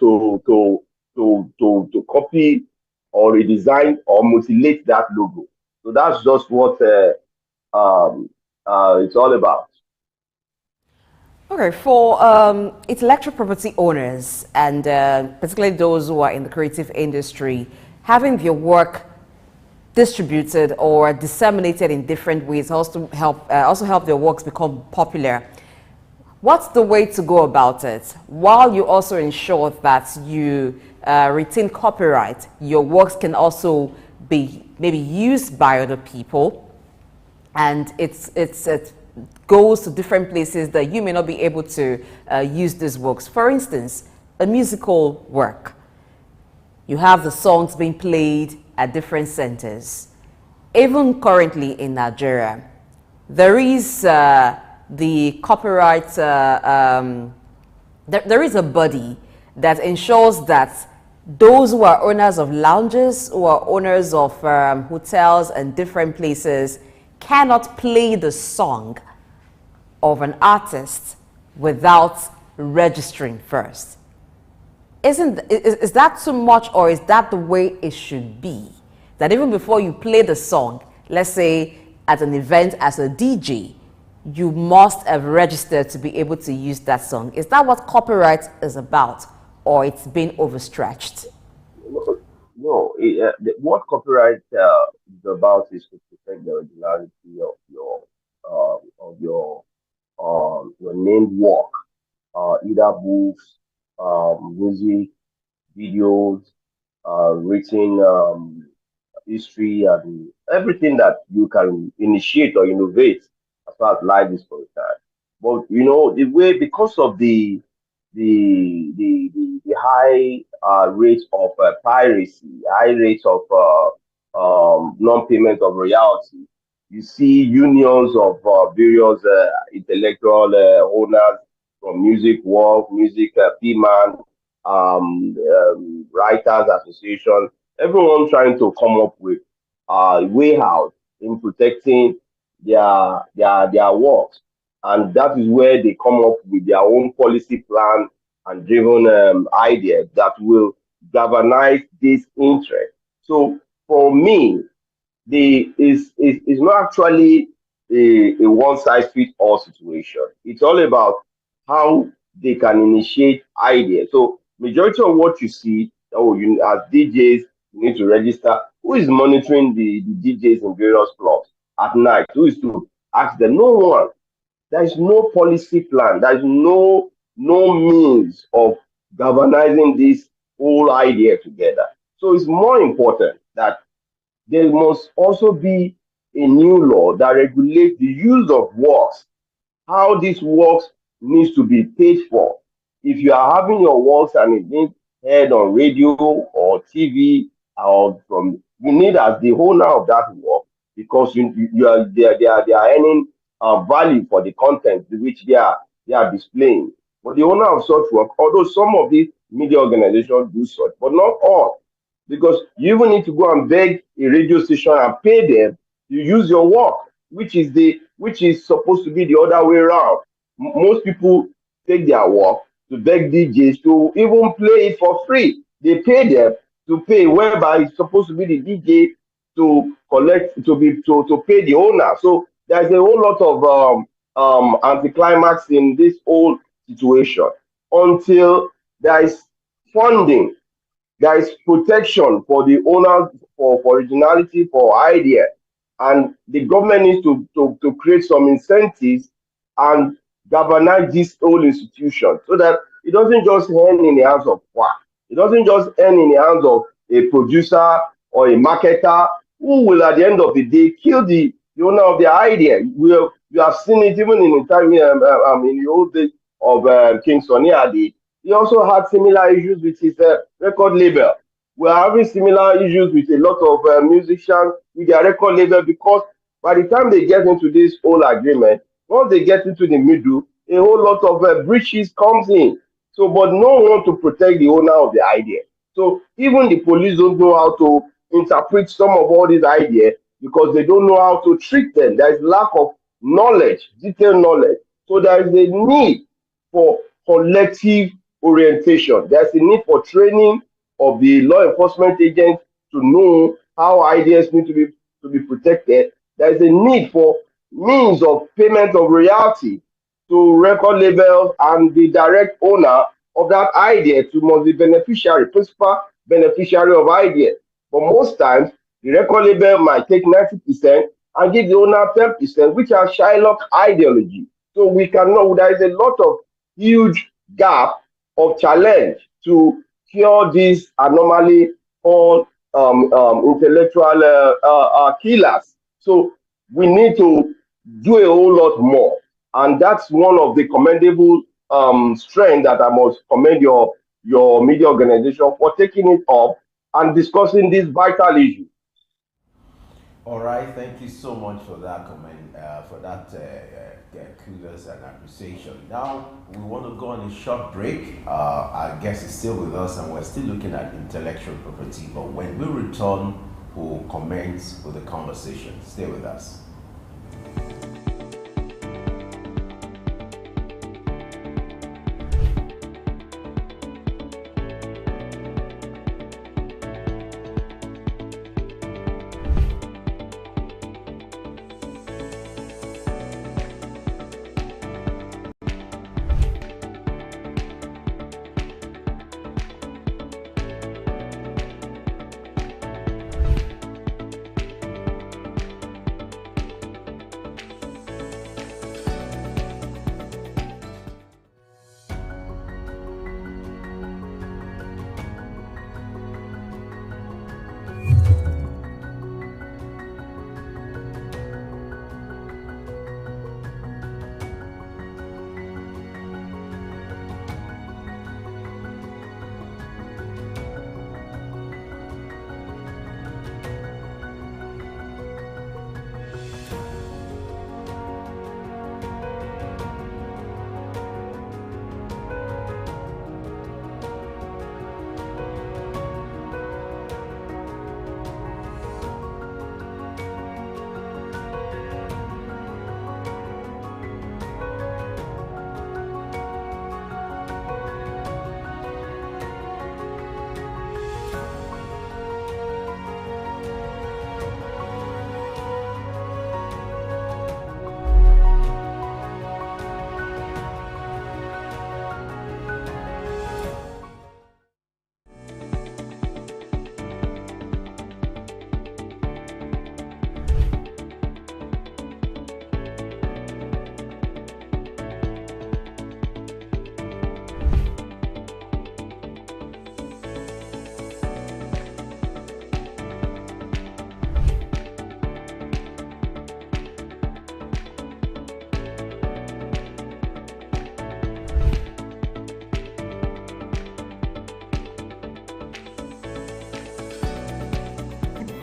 copy or redesign or mutilate that logo. So that's just what it's all about. Okay, for intellectual property owners and particularly those who are in the creative industry, having their work distributed or disseminated in different ways also help their works become popular. What's the way to go about it, while you also ensure that you retain copyright? Your works can also be maybe used by other people, and it goes to different places that you may not be able to use these works. For instance, a musical work. You have the songs being played at different centers. Even currently in Nigeria, there is the copyright, there is a body that ensures that those who are owners of lounges, who are owners of hotels and different places, cannot play the song of an artist without registering first. Is that too much, or is that the way it should be? That even before you play the song, let's say at an event as a DJ, you must have registered to be able to use that song. Is that what copyright is about, or it's been overstretched? No, what copyright is about is to protect the originality of your named work, either books, music, videos, written history, and everything that you can initiate or innovate as far as life is concerned. But you know, the way, because of the high rate of piracy, high rate of non-payment of royalty, you see unions of various intellectual owners, from music world, music man, writers association, everyone trying to come up with a way out in protecting their works, and that is where they come up with their own policy plan and driven ideas that will galvanize this interest. So for me, the is not actually a one size fits all situation. It's all about how they can initiate ideas. So majority of what you see, oh, you as DJs, you need to register. Who is monitoring the DJs in various clubs at night? Who is to ask them? No one. There is no policy plan. There is no means of galvanizing this whole idea together. So it's more important that there must also be a new law that regulates the use of works, how these works needs to be paid for. If you are having your works and it being heard on radio or TV, or from, you need, as the owner of that work, because you are they are earning value for the content which they are displaying. But the owner of such work, although some of these media organizations do such, but not all, because you even need to go and beg a radio station and pay them to use your work, which is supposed to be the other way around. Most people take their work to beg DJs to even play it for free. They pay them to pay, whereby it's supposed to be the DJ to collect, to pay the owner. So there's a whole lot of anticlimax in this whole situation until there is funding, there is protection for the owners, for originality, for idea, and the government needs to create some incentives and galvanize this whole institution so that it doesn't just end in the hands of quack. It doesn't just end in the hands of a producer or a marketer who will, at the end of the day, kill the owner of the idea. You have seen it even in the time in the old days of King Sunny Ade. He also had similar issues with his record label. We are having similar issues with a lot of musicians with their record label, because by the time they get into this whole agreement, once they get into the middle, a whole lot of breaches comes in. So, but no one want to protect the owner of the idea. So even the police don't know how to interpret some of all these ideas because they don't know how to treat them. There is lack of knowledge, detailed knowledge. So there is a need for collective orientation. There's a need for training of the law enforcement agents to know how ideas need to be protected. There is a need for means of payment of royalty to record labels and the direct owner of that idea to must be beneficiary, principal beneficiary of idea. But most times, the record label might take 90% and give the owner 10%, which are Shylock ideology. So we cannot, there is a lot of huge gap of challenge to cure this anomaly called intellectual killers. So we need to do a whole lot more. And that's one of the commendable strengths that I must commend your media organization for taking it up and discussing this vital issue. All right, thank you so much for that comment, kudos and appreciation. Now we want to go on a short break. Our guest is still with us, and we're still looking at intellectual property. But when we return, we'll commence with the conversation. Stay with us.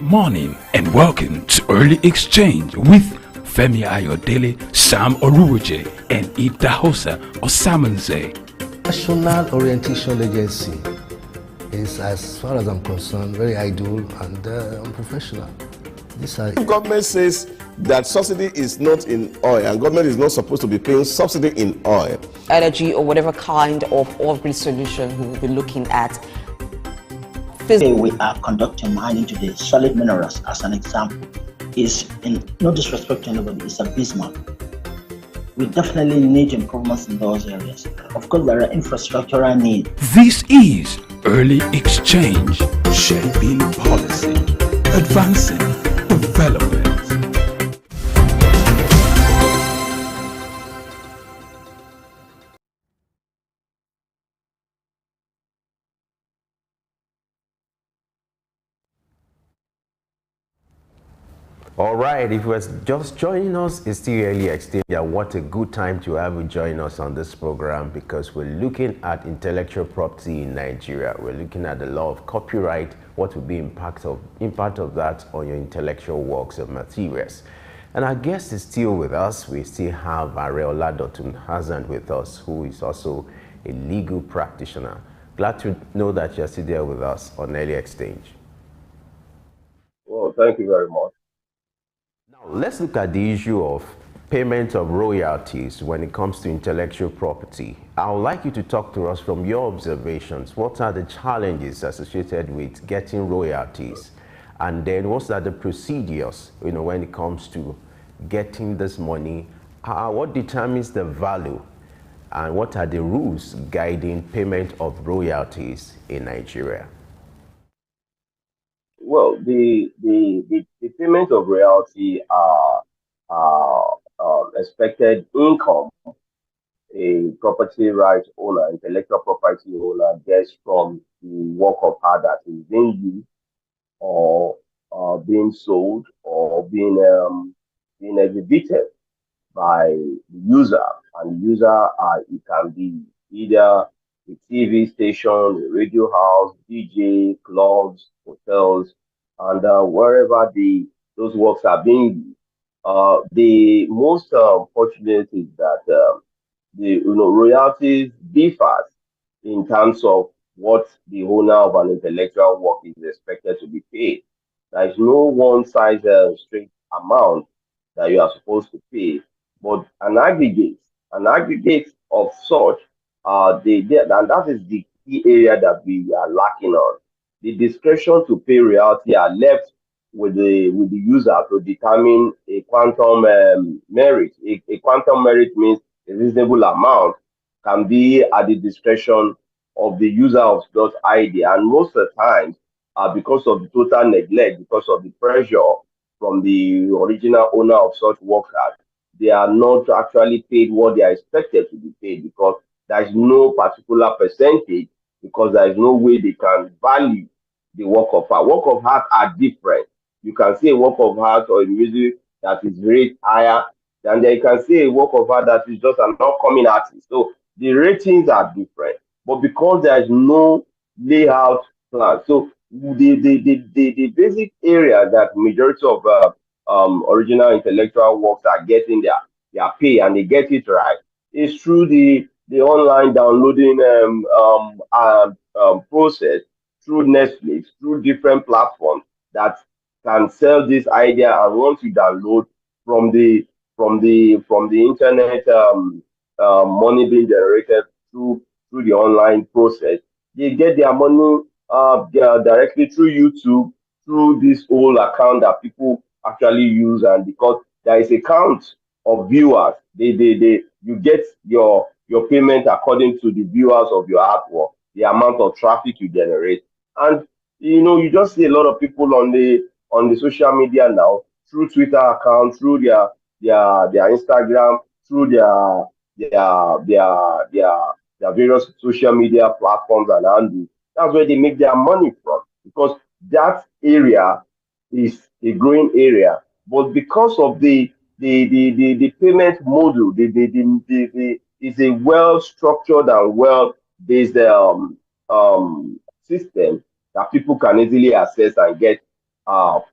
Morning and welcome to Early Exchange with Femi Ayodele, Sam Oruoje, and Idahosa Osamanze. National Orientation Agency is, as far as I'm concerned, very idle and unprofessional. If government says that subsidy is not in oil and government is not supposed to be paying subsidy in oil, energy or whatever kind of off-grid solution we will be looking at. Today we are conducting mining today. Solid minerals, as an example, is, in no disrespect to anybody, is abysmal. We definitely need improvements in those areas. Of course, there are infrastructural needs. This is Early Exchange, shaping policy, advancing development. All right, if you're just joining us, it's still Early Exchange. What a good time to have you join us on this program, because we're looking at intellectual property in Nigeria. We're looking at the law of copyright, what will be impact of that on your intellectual works of materials. And our guest is still with us. We still have Areola Dotun Hazard with us, who is also a legal practitioner. Glad to know that you're still there with us on Early Exchange. Well, thank you very much. Now, let's look at the issue of payment of royalties when it comes to intellectual property. I would like you to talk to us from your observations. What are the challenges associated with getting royalties? And then what are the procedures, when it comes to getting this money? What determines the value? And what are the rules guiding payment of royalties in Nigeria? Well, the payment of royalty are expected income a property right owner, intellectual property owner gets from the work of art that is being used or being sold or being exhibited by the user. And the user, it can be either a TV station, a radio house, DJ, clubs, hotels, and wherever those works are being used. The most fortunate is that the royalties differs in terms of what the owner of an intellectual work is expected to be paid. There is no one size straight amount that you are supposed to pay, but an aggregate of such, and that is the key area that we are lacking on. The discretion to pay royalty are left with the user to determine a quantum merit. A quantum merit means a reasonable amount can be at the discretion of the user of that idea. And most of the times, because of the total neglect, because of the pressure from the original owner of such works, they are not actually paid what they are expected to be paid because there is no particular percentage, because there is no way they can value the work of art. Work of art are different. You can see a work of art or a music that is rated higher, and then you can see a work of art that is just an upcoming artist. So the ratings are different. But because there is no layout plan, so the basic area that majority of original intellectual works are getting their pay and they get it right is through the online downloading process, through Netflix, through different platforms that can sell this idea. And once you download from the internet, money being generated through the online process, they get their money directly through YouTube, through this whole account that people actually use. And because there is a count of viewers, you get your payment according to the viewers of your artwork, the amount of traffic you generate. And you just see a lot of people on the social media now, through Twitter account, through their Instagram, through their various social media platforms and handles. That's where they make their money from, because that area is a growing area. But because of the payment model, is a well structured and well based system that people can easily access and get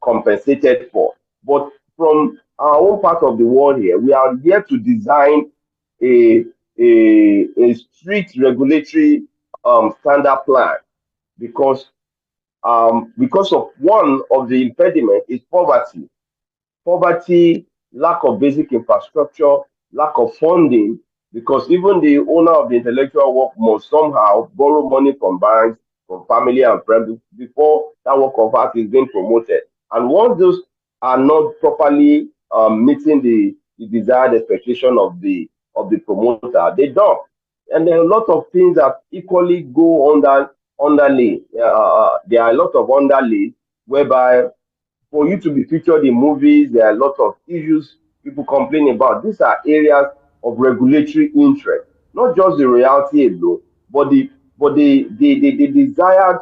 compensated for. But from our own part of the world here, we are here to design a strict regulatory standard plan, because of one of the impediment is poverty, lack of basic infrastructure, lack of funding, because even the owner of the intellectual work must somehow borrow money from banks, from family and friends before that work of art is being promoted. And once those are not properly meeting the desired expectation of the promoter, they don't. And there are a lot of things that equally go underlay. There are a lot of underlays whereby for you to be featured in movies, there are a lot of issues people complain about. These are areas of regulatory interest, not just the royalty alone, but the desired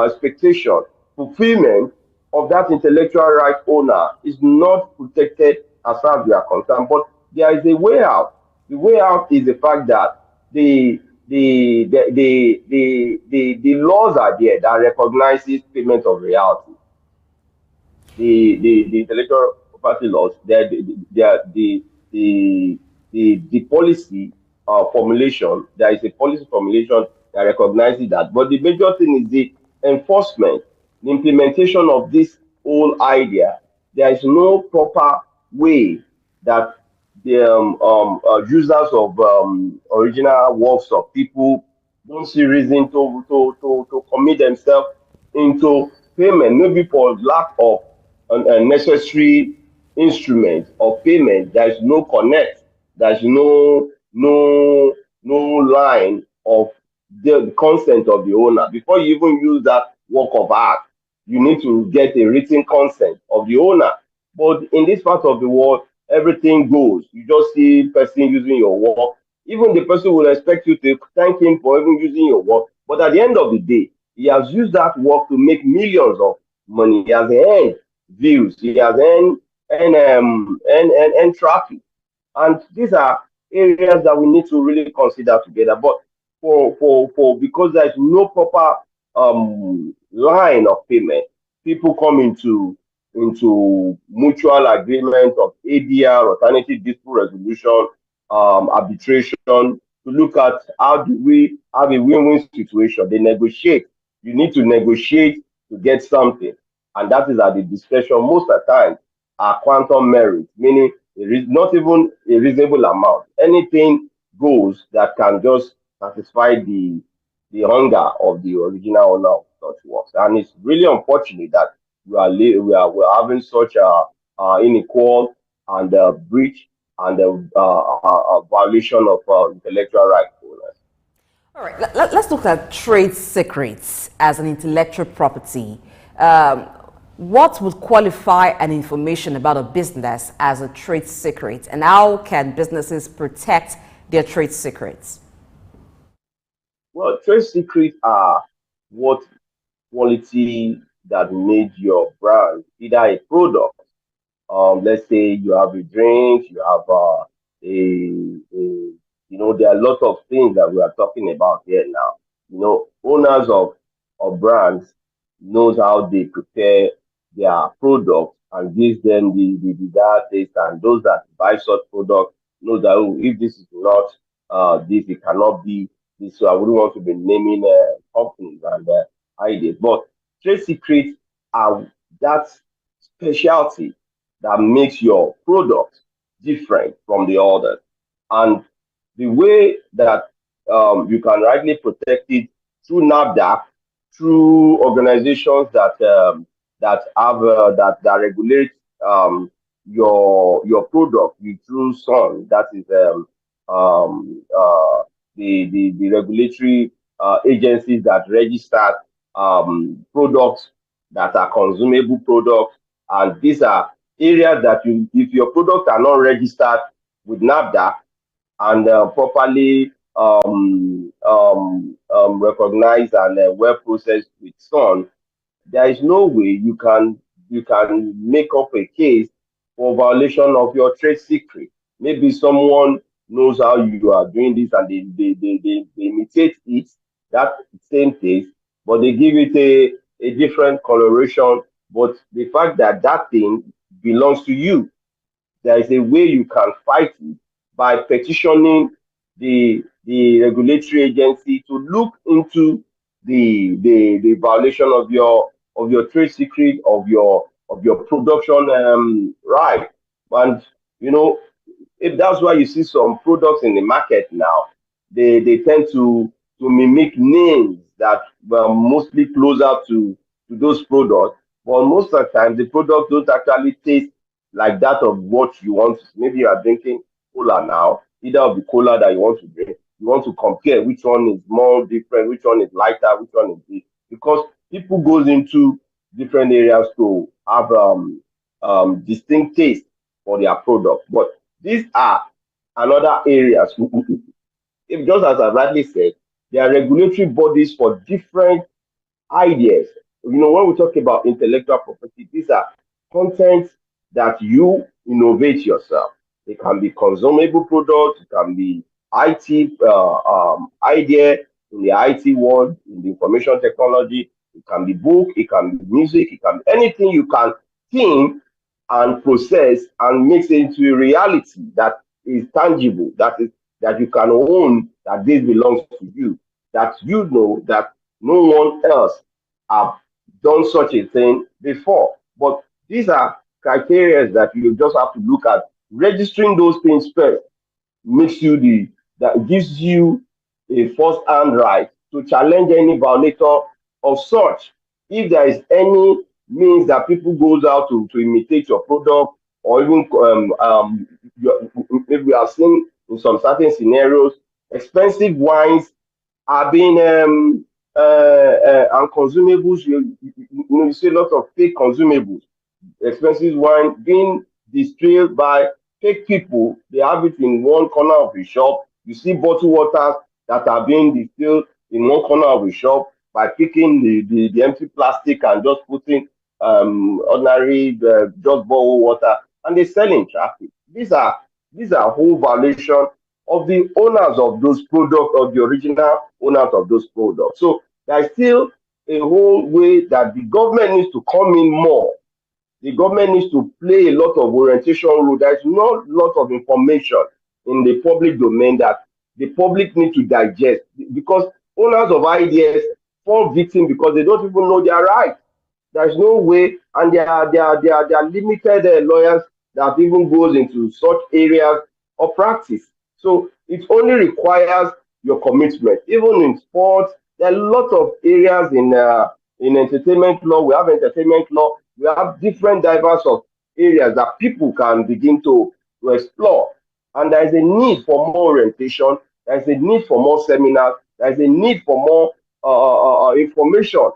expectation, fulfillment of that intellectual right owner is not protected as far as we are concerned. But there is a way out. The way out is the fact that the laws are there that recognizes payment of royalty. The intellectual property laws, the policy formulation. There is a policy formulation that recognizes that. But the major thing is the enforcement, the implementation of this whole idea. There is no proper way that the users of original works of people don't see reason to commit themselves into payment, maybe for lack of a necessary instrument of payment. There is no connect. There is no line of the consent of the owner. Before you even use that work of art, you need to get a written consent of the owner. But in this part of the world, everything goes. You just see person using your work. Even the person will expect you to thank him for even using your work. But at the end of the day, he has used that work to make millions of money. He has earned views. He has earned traffic. And these are areas that we need to really consider together. But for because there is no proper line of payment, people come into mutual agreement of ADR, alternative dispute resolution, arbitration, to look at how do we have a win-win situation. They negotiate. You need to negotiate to get something, and that is at the discretion. Most of the time, are quantum merit, meaning not even a reasonable amount. Anything goes that can just satisfy the hunger of the original owner of such works. And it's really unfortunate that we're having such a unequal and breach and a violation of intellectual rights owners. All right, let's look at trade secrets as an intellectual property. What would qualify an information about a business as a trade secret, and how can businesses protect their trade secrets? Well, trade secrets are what quality that made your brand, either a product. Let's say you have a drink, you have there are a lot of things that we are talking about here now. Owners of brands knows how they prepare their product and gives them the desired taste, and those that buy such product know that, oh, if this is not this, it cannot be this. So I wouldn't want to be naming companies and ideas, but trade secrets are that specialty that makes your product different from the others. And the way that you can rightly protect it through NAFDAC, through organizations that regulate your product, through SON, that is the regulatory agencies that register products that are consumable products. And these are areas that if your products are not registered with NAFDAC and properly recognized and well processed with SON, there is no way you can make up a case for violation of your trade secret. Maybe someone knows how you are doing this and they imitate it, that same taste, but they give it a different coloration. But the fact that that thing belongs to you, there is a way you can fight it by petitioning the regulatory agency to look into the violation of your trade secret, of your production right. And if that's why you see some products in the market now, they tend to mimic names that were mostly closer to those products. But most of the time, the products don't actually taste like that of what you want. Maybe you are drinking cola now, either of the cola that you want to drink. You want to compare which one is more different, which one is lighter, which one is this. Because people goes into different areas to have distinct taste for their product. But these are another areas. If just as I rightly said, there are regulatory bodies for different ideas. When we talk about intellectual property, these are contents that you innovate yourself. It can be consumable products, it can be IT idea in the IT world, in the information technology, it can be book, it can be music, it can be anything you can think and process and makes it into a reality that is tangible, that you can own, that this belongs to you, that you know that no one else have done such a thing before. But these are criteria that you just have to look at. Registering those things first makes you that gives you a first-hand right to challenge any violator of such. If there is any means that people goes out to imitate your product, or even maybe we have seen in some certain scenarios, expensive wines are being and consumables. You see a lot of fake consumables, expensive wine being distilled by fake people. They have it in one corner of the shop. You see bottled waters that are being distilled in one corner of the shop by picking the empty plastic and just putting ordinary just bottled water, and they sell in traffic. These are whole violation of the owners of those products, of the original owners of those products. So there's still a whole way that the government needs to come in more. The government needs to play a lot of orientation role. There's not a lot of information in the public domain that the public need to digest, because owners of ideas fall victim because they don't even know their rights. There's no way, and there are limited lawyers that even goes into such areas of practice. So it only requires your commitment. Even in sports, there are a lot of areas in entertainment law. We have entertainment law. We have different diverse of areas that people can begin to explore. And there is a need for more orientation. There is a need for more seminars. There is a need for more information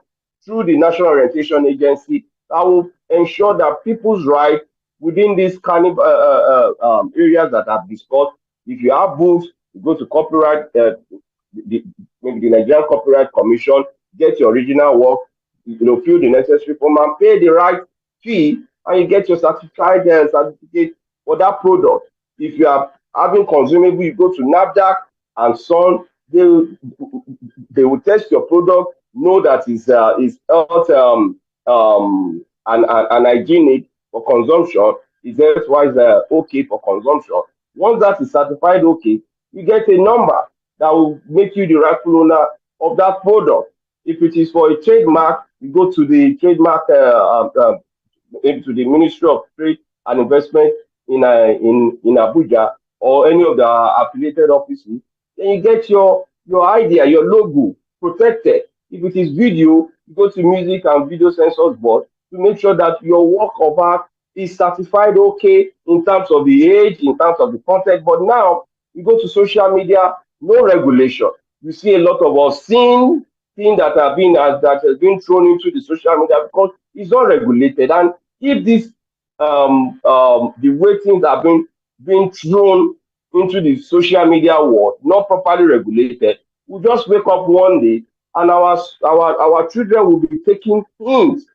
through the National Orientation Agency that will ensure that people's rights within these kind of areas that I've discussed. If you have books, you go to copyright, maybe the Nigerian Copyright Commission, get your original work, fill the necessary form and pay the right fee, and you get your certified certificate for that product. If you are having consumable, you go to NAFDAC and Son. They will test your product, know that it's health and hygienic for consumption. Is otherwise okay for consumption. Once that is certified okay, you get a number that will make you the rightful owner of that product. If it is for a trademark, you go to the trademark to the Ministry of Trade and Investment in Abuja, or any of the affiliated offices. Then you get your idea, your logo protected. If it is video, you go to Music and Video Censors Board to make sure that your work of art is certified okay in terms of the age, in terms of the content. But now you go to social media, no regulation. You see a lot of obscene things that has been thrown into the social media because it's not regulated. And if this the way things have been thrown into the social media world, not properly regulated, we'll just wake up one day and our children will be taking hints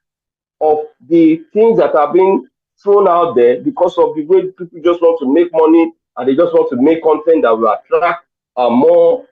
of the things that are being thrown out there because of the way people just want to make money, and they just want to make content that will attract more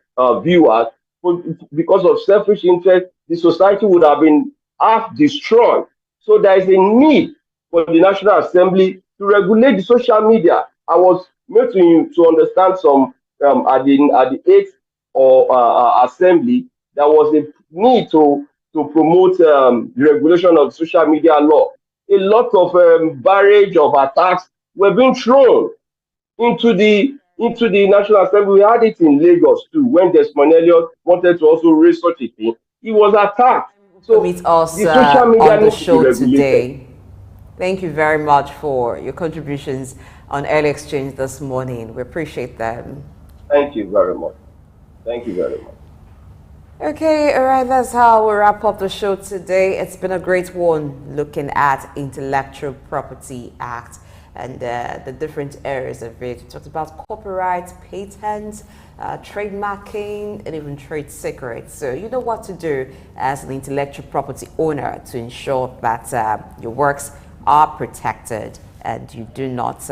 viewers. But because of selfish interest, the society would have been half destroyed. So there is a need for the National Assembly to regulate the social media. I was made to understand some at the 8th or assembly, there was a need to promote the regulation of social media law. A lot of barrage of attacks were being thrown into the National Assembly. We had it in Lagos too, when Desmond Elliot wanted to also raise such a thing. He was attacked. So Meet us the social media on the needs to be show regulated. today. Thank you very much for your contributions on Early Exchange this morning. We appreciate them. Thank you very much. Thank you very much. Okay, all right, that's how we wrap up the show today. It's been a great one looking at Intellectual Property Act and the different areas of it. We talked about copyright, patents, trademarking, and even trade secrets. So you know what to do as an intellectual property owner to ensure that your works are protected and you do not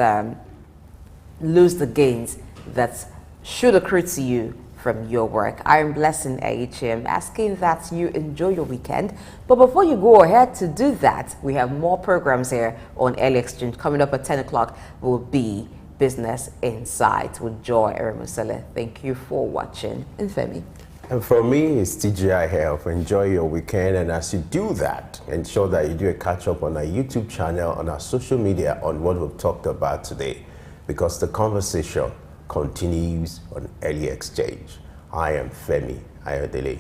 lose the gains that should accrue to you from your work. I am Blessing HM, asking that you enjoy your weekend. But before you go ahead to do that, we have more programs here on Early Exchange. Coming up at 10 o'clock will be Business Insight with Joy Eremusele. Thank you for watching. And Femi. And for me, it's TGI Health. Enjoy your weekend, and as you do that, ensure that you do a catch-up on our YouTube channel, on our social media, on what we've talked about today, because the conversation continues on Early Exchange. I am Femi Ayodele.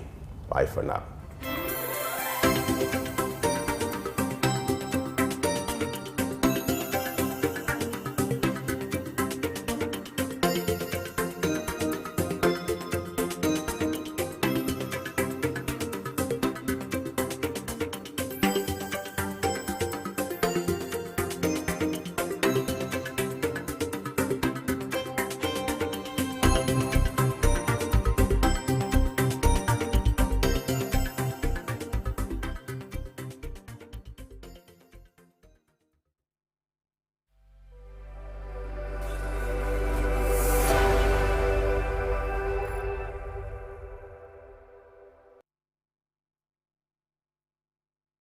Bye for now.